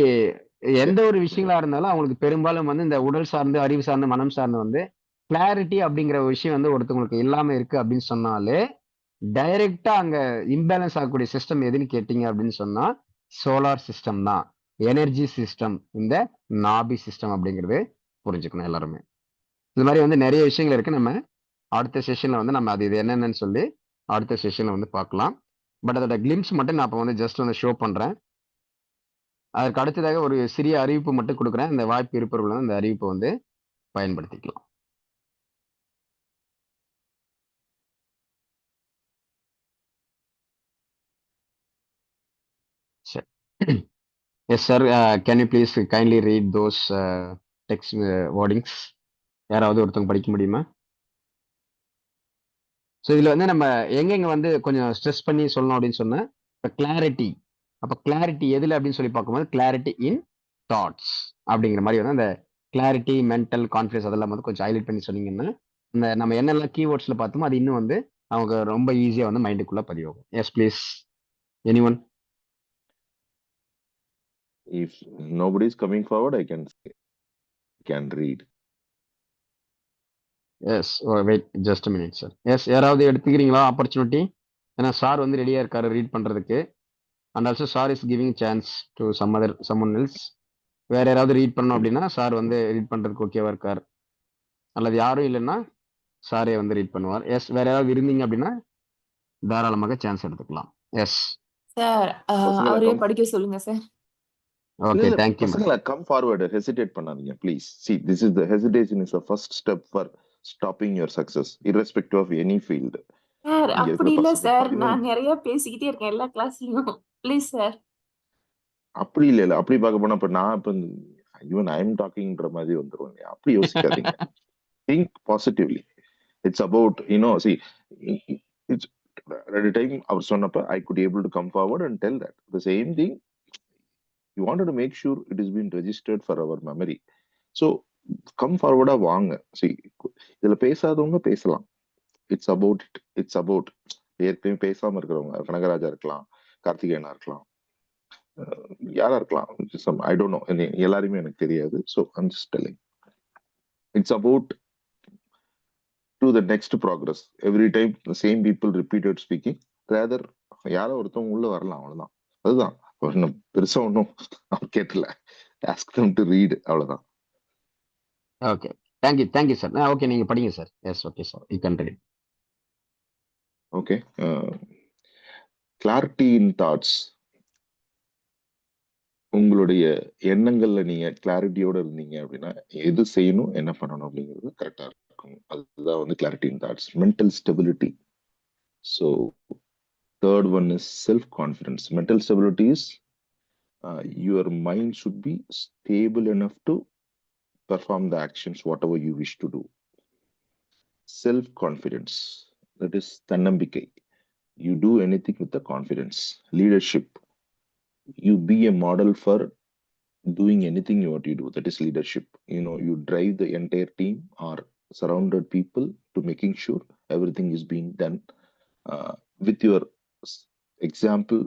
எந்த ஒரு விஷயங்களா இருந்தாலும் அவங்களுக்கு பெரும்பாலும் வந்து இந்த உடல் சார்ந்து, அறிவு சார்ந்து, மனம் சார்ந்து வந்து கிளாரிட்டி அப்படிங்கிற ஒரு விஷயம் வந்து ஒருத்தவங்களுக்கு இல்லாம இருக்கு அப்படின்னு சொன்னாலே டைரக்டா அங்க இம்பேலன்ஸ் ஆகக்கூடிய சிஸ்டம் எதுன்னு கேட்டீங்க அப்படின்னு சொன்னா சோலார் சிஸ்டம் தான், எனர்ஜி சிஸ்டம், இந்த நாபி சிஸ்டம் அப்படிங்கிறது புரிஞ்சுக்கணும் எல்லாருமே. இந்த மாதிரி வந்து நிறைய விஷயங்கள் இருக்கு. நம்ம அடுத்த செஷன்ல வந்து நம்ம அது இது என்னென்னு சொல்லி அடுத்த செஷன்ல வந்து பார்க்கலாம். பட் அதோட கிளிம்ஸ் மட்டும் நான் இப்போ வந்து ஜஸ்ட் வந்து ஷோ பண்றேன். அதற்கு அடுத்ததாக ஒரு சிறிய அறிவிப்பு மட்டும் கொடுக்குறேன். இந்த வாய்ப்பு இருப்பவர்கள் வந்து இந்த அறிவிப்பை வந்து பயன்படுத்திக்கலாம். Yes sir, can you please kindly read those text wordings? யாராவது ஒருத்தவங்க படிக்க முடியுமா? ஸோ இதில் வந்து நம்ம எங்கெங்க வந்து கொஞ்சம் ஸ்ட்ரெஸ் பண்ணி சொல்லணும் அப்படின்னு சொன்னா இப்போ கிளாரிட்டி. அப்போ கிளாரிட்டி எதில் அப்படின்னு சொல்லி பார்க்கும்போது கிளாரிட்டி இன் தாட்ஸ் அப்படிங்கிற மாதிரி வந்து அந்த கிளாரிட்டி, மென்டல், கான்ஃபிடன்ஸ் அதெல்லாம் வந்து கொஞ்சம் ஹைலைட் பண்ணி சொன்னீங்கன்னா இந்த நம்ம என்னெல்லாம் கீவேர்ட்ஸில் பார்த்தோமோ அது இன்னும் வந்து அவங்க ரொம்ப ஈஸியாக வந்து மைண்டுக்குள்ளே பதிவாகும். Yes please, anyone? If nobody is coming forward, I can read. Yes, wait just minute sir. Yes, யாராவது எடுத்துக்கிறீங்களா ஆப்பர்ச்சுனிட்டி? ஏன்னா சார் வந்து ரெடியாக இருக்காரு ரீட் பண்ணுறதுக்கு. And also sir is giving chance to someone else. வேற யாராவது ரீட் பண்ணணும் அப்படின்னா சார் வந்து ரீட் பண்ணுறதுக்கு ஓகேவா இருக்கார், அல்லது யாரும் இல்லைன்னா சாரே வந்து ரீட் பண்ணுவார். எஸ், வேற யாராவது இருந்தீங்க அப்படின்னா தாராளமாக சான்ஸ் எடுத்துக்கலாம். எஸ் சார், அவரே படிக்க சொல்லுங்க சார். Okay, thank you. பசங்களா கம் ஃபார்வர்டு, ஹெசிடேட் பண்ணாதீங்க please. See, this is the hesitation is the first step for stopping your success irrespective of any field. Sir இங்க அப்படி இருக்கிற இல்ல பசங்க சார். 11 நான் நிறைய பேசிக்கிட்டே இருக்கேன் எல்லா கிளாஸ்லயும். Please sir. அப்படி இல்ல அப்படி பார்க்க போனா இப்ப நான் இப்ப ஈவன் ஐ எம் டாக்கிங்ன்ற மாதிரி வந்துருவாங்க. அப்படி யோசிக்காதீங்க. Think positively. It's about see it's ரெண்டு டைம் அவர் சொன்னப்ப I could able to come forward and tell that the same thing. You wanted to make sure it is been registered for our memory. So come ஃபார்வர்டா வாங்க. இதுல பேசாதவங்க பேசலாம். It's about ஏற்கனவே பேசாம இருக்கிறவங்க, கனகராஜா இருக்கலாம், கார்த்திகேயனா இருக்கலாம், யாரா இருக்கலாம், ஐ டோன்ட் நோ, எல்லாருமே எனக்கு தெரியாது. So I'm just telling it's about to the next progress. Every time the same people repeated speaking, rather யாரோ ஒருத்தவங்க உள்ள வரலாம், அவ்வளவுதான். அதுதான் ஒன்றும் பெருசா ஒன்றும் கேட்கல. ஆஸ்க் தம் டு ரீட், அவ்வளவுதான். Okay, thank you sir. ஓகே, நீங்க படிங்க sir. Yes, okay sir, you can read. Okay, clarity in thoughts. உங்களுடைய எண்ணங்கள்ல நீங்க கிளாரிட்டியோட இருந்தீங்க அப்படின்னா எது செய்யணும், என்ன பண்ணணும் அப்படிங்கிறது கரெக்டா இருக்கும். அதுதான் வந்து clarity in thoughts. Mental stability. So third one is self confidence. Mental stability is your mind should be stable enough to perform the actions whatever you wish to do. Self confidence, that is தன்னம்பிக்கை. You do anything with the confidence. Leadership, you be a model for doing anything what you do, that is leadership. You drive the entire team or surrounded people to making sure everything is being done with your example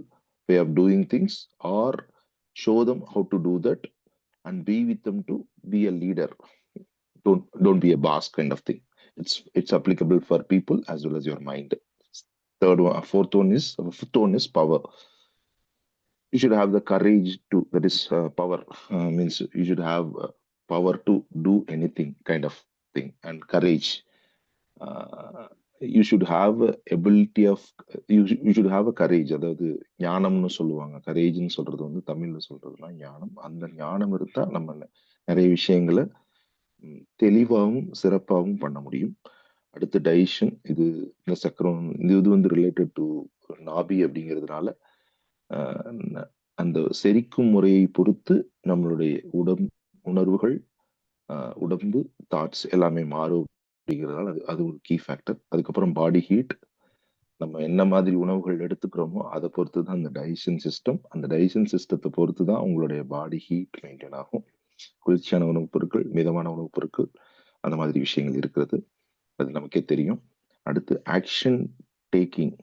way of doing things, or show them how to do that and be with them to be a leader. Don't be a boss kind of thing. It's applicable for people as well as your mind. Fifth one is power. You should have the courage to, that is power means you should have power to do anything kind of thing, and courage. You should have ability of, you should have a courage. அதாவது ஞானம்னு சொல்லுவாங்க. கரேஜ்னு சொல்றது வந்து தமிழ்ல சொல்றதுனா ஞானம். அந்த ஞானம் இருந்தா நம்ம நிறைய விஷயங்களை தெளிவாகவும் சிறப்பாகவும் பண்ண முடியும். அடுத்து டைஜஷன். இது இந்த சக்கரம் இது வந்து ரிலேட்டட் டு நாபி அப்படிங்கிறதுனால அந்த செரிக்கும் முறையை பொறுத்து நம்மளுடைய உணர்வுகள், உடம்பு, தாட்ஸ் எல்லாமே மாறும் அப்படிங்கிறதுனால அது ஒரு கீ ஃபேக்டர். அதுக்கப்புறம் பாடி ஹீட். நம்ம என்ன மாதிரி உணவுகள் எடுத்துக்கிறோமோ அதை பொறுத்து தான் அந்த டைஜஷன் சிஸ்டம். அந்த டைஜஷன் சிஸ்டத்தை பொறுத்து தான் உங்களுடைய பாடி ஹீட் மெயின்டைன் ஆகும். குளிர்ச்சியான உணவுப் பொருட்கள், மிதமான உணவுப் பொருட்கள், அந்த மாதிரி விஷயங்கள் இருக்கிறது, அது நமக்கே தெரியும். அடுத்து ஆக்ஷன் டேக்கிங்.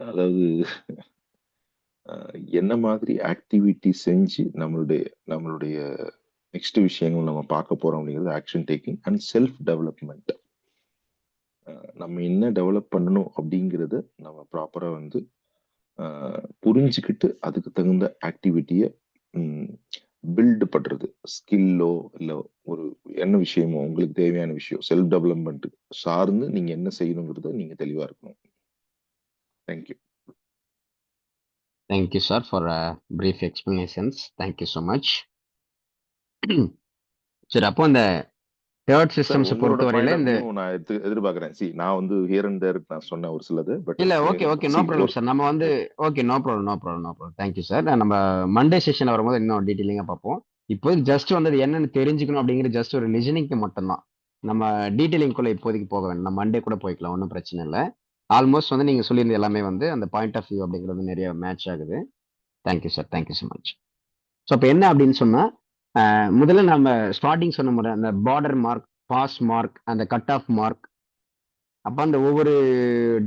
அதாவது என்ன மாதிரி ஆக்டிவிட்டி செஞ்சு நம்மளுடைய நெக்ஸ்ட் விஷயங்கள் நம்ம பார்க்க போறோம் அப்படிங்கிறது action taking. And self development. நம்ம என்ன டெவலப் பண்ணணும் அப்படிங்கிறத நம்ம ப்ராப்பரா வந்து புரிஞ்சுக்கிட்டு அதுக்கு தகுந்த ஆக்டிவிட்டியை பில்டு பண்றது. ஸ்கில்லோ இல்லை ஒரு என்ன விஷயமோ உங்களுக்கு தேவையான விஷயம் செல்ஃப் டெவலப்மெண்ட் சார்ந்து நீங்க என்ன செய்யணுங்கிறத நீங்க தெளிவா இருக்கணும். Thank you. Thank you, sir, for brief explanations. Thank you so much. சரி, அப்போ இந்த தேர்ட் சிஸ்டம்ஸ் பொறுத்தவரையில இந்த நான் எதிர்பார்க்கிறேன். நான் வந்து ஹியர் அண்ட் தேர் நான் சொன்ன ஒரு சிலது, பட் இல்ல, ஓகே, நோ ப்ராப்ளம் சார். நம்ம வந்து okay, no problem. Thank you sir. நம்ம மண்டே செஷன் வரும்போது இன்னும் டீட்டெயிலிங்கா பார்ப்போம். இப்போதைக்கு ஜஸ்ட் வந்து என்னன்னு தெரிஞ்சுக்கணும் அப்படிங்கிறது ஜஸ்ட் ஒரு லிசனிங்க்கு மட்டும்தான். நம்ம டீட்டெயிலிங்குள்ள இப்போதைக்கு போக வேண்டாம். நம்ம மண்டே கூட போய்க்கலாம், ஒன்றும் பிரச்சனை இல்லை. ஆல்மோஸ்ட் வந்து நீங்க சொல்லியிருந்த எல்லாமே வந்து அந்த பாயிண்ட் ஆஃப் வியூ அப்படிங்கிறது நிறைய மேட்ச் ஆகுது. Thank you sir, thank you so much. So இப்போ என்ன அப்படின்னு சொன்னா, முதல்ல நம்ம ஸ்டார்டிங் சொன்ன முறை அந்த பார்டர் மார்க், பாஸ் மார்க், அந்த கட் ஆஃப் மார்க். அப்போ அந்த ஒவ்வொரு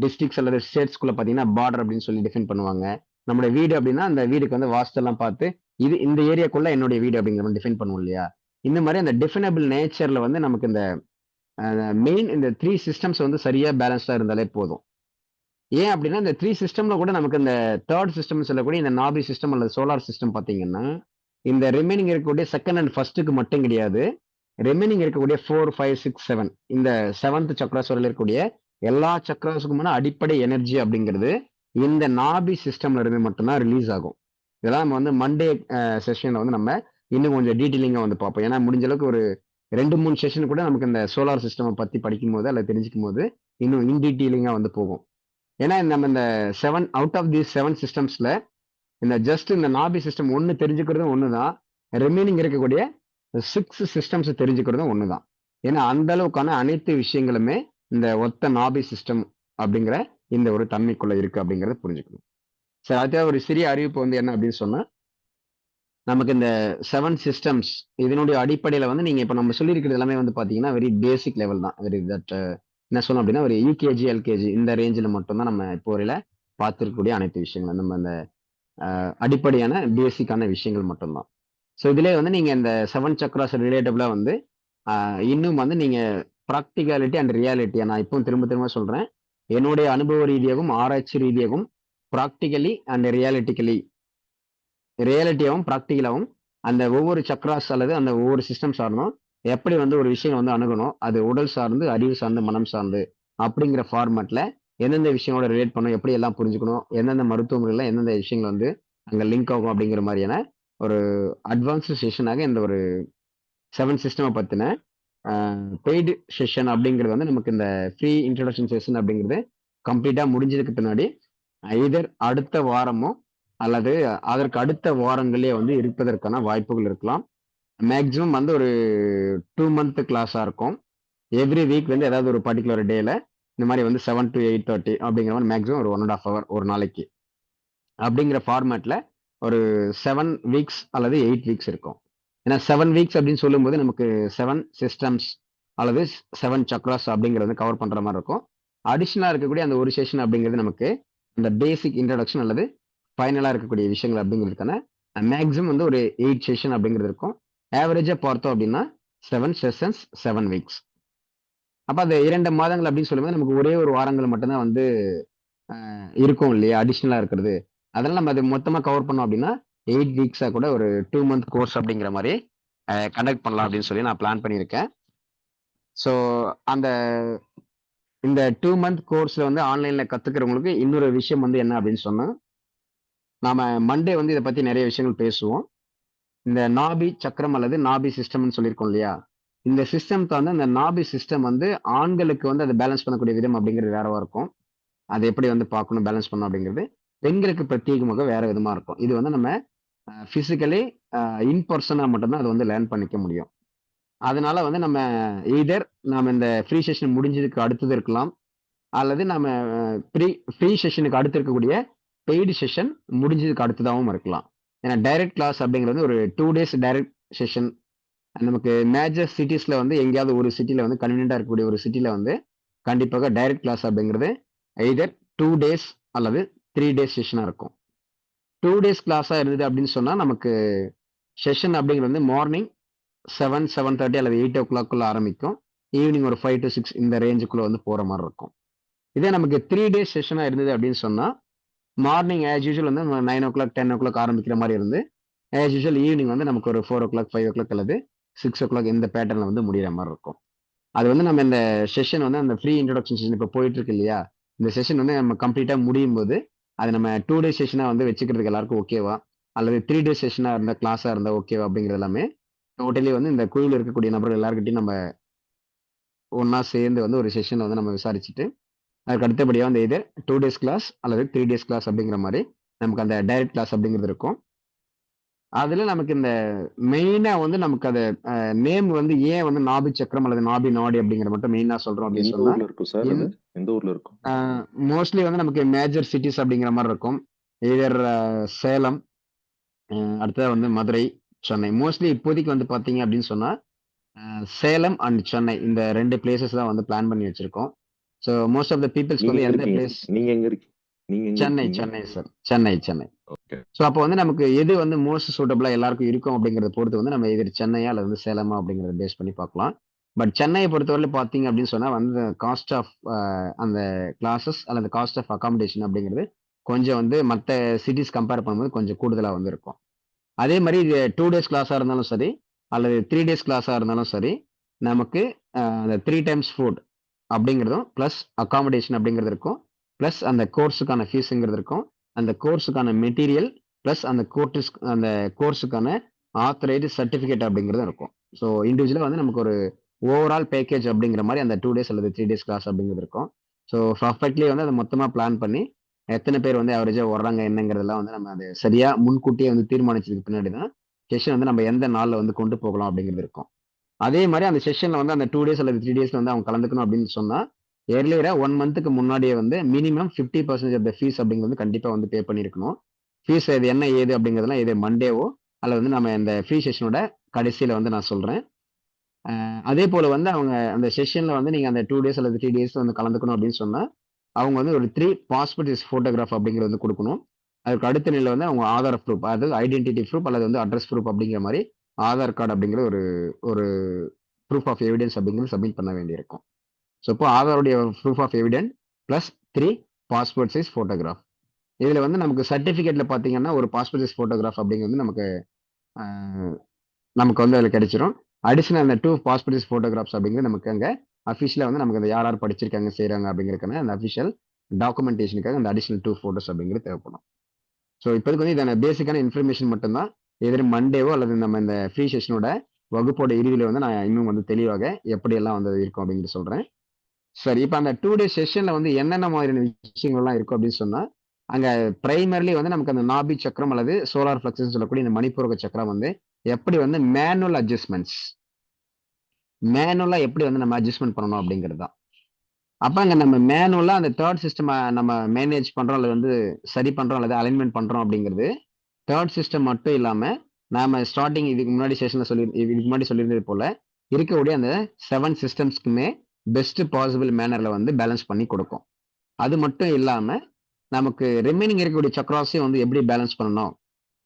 டிஸ்ட்ரிக்ஸ் அல்லது ஸ்டேட்ஸ்குள்ள பார்த்தீங்கன்னா பார்டர் அப்படின்னு சொல்லி டிஃபைன் பண்ணுவாங்க. நம்மளுடைய வீடு அப்படின்னா அந்த வீடுக்கு வந்து வாஸ்தெல்லாம் பார்த்து இது இந்த ஏரியாக்குள்ள என்னுடைய வீடு அப்படிங்கிற மாதிரி டிஃபைன் பண்ணுவோம் இல்லையா. இந்த மாதிரி அந்த டிஃபைனபிள் நேச்சர்ல வந்து நமக்கு இந்த மெயின் இந்த 3 சிஸ்டம்ஸ் வந்து சரியா பேலன்ஸ்டா இருந்தாலே போதும். ஏன் அப்படின்னா இந்த 3 சிஸ்டம்ல கூட நமக்கு இந்த தேர்ட் சிஸ்டம் சொல்லக்கூடிய இந்த நாபி சிஸ்டம் அல்லது சோலார் சிஸ்டம் பார்த்தீங்கன்னா இந்த ரிமைனிங் இருக்கக்கூடிய செகண்ட் அண்ட் ஃபர்ஸ்ட்டுக்கு மட்டும் கிடையாது. ரிமைனிங் இருக்கக்கூடிய 4, 5, 6, 7 இந்த 7th சக்ராஸ் வரையில் இருக்கக்கூடிய எல்லா சக்ராஸுக்குமான அடிப்படை எனர்ஜி அப்படிங்கிறது இந்த நாபி சிஸ்டம்ல இருந்து மட்டும்தான் ரிலீஸ் ஆகும். இதெல்லாம் நம்ம வந்து மண்டே செஷனில் வந்து நம்ம இன்னும் கொஞ்சம் டீட்டெயிலிங்காக வந்து பார்ப்போம். ஏன்னா முடிஞ்ச அளவுக்கு ஒரு 2-3 செஷன் கூட நமக்கு இந்த சோலார் சிஸ்டம் பற்றி படிக்கும் போது அல்ல தெரிஞ்சுக்கும் போது இன்னும் இன் டீட்டெயிலிங்காக வந்து போகும். ஏன்னா நம்ம இந்த 7 அவுட் ஆஃப் தீஸ் 7 சிஸ்டம்ஸில் இந்த ஜஸ்ட் இந்த நாபி சிஸ்டம் ஒன்று தெரிஞ்சுக்கிறதும் ஒன்று தான், ரிமைனிங் இருக்கக்கூடிய 6 சிஸ்டம்ஸ் தெரிஞ்சுக்கிறதும் ஒன்று தான். ஏன்னா அந்த அளவுக்கான அனைத்து விஷயங்களுமே இந்த ஒத்த நாபி சிஸ்டம் அப்படிங்கிற இந்த ஒரு தன்மைக்குள்ள இருக்கு அப்படிங்கிறத புரிஞ்சுக்கணும். சரி, அடுத்த ஒரு சிறிய அறிவிப்பு வந்து என்ன அப்படின்னு சொன்னா, நமக்கு இந்த 7 சிஸ்டம்ஸ் இதனுடைய அடிப்படையில் வந்து நீங்க இப்ப நம்ம சொல்லியிருக்கிறது எல்லாமே வந்து பாத்தீங்கன்னா வெரி பேசிக் லெவல் தான். வெரி தட் என்ன சொல்லணும் அப்படின்னா ஒரு யூகேஜி எல்கேஜி இந்த ரேஞ்சில் மட்டும்தான் நம்ம இப்போ வரையில பார்த்துருக்கக்கூடிய அனைத்து விஷயங்கள் நம்ம இந்த அடிப்படையான பேசிக்கான விஷயங்கள் மட்டும்தான். ஸோ இதுலேயே வந்து நீங்க இந்த 7 சக்ராஸ் ரிலேட்டபிளா வந்து இன்னும் வந்து நீங்க ப்ராக்டிகாலிட்டி அண்ட் ரியாலிட்டியை நான் இப்போ திரும்ப சொல்றேன். என்னுடைய அனுபவ ரீதியாகவும் ஆராய்ச்சி ரீதியாகவும் ப்ராக்டிகலி அண்ட் ரியாலிட்டியாகவும் ப்ராக்டிகலாகவும் அந்த ஒவ்வொரு சக்ராஸ் அல்லது அந்த ஒவ்வொரு சிஸ்டம் சார்ந்தும் எப்படி வந்து ஒரு விஷயம் வந்து அணுகணும், அது உடல் சார்ந்து, அறிவு சார்ந்து, மனம் சார்ந்து அப்படிங்கிற ஃபார்மேட்ல எந்தெந்த விஷயங்களோட ரிலேட் பண்ணணும், எப்படி எல்லாம் புரிஞ்சுக்கணும், எந்தெந்த மருத்துவ முறையில் எந்தெந்த விஷயங்கள் வந்து அங்கே லிங்க் ஆகும் அப்படிங்கிற மாதிரியான ஒரு அட்வான்ஸ்டு செஷனாக இந்த ஒரு 7 சிஸ்டமை பற்றின பெய்டு செஷன் அப்படிங்கிறது வந்து நமக்கு இந்த ஃப்ரீ இன்ட்ரடக்ஷன் செஷன் அப்படிங்கிறது கம்ப்ளீட்டாக முடிஞ்சதுக்கு பின்னாடி இதர் அடுத்த வாரமோ அல்லது அதற்கு அடுத்த வாரங்களே வந்து இருப்பதற்கான வாய்ப்புகள் இருக்கலாம். மேக்ஸிமம் வந்து ஒரு 2 மந்த் கிளாஸாக இருக்கும். எவ்ரி வீக் வந்து ஏதாவது ஒரு பர்டிகுலர் டேல இந்த மாதிரி வந்து 7 to 8:30 அப்படிங்கிற மாதிரி மேக்ஸிமம் ஒரு 1.5 hour ஒரு நாளைக்கு அப்படிங்கிற ஃபார்மேட்ல ஒரு 7 வீக்ஸ் அல்லது 8 வீக்ஸ் இருக்கும். ஏன்னா 7 வீக்ஸ் அப்படின்னு சொல்லும்போது நமக்கு 7 சிஸ்டம்ஸ் அல்லது 7 சக்ராஸ் அப்படிங்கிறது வந்து கவர் பண்ற மாதிரி இருக்கும். அடிஷ்னலாக இருக்கக்கூடிய அந்த ஒரு செஷன் அப்படிங்கிறது நமக்கு அந்த பேசிக் இன்ட்ரடக்ஷன் அல்லது ஃபைனலாக இருக்கக்கூடிய விஷயங்கள் அப்படிங்கிறதுக்கான மேக்ஸிமம் வந்து ஒரு 8 செஷன் அப்படிங்கிறது இருக்கும். ஆவரேஜாக பார்த்தோம் அப்படின்னா 7 செஷன்ஸ் 7 வீக்ஸ். அப்போ அந்த 2 மாதங்கள் அப்படின்னு சொல்லும்போது நமக்கு ஒரே ஒரு வாரங்கள் மட்டும்தான் வந்து இருக்கும் இல்லையா அடிஷ்னலாக இருக்கிறது. அதனால நம்ம அதை மொத்தமாக கவர் பண்ணோம் அப்படின்னா 8 வீக்ஸாக கூட ஒரு 2 மந்த் கோர்ஸ் அப்படிங்கிற மாதிரி கண்டக்ட் பண்ணலாம் அப்படின்னு சொல்லி நான் பிளான் பண்ணியிருக்கேன். ஸோ அந்த இந்த 2 மந்த் கோர்ஸில் வந்து ஆன்லைனில் கற்றுக்கிறவங்களுக்கு இன்னொரு விஷயம் வந்து என்ன அப்படின்னு சொன்னால், நாம மண்டே வந்து இதை பற்றி நிறைய விஷயங்கள் பேசுவோம். இந்த நாபி சக்கரம் அல்லது நாபி சிஸ்டம்னு சொல்லியிருக்கோம் இல்லையா, இந்த சிஸ்டம்க்கு வந்து அந்த நாபி சிஸ்டம் வந்து ஆண்களுக்கு வந்து அதை பேலன்ஸ் பண்ணக்கூடிய விதம் அப்படிங்கிறது வேறவா இருக்கும். அதை எப்படி வந்து பார்க்கணும் பேலன்ஸ் பண்ணணும் அப்படிங்கிறது பெண்களுக்கு பிரத்யேகமாக வேற விதமா இருக்கும். இது வந்து நம்ம பிசிக்கலி இன்பர்சனாக மட்டும்தான் அதை வந்து லேர்ன் பண்ணிக்க முடியும். அதனால வந்து நம்ம நம்ம இந்த ஃப்ரீ செஷன் முடிஞ்சதுக்கு அடுத்தது இருக்கலாம், அல்லது நம்ம ஃப்ரீ செஷனுக்கு அடுத்து இருக்கக்கூடிய பெய்டு செஷன் முடிஞ்சதுக்கு அடுத்ததாகவும் இருக்கலாம். ஏன்னா டைரக்ட் கிளாஸ் அப்படிங்கிறது ஒரு 2 days டைரக்ட் செஷன் நமக்கு மேஜர் சிட்டிஸில் வந்து எங்கேயாவது ஒரு சிட்டியில் வந்து கன்வீனியண்டாக இருக்கக்கூடிய ஒரு சிட்டியில் வந்து கண்டிப்பாக டைரக்ட் கிளாஸ் அப்படிங்கிறது எய்தர் 2 days அல்லது 3 days செஷனாக இருக்கும். 2 days கிளாஸாக இருந்தது அப்படின்னு சொன்னால் நமக்கு செஷன் அப்படிங்கிறது வந்து மார்னிங் 7, 7:30 அல்லது 8 o'clock ஆரம்பிக்கும். ஈவினிங் ஒரு 5 to 6 இந்த ரேஞ்சுக்குள்ளே வந்து போகிற மாதிரி இருக்கும். இதே நமக்கு 3 days செஷனாக இருந்தது அப்படின்னு சொன்னால் மார்னிங் ஆஸ் யூஷுவல் வந்து 9 o'clock 10 o'clock ஆரம்பிக்கிற மாதிரி இருந்து ஆஸ் யூஷுவல் ஈவினிங் வந்து நமக்கு ஒரு 4 o'clock 5 o'clock அல்லது 6 o'clock இந்த பேட்டர்னில் வந்து முடிகிற மாதிரி இருக்கும். அது வந்து நம்ம இந்த செஷன் வந்து அந்த ஃப்ரீ இன்ட்ரடக்ஷன் செஷன் இப்போ போயிட்டு இருக்கு இல்லையா, இந்த செஷன் வந்து நம்ம கம்ப்ளீட்டாக முடியும் போது அது நம்ம 2 days செஷனாக வந்து வச்சுக்கிறதுக்கு எல்லாருக்கும் ஓகேவா, அல்லது 3 days செஷனாக இருந்தால் கிளாஸாக இருந்தால் ஓகேவா அப்படிங்கிறது எல்லாமே டோட்டலி வந்து இந்த குழுவில் இருக்கக்கூடிய நபர்கள் எல்லாருக்கிட்டையும் நம்ம ஒன்றா சேர்ந்து வந்து ஒரு செஷனை வந்து நம்ம விசாரிச்சுட்டு அதுக்கு அடுத்தபடியாக வந்து இது 2 days கிளாஸ் அல்லது 3 days கிளாஸ் அப்படிங்கிற மாதிரி நமக்கு அந்த டைரக்ட் கிளாஸ் அப்படிங்கிறது இருக்கும். அதில் நமக்கு இந்த மெயினாக வந்து நமக்கு அது நேம் வந்து ஏன் வந்து நாபி சக்கரம் அல்லது நாபி நாடி அப்படிங்கிற மட்டும் மெயினாக சொல்கிறோம் அப்படின்னு சொன்னால், மோஸ்ட்லி வந்து நமக்கு மேஜர் சிட்டிஸ் அப்படிங்கிற மாதிரி இருக்கும். இதர் சேலம், அடுத்தது வந்து மதுரை, சென்னை. மோஸ்ட்லி இப்போதைக்கு வந்து பார்த்தீங்க அப்படின்னு சொன்னால் சேலம் அண்ட் சென்னை இந்த 2 பிளேசஸ் தான் வந்து பிளான் பண்ணி வச்சிருக்கோம். ஸோ மோஸ்ட் ஆஃப் த பீப்புள்ஸ்க்கு வந்து எந்த place Chennai sir, Chennai. So அப்போ வந்து நமக்கு எது வந்து மோஸ்ட் சூட்டபிளா எல்லாருக்கும் இருக்கும் அப்படிங்கிறத பொறுத்து வந்து நம்ம எதிர் சென்னையா அல்லது வந்து சேலமா அப்படிங்கிறத பேஸ் பண்ணி பார்க்கலாம். பட் சென்னையை பொறுத்தவரை பார்த்தீங்க அப்படின்னு சொன்னால் வந்து காஸ்ட் ஆஃப் அந்த கிளாஸஸ் அல்லது காஸ்ட் ஆஃப் அகாமடேஷன் அப்படிங்கிறது கொஞ்சம் வந்து மற்ற சிட்டிஸ் கம்பேர் பண்ணும்போது கொஞ்சம் கூடுதலாக வந்து இருக்கும். அதே மாதிரி இது 2 days கிளாஸாக இருந்தாலும் சரி அல்லது 3 days கிளாஸாக இருந்தாலும் சரி நமக்கு அந்த 3 times ஃபுட் அப்படிங்கிறதும் ப்ளஸ் அகாமடேஷன் அப்படிங்கிறது இருக்கும், ப்ளஸ் அந்த கோர்ஸுக்கான ஃபீஸுங்கிறது இருக்கும், அந்த கோர்ஸுக்கான மெட்டீரியல் ப்ளஸ் அந்த கோர்ஸுக்கான ஆத்தரைடு சர்டிஃபிகேட் அப்படிங்கிறது இருக்கும். ஸோ இண்டிவிஜுவலாக வந்து நமக்கு ஒரு ஓவரால் பேக்கேஜ் அப்படிங்கிற மாதிரி அந்த 2 டேஸ் அல்லது 3 டேஸ் கிளாஸ் அப்படிங்கிறது இருக்கும். ஸோ பர்ஃபெக்ட்லி வந்து அதை மொத்தமாக பிளான் பண்ணி எத்தனை பேர் வந்து ஆவரேஜாக வர்றாங்க என்னங்கிறதெல்லாம் வந்து நம்ம அதை சரியாக முன்கூட்டியே வந்து தீர்மானிச்சதுக்கு பின்னாடி தான் செஷன் வந்து நம்ம எந்த நாளில் வந்து கொண்டு போகலாம் அப்படிங்கிறது இருக்கும். அதே மாதிரி அந்த செஷனில் வந்து அந்த 2 டேஸ் அல்லது 3 டேஸ் வந்து அவங்க கலந்துக்கணும் அப்படின்னு சொன்னால் ஏர்லியராக 1 மந்த்துக்கு முன்னாடியே வந்து மினிமம் 50% ஆஃப் த ஃபீஸ் அப்படிங்கிறது கண்டிப்பாக வந்து பே பண்ணியிருக்கணும். ஃபீஸ் இது என்ன ஏது அப்படிங்கிறதுலாம் இது மண்டேவோ அல்லது வந்து நம்ம இந்த ஃப்ரீ செஷனோட கடைசியில் வந்து நான் சொல்கிறேன். அதே போல் வந்து அவங்க அந்த செஷனில் வந்து நீங்கள் அந்த 2 டேஸ் அல்லது 3 டேஸ் வந்து கலந்துக்கணும் அப்படின்னு சொன்னால் அவங்க வந்து ஒரு 3 பாஸ்போர்ட் சைஸ் ஃபோட்டோகிராஃப் அப்படிங்கிறது வந்து கொடுக்கணும். அதுக்கு அடுத்த நிலையில் வந்து அவங்க ஆதார் ப்ரூஃப், அதாவது ஐடென்டிட்டி ப்ரூஃப் அல்லது வந்து அட்ரஸ் ப்ரூஃப் அப்படிங்கிற மாதிரி ஆதார் கார்டு அப்படிங்கிற ஒரு ப்ரூஃப் ஆஃப் எவிடன்ஸ் அப்படிங்கிறது சப்மிட் பண்ண வேண்டியிருக்கும். ஸோ இப்போ ஆதாருடைய proof of evidence plus 3 passport size photograph. இதில் வந்து நமக்கு சர்டிஃபிகேட்டில் பார்த்தீங்கன்னா ஒரு பாஸ்போர்ட் சைஸ் ஃபோட்டோகிராஃப் அப்படிங்கிறது நமக்கு வந்து அதில் கிடைச்சிரும். அடிஷனல் அந்த 2 பாஸ்போர்ட் சைஸ் ஃபோட்டோகிராஃப்ஸ் அப்படிங்கிறது நமக்கு அங்கே அஃபிஷியலாக வந்து நமக்கு அந்த யார் யார் படிச்சிருக்காங்க செய்கிறாங்க அப்படிங்கிறதுக்கான அந்த அஃபிஷியல் டாக்குமெண்டேஷனுக்காக அந்த அடிஷனல் 2 ஃபோட்டோஸ் அப்படிங்கிறது தேவைப்படும். ஸோ இப்போதுக்கு வந்து இதான பேசிக்கான இன்ஃபர்மேஷன் மட்டும்தான். எதிர மண்டேவோ அல்லது நம்ம இந்த ஃப்ரீ செஷனோட வகுப்போட இறுதியில் வந்து நான் இன்னும் வந்து தெளிவாக எப்படியெல்லாம் வந்து இருக்கும் அப்படிங்கிறது சொல்கிறேன். சரி, இப்போ அந்த 2 டே செஷனில் வந்து என்னென்ன மாதிரியான விஷயங்கள்லாம் இருக்கும் அப்படின்னு சொன்னால் அங்கே பிரைமர்லி வந்து நமக்கு அந்த நாபி சக்கரம் அல்லது சோலார் ஃப்ளக்ஸஸ் சொல்லக்கூடிய இந்த மணிப்பூரக சக்கரம் வந்து எப்படி வந்து மேனுவலாக எப்படி வந்து நம்ம அட்ஜஸ்ட்மெண்ட் பண்ணணும் அப்படிங்கிறது தான். அப்போ அங்கே நம்ம மேனுவலாக அந்த தேர்ட் சிஸ்டம் நம்ம மேனேஜ் பண்ணுறோம் அல்லது வந்து சரி பண்ணுறோம் அல்லது அலைன்மெண்ட் பண்ணுறோம் அப்படிங்கிறது தேர்ட் சிஸ்டம் மட்டும் இல்லாமல் நாம ஸ்டார்டிங் இதுக்கு முன்னாடி சொல்லியிருந்தது போல இருக்கக்கூடிய அந்த 7 சிஸ்டம்ஸ்க்குமே பெஸ்ட் பாசிபிள் மேனரில் வந்து பேலன்ஸ் பண்ணி கொடுக்கும். அது மட்டும் இல்லாமல் நமக்கு ரிமைனிங் இருக்கக்கூடிய சக்ராஸையும் வந்து எப்படி பேலன்ஸ் பண்ணணும்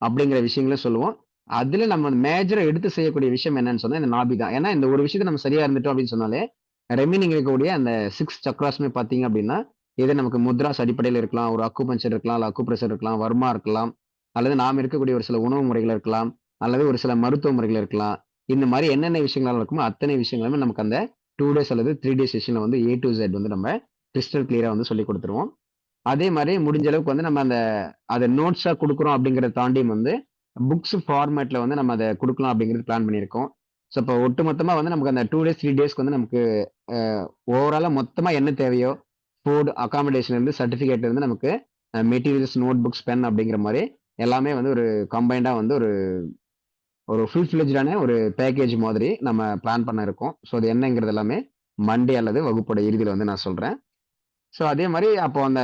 அப்படிங்கிற விஷயங்களும் சொல்லுவோம். அதில் நம்ம மேஜரை எடுத்து செய்யக்கூடிய விஷயம் என்னன்னு சொன்னால் இந்த நாபி தான். ஏன்னா இந்த ஒரு விஷயத்தை நம்ம சரியாக இருந்துட்டோம் அப்படின்னு சொன்னாலே ரெமைனிங் இருக்கக்கூடிய அந்த 6 சக்ராஸுமே பார்த்தீங்க அப்படின்னா இது நமக்கு முத்ராஸ் அடிப்படையில் இருக்கலாம், ஒரு அக்குபஞ்சர் இருக்கலாம், அல்ல அக்குப்ரெஷர் இருக்கலாம், வர்மா இருக்கலாம், அல்லது நாம் இருக்கக்கூடிய ஒரு சில உணவு முறைகள் இருக்கலாம், அல்லது ஒரு சில மருத்துவ முறைகள் இருக்கலாம். இந்த மாதிரி என்னென்ன விஷயங்களால் இருக்குமோ அத்தனை விஷயங்களுமே நமக்கு அந்த 2 டேஸ் அல்லது 3 டேஸ் செஷனில் வந்து A to Z வந்து நம்ம கிறிஸ்டல் கிளியராக வந்து சொல்லி கொடுத்துருவோம். அதே மாதிரி முடிஞ்ச அளவுக்கு வந்து நம்ம அதை நோட்ஸாக கொடுக்குறோம் அப்படிங்கிறத தாண்டி வந்து புக்ஸ் ஃபார்மேட்டில் வந்து நம்ம அதை கொடுக்கலாம் அப்படிங்கிறது பிளான் பண்ணியிருக்கோம். ஸோ இப்போ ஒட்டுமொத்தமாக வந்து நமக்கு அந்த 2 டேஸ் 3 டேஸ்க்கு வந்து நமக்கு ஓவராலாக மொத்தமாக என்ன தேவையோ ஃபுட் அகாமடேஷன் இருந்து சர்டிஃபிகேட் இருந்து நமக்கு மெட்டீரியல்ஸ் நோட் புக்ஸ் பென் அப்படிங்கிற மாதிரி எல்லாமே வந்து ஒரு கம்பைண்டாக வந்து ஒரு ஃபுல் ஃபிளெஜ்டான ஒரு பேக்கேஜ் மாதிரி நம்ம பிளான் பண்ண இருக்கோம். ஸோ அது என்னங்கிறது எல்லாமே மண்டே அல்லது வகுப்போட இறுதியில் வந்து நான் சொல்கிறேன். ஸோ அதே மாதிரி அப்போ அந்த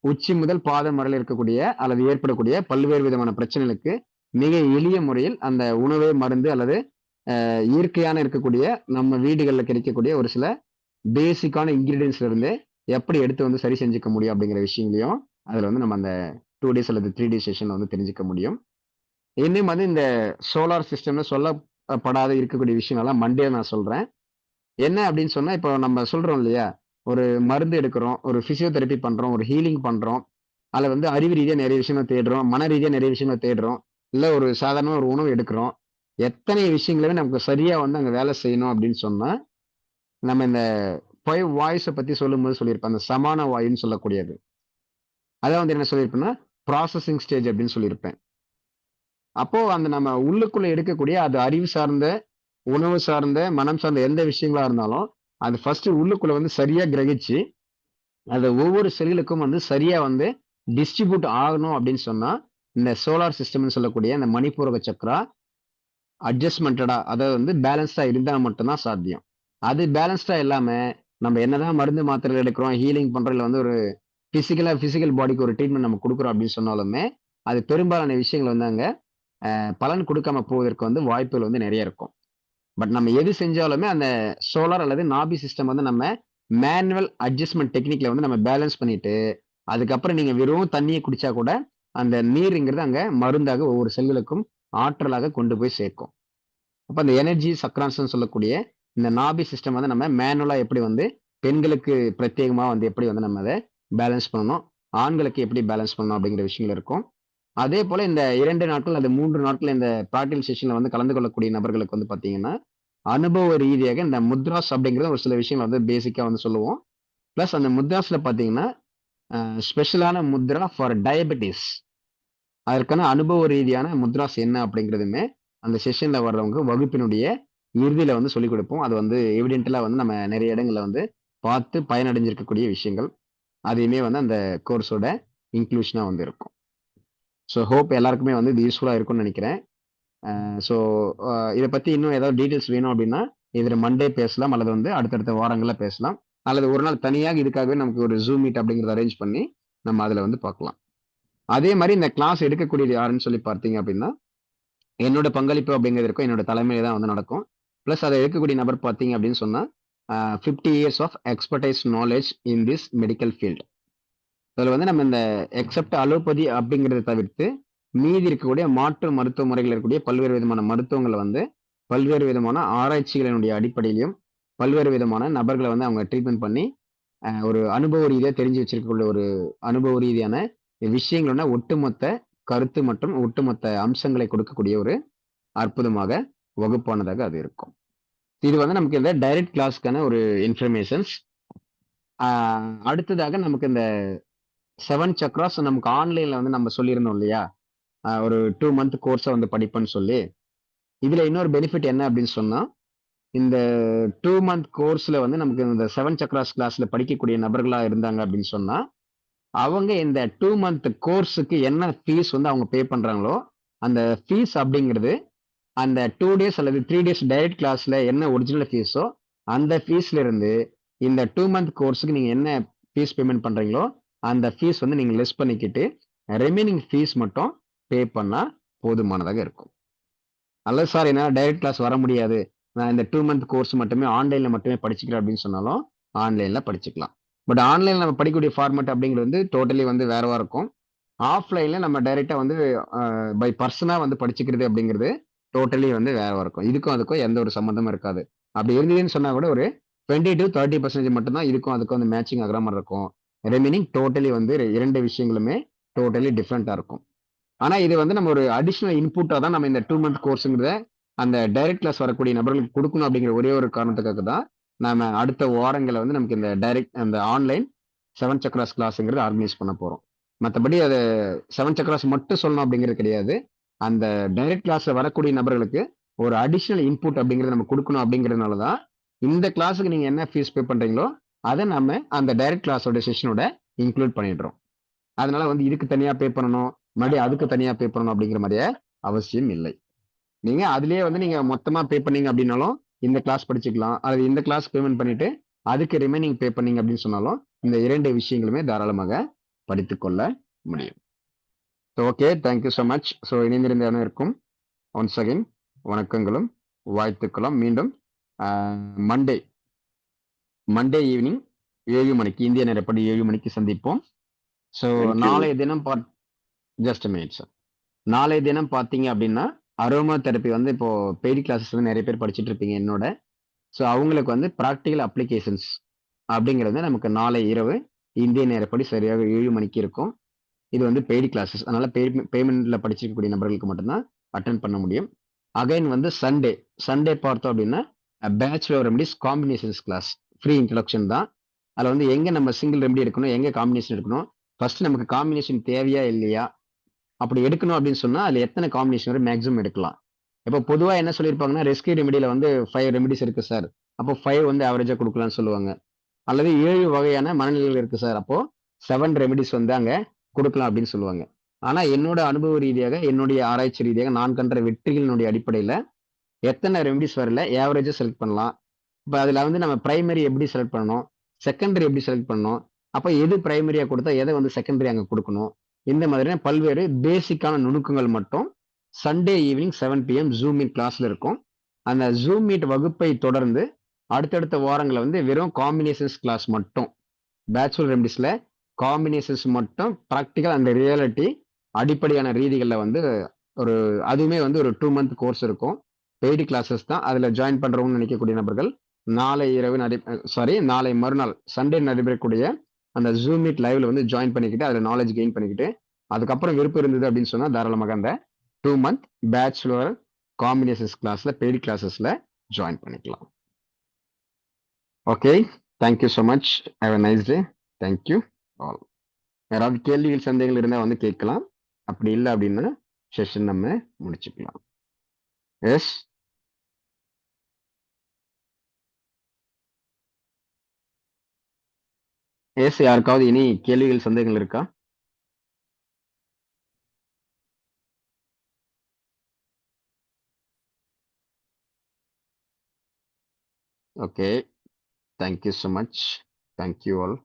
உச்சி முதல் பாதம் வரையில் இருக்கக்கூடிய அல்லது ஏற்படக்கூடிய பல்வேறு விதமான பிரச்சனைகளுக்கு மிக எளிய முறையில் அந்த உணவே மருந்து அல்லது இயற்கையான இருக்கக்கூடிய நம்ம வீடுகளில் கிடைக்கக்கூடிய ஒரு சில பேசிக்கான இன்கிரீடியன்ஸ்ல இருந்து எப்படி எடுத்து வந்து சரி செஞ்சுக்க முடியும் அப்படிங்கிற விஷயங்களையும் அதில் வந்து நம்ம அந்த 2 டேஸ் அல்லது 3 டேஸ் செஷன்ல வந்து தெரிஞ்சுக்க முடியும். இன்னும் வந்து இந்த சோலார் சிஸ்டம்ல சொல்லப்படாத இருக்கக்கூடிய விஷயங்கள்லாம் மண்டே நான் சொல்றேன். என்ன அப்படின்னு சொன்னா இப்போ நம்ம சொல்றோம் இல்லையா, ஒரு மருந்து எடுக்கிறோம், ஒரு பிசியோதெரப்பி பண்றோம், ஒரு ஹீலிங் பண்றோம், அதில் வந்து அறிவு ரீதியாக நிறைய விஷயங்கள் தேடுறோம், மன ரீதியாக நிறைய விஷயங்கள் தேடுறோம், இல்லை ஒரு சாதாரண ஒரு உணவு எடுக்கிறோம். எத்தனை விஷயங்களுமே நமக்கு சரியா வந்து அங்கே வேலை செய்யணும் அப்படின்னு சொன்னா நம்ம இந்த 5 வாய்ஸை பத்தி சொல்லும்போது சொல்லியிருப்பேன். அந்த சமான வாயுன்னு சொல்லக்கூடியது அதான் வந்து என்ன சொல்லியிருப்பேன்னா ப்ராசஸிங் ஸ்டேஜ் அப்படின்னு சொல்லியிருப்பேன். அப்போ அந்த நம்ம உள்ளுக்குள்ள எடுக்கக்கூடிய அது அறிவு சார்ந்த, உணவு சார்ந்த, மனம் சார்ந்த எந்த விஷயங்களா இருந்தாலும் அது ஃபர்ஸ்ட் உள்ளுக்குள்ள வந்து சரியா கிரகிச்சு அது ஒவ்வொரு செல்லுக்கும் வந்து சரியா வந்து டிஸ்ட்ரிபியூட் ஆகணும் அப்படின்னு சொன்னா இந்த சோலார் சிஸ்டம்னு சொல்லக்கூடிய இந்த மணிப்பூரக சக்கரா அட்ஜஸ்ட்மெண்டடா, அதாவது வந்து பேலன்ஸ்டா இருந்தால் மட்டும்தான் சாத்தியம். அது பேலன்ஸ்டா இல்லாம நம்ம என்னதான் மருந்து மாத்திரைகள் எடுக்கிறோம், ஹீலிங் பண்றதுல வந்து ஒரு பிசிக்கல் பாடிக்கு ஒரு ட்ரீட்மெண்ட் நம்ம கொடுக்குறோம் அப்படின்னு சொன்னாலுமே அது பெரும்பாலான விஷயங்கள் வந்து அங்க பலன் கொடுக்காம போவதற்கு வந்து வாய்ப்புகள் வந்து நிறைய இருக்கும். பட் நம்ம எது செஞ்சாலுமே அந்த சோலார் அல்லது நாபி சிஸ்டம் வந்து நம்ம மேனுவல் அட்ஜஸ்ட்மெண்ட் டெக்னிக்ல வந்து நம்ம பேலன்ஸ் பண்ணிட்டு அதுக்கப்புறம் நீங்க வெறும் தண்ணியை குடிச்சா கூட அந்த நீருங்கிறது அங்க மருந்தாக ஒவ்வொரு செல்களுக்கும் ஆற்றலாக கொண்டு போய் சேர்க்கும். அப்போ அந்த எனர்ஜி சக்ரான்ஸ்ன்னு சொல்லக்கூடிய இந்த நாபி சிஸ்டம் வந்து நம்ம மேனுவலா எப்படி வந்து பெண்களுக்கு பிரத்யேகமா வந்து எப்படி வந்து நம்ம அதை பேலன்ஸ் பண்ணணும், ஆண்களுக்கு எப்படி பேலன்ஸ் பண்ணணும் அப்படிங்கிற விஷயங்கள் இருக்கும். அதே போல இந்த 2 நாட்கள் அல்லது 3 நாட்கள் இந்த ப்ராக்டிகல் செஷன்ல வந்து கலந்து கொள்ளக்கூடிய நபர்களுக்கு வந்து பாத்தீங்கன்னா அனுபவ ரீதியாக இந்த முத்ராஸ் அப்படிங்கிறது ஒரு சில விஷயங்கள் வந்து பேசிக்கா வந்து சொல்லுவோம். பிளஸ் அந்த முத்ராஸ்ல பாத்தீங்கன்னா ஸ்பெஷலான முத்ரா ஃபார் டயபெட்டிஸ், அதற்கான அனுபவ ரீதியான முத்ராஸ் என்ன அப்படிங்கிறதுமே அந்த செஷன்ல வர்றவங்க வகுப்பினுடைய இறுதியில வந்து சொல்லிக் கொடுப்போம். அது வந்து எவிடென்டலா வந்து நம்ம நிறைய இடங்கள்ல வந்து பார்த்து பயனடைஞ்சிருக்கக்கூடிய விஷயங்கள். அதையுமே வந்து அந்த கோர்ஸோட இன்க்ளூஷனா வந்து இருக்கும். ஸோ ஹோப் எல்லாருக்குமே வந்து இது யூஸ்ஃபுல்லா இருக்கும்னு நினைக்கிறேன். ஸோ இதை பத்தி இன்னும் ஏதாவது டீட்டெயில்ஸ் வேணும் அப்படின்னா இதில் மண்டே பேசலாம், அல்லது வந்து அடுத்தடுத்த வாரங்கள்ல பேசலாம், அல்லது ஒரு நாள் தனியாக இதுக்காகவே நமக்கு ஒரு ஜூம் மீட் அப்படிங்கிறத அரேஞ்ச் பண்ணி நம்ம அதில் வந்து பார்க்கலாம். அதே மாதிரி இந்த கிளாஸ் எடுக்கக்கூடியது யாருன்னு சொல்லி பார்த்தீங்க அப்படின்னா என்னோட பங்களிப்பு அப்படிங்கிறது இருக்கும், என்னோட தலைமையில தான் வந்து நடக்கும். ப்ளஸ் அதை எடுக்கக்கூடிய நபர் பார்த்தீங்க அப்படின்னு சொன்னா 50 years of expertise knowledge in this medical field. அதில் வந்து நம்ம இந்த எக்ஸப்ட் அலோபதி அப்படிங்கிறத தவிர்த்து மீதி இருக்கக்கூடிய மாற்று மருத்துவ முறைகள் இருக்கக்கூடிய பல்வேறு விதமான மருத்துவங்களை வந்து பல்வேறு விதமான ஆராய்ச்சிகளினுடைய அடிப்படையிலையும் பல்வேறு விதமான நபர்களை வந்து அவங்க ட்ரீட்மெண்ட் பண்ணி ஒரு அனுபவ ரீதியாக தெரிஞ்சு வச்சிருக்கக்கூடிய ஒரு அனுபவ ரீதியான விஷயங்களோட ஒட்டுமொத்த கருத்து மற்றும் ஒட்டுமொத்த அம்சங்களை கொடுக்கக்கூடிய ஒரு அற்புதமாக வகுப்பானதாக அது இருக்கும். இது வந்து நமக்கு இந்த டைரக்ட் கிளாஸ்க்கான ஒரு இன்ஃபர்மேஷன்ஸ். அடுத்ததாக நமக்கு இந்த 7 சக்ராஸ் நமக்கு ஆன்லைன்ல வந்து நம்ம சொல்லியிருந்தோம் இல்லையா, ஒரு 2 மந்த் கோர்ஸை வந்து படிப்பேன்னு சொல்லி. இதுல இன்னொரு பெனிஃபிட் என்ன அப்படின்னு சொன்னா, இந்த 2 மந்த் கோர்ஸ்ல வந்து நமக்கு இந்த 7 சக்ராஸ் கிளாஸ்ல படிக்கக்கூடிய நபர்களா இருந்தாங்க அப்படின்னு சொன்னா, அவங்க இந்த 2 மந்த் கோர்ஸுக்கு என்ன ஃபீஸ் வந்து அவங்க பே பண்றாங்களோ அந்த ஃபீஸ் அப்படிங்கிறது அந்த 2 டேஸ் அல்லது 3 டேஸ் டைரக்ட் கிளாஸ்ல என்ன ஒரிஜினல் ஃபீஸோ அந்த ஃபீஸ்ல இருந்து இந்த 2 மந்த் கோர்ஸுக்கு நீங்க என்ன ஃபீஸ் பேமெண்ட் பண்றீங்களோ அந்த ஃபீஸ் வந்து நீங்க லெஸ் பண்ணிக்கிட்டு ரிமைனிங் ஃபீஸ் மட்டும் பே பண்ணா போதுமானதாக இருக்கும். அல்லது சார் என்னால் டைரக்ட் கிளாஸ் வர முடியாது, நான் இந்த 2 மந்த் கோர்ஸ் மட்டுமே ஆன்லைன்ல மட்டுமே படிச்சுக்கிறேன் அப்படின்னு சொன்னாலும் ஆன்லைன்ல படிச்சுக்கலாம். பட் ஆன்லைன்ல நம்ம படிக்கக்கூடிய ஃபார்மேட் அப்படிங்கிறது வந்து டோட்டலி வந்து வேறவா இருக்கும். ஆஃப்லைன்ல நம்ம டைரெக்டா வந்து பை பர்சனா வந்து படிச்சுக்கிறது அப்படிங்கிறது டோட்டலி வந்து வேறவா இருக்கும். இதுக்கும் அதுக்கும் எந்த ஒரு சம்மந்தமும் இருக்காது. அப்படி இருந்ததுன்னு சொன்னா கூட ஒரு 20 to 30% மட்டும்தான் இதுக்கும் அதுக்கும் வந்து மேட்சிங் ஆகிற மாதிரி இருக்கும். ரிமைனிங் டோட்டலி வந்து இரண்டு விஷயங்களுமே டோட்டலி டிஃப்ரெண்டா இருக்கும். ஆனா இது வந்து நம்ம ஒரு அடிஷனல் இன்புட்டா தான் நம்ம இந்த 2 மந்த் கோர்ஸுங்கிறத அந்த டைரக்ட் கிளாஸ் வரக்கூடிய நபர்களுக்கு கொடுக்கணும் அப்படிங்கிற ஒரே ஒரு காரணத்துக்காக தான் நாம அடுத்த வாரங்களை வந்து நமக்கு இந்த டைரக்ட் அந்த ஆன்லைன் 7 சக்ராஸ் கிளாஸ்ங்கிறது ஆர்கனைஸ் பண்ண போறோம். மற்றபடி அதை 7 சக்ராஸ் மட்டும் சொல்லணும் அப்படிங்கிறது கிடையாது. அந்த டைரக்ட் கிளாஸ்ல வரக்கூடிய நபர்களுக்கு ஒரு அடிஷனல் இன்புட் அப்படிங்கிறத நம்ம கொடுக்கணும் அப்படிங்கிறதுனால தான் இந்த கிளாஸுக்கு நீங்க என்ன ஃபீஸ் பே பண்றீங்களோ அதை நம்ம அந்த டைரக்ட் கிளாஸோட செஷனோட இன்க்ளூட் பண்ணிடுறோம். அதனால வந்து இதுக்கு தனியா பே பண்ணணும், மறுபடியும் அதுக்கு தனியா பே பண்ணணும் அப்படிங்கிற மாதிரியே அவசியம் இல்லை. நீங்க அதுலயே வந்து நீங்க மொத்தமா பே பண்ணீங்க அப்படின்னாலும் இந்த கிளாஸ் படிச்சுக்கலாம், அல்லது இந்த கிளாஸ் பேமெண்ட் பண்ணிட்டு அதுக்கு ரிமைனிங் பே பண்ணீங்க அப்படின்னு சொன்னாலும் இந்த இரண்டு விஷயங்களுமே தாராளமாக படித்துக்கொள்ள முடியும். Okay, thank you so much. So இணைந்திருந்த அனைவருக்கும் ஒன்ஸ் அகைன் வணக்கங்களும் வாழ்த்துக்களும். மீண்டும் மண்டே ஈவினிங் 7 மணிக்கு இந்திய நேரப்படி 7 மணிக்கு சந்திப்போம். ஸோ நாளைய தினம் ஜஸ்ட் மினிட் சார். நாளைய தினம் பார்த்தீங்க அப்படின்னா அரோமா தெரப்பி வந்து இப்போ பெய்டு கிளாஸஸ் வந்து நிறைய பேர் படிச்சுட்டு இருப்பீங்க என்னோட. ஸோ அவங்களுக்கு வந்து ப்ராக்டிக்கல் அப்ளிகேஷன்ஸ் அப்படிங்கிறது நமக்கு நாளை இரவு இந்திய நேரப்படி சரியாக 7 மணிக்கு இருக்கும். இது வந்து பெய்டு கிளாஸஸ், அதனால பேமெண்ட்ல படிச்சிருக்கக்கூடிய நபர்களுக்கு மட்டும்தான் அட்டன் பண்ண முடியும். அகைன் வந்து சண்டே பார்த்தோம் அப்படின்னா Bach flower remedies combinations class free introduction தான். அதில் வந்து எங்கே நம்ம சிங்கிள் ரெமடி எடுக்கணும், எங்கே காம்பினேஷன் எடுக்கணும், ஃபர்ஸ்ட் நமக்கு காம்பினேஷன் தேவையா இல்லையா, அப்படி எடுக்கணும் அப்படின்னு சொன்னால் அதில் எத்தனை காம்பினேஷன் வரை மேக்ஸிமம் எடுக்கலாம். இப்போ பொதுவாக என்ன சொல்லியிருப்பாங்கன்னா ரெஸ்கியூ ரெமடியில் வந்து 5 ரெமடிஸ் இருக்கு சார், அப்போ 5 வந்து ஆவரேஜாக கொடுக்கலாம்னு சொல்லுவாங்க. அல்லது 7 வகையான மனநிலைகள் இருக்கு சார், அப்போ 7 ரெமடிஸ் வந்து அங்கே கொடுக்கலாம் அப்படின்னு சொல்லுவாங்க. ஆனா என்னோட அனுபவ ரீதியாக என்னுடைய ஆராய்ச்சி ரீதியாக நான் கண்ட வெற்றிகளினுடைய அடிப்படையில எத்தனை ரெமடிஸ் வரல ஏவரேஜா செலக்ட் பண்ணலாம். இப்போ அதுல வந்து நம்ம பிரைமரி எப்படி செலக்ட் பண்ணணும், செகண்டரி எப்படி செலக்ட் பண்ணணும், அப்போ எது பிரைமரியா கொடுத்தா எதை வந்து செகண்டரி அங்க கொடுக்கணும், இந்த மாதிரியான பல்வேறு பேசிக்கான நுணுக்கங்கள் மட்டும் Sunday evening 7 PM zoom meet கிளாஸ்ல இருக்கும். அந்த ஜூம் மீட் வகுப்பை தொடர்ந்து அடுத்தடுத்த வாரங்களை வந்து வெறும் காம்பினேஷன்ஸ் கிளாஸ் மட்டும், பேச்சுலர் ரெமடிஸ்ல காம்பினேஷன்ஸ் மட்டும் ப்ராக்டிக்கல் அந்த ரியாலிட்டி அடிப்படையான ரீதிகளில் வந்து ஒரு அதுவுமே வந்து ஒரு 2 மந்த் கோர்ஸ் இருக்கும். பெய்டு கிளாஸஸ் தான். அதில் ஜாயின் பண்ணுறவங்கன்னு நினைக்கக்கூடிய நபர்கள் நாளை மறுநாள் சண்டே நடைபெறக்கூடிய அந்த ஜூம் மீட் லைவ்ல வந்து ஜாயின் பண்ணிக்கிட்டு அதில் நாலேஜ் கெயின் பண்ணிக்கிட்டு அதுக்கப்புறம் விருப்பம் இருந்தது அப்படின்னு சொன்னால் தாராளமாக அந்த 2 மந்த் பேச்சுலர் காம்பினேஷன்ஸ் கிளாஸ்ல பெய்டு கிளாஸஸ்ல ஜாயின் பண்ணிக்கலாம். Okay, thank you so much. Have a nice day. Thank you all. யாராவது கேள்விகள் சந்தேகங்கள் இருந்தால் வந்து கேட்கலாம். அப்படி இல்லை அப்படின்னா செஷன் நம்ம முடிச்சுக்கலாம். எஸ், எஸ், யாருக்காவது இனி கேள்விகள் சந்தேகங்கள் இருக்கா? Okay, thank you so much. Thank you all.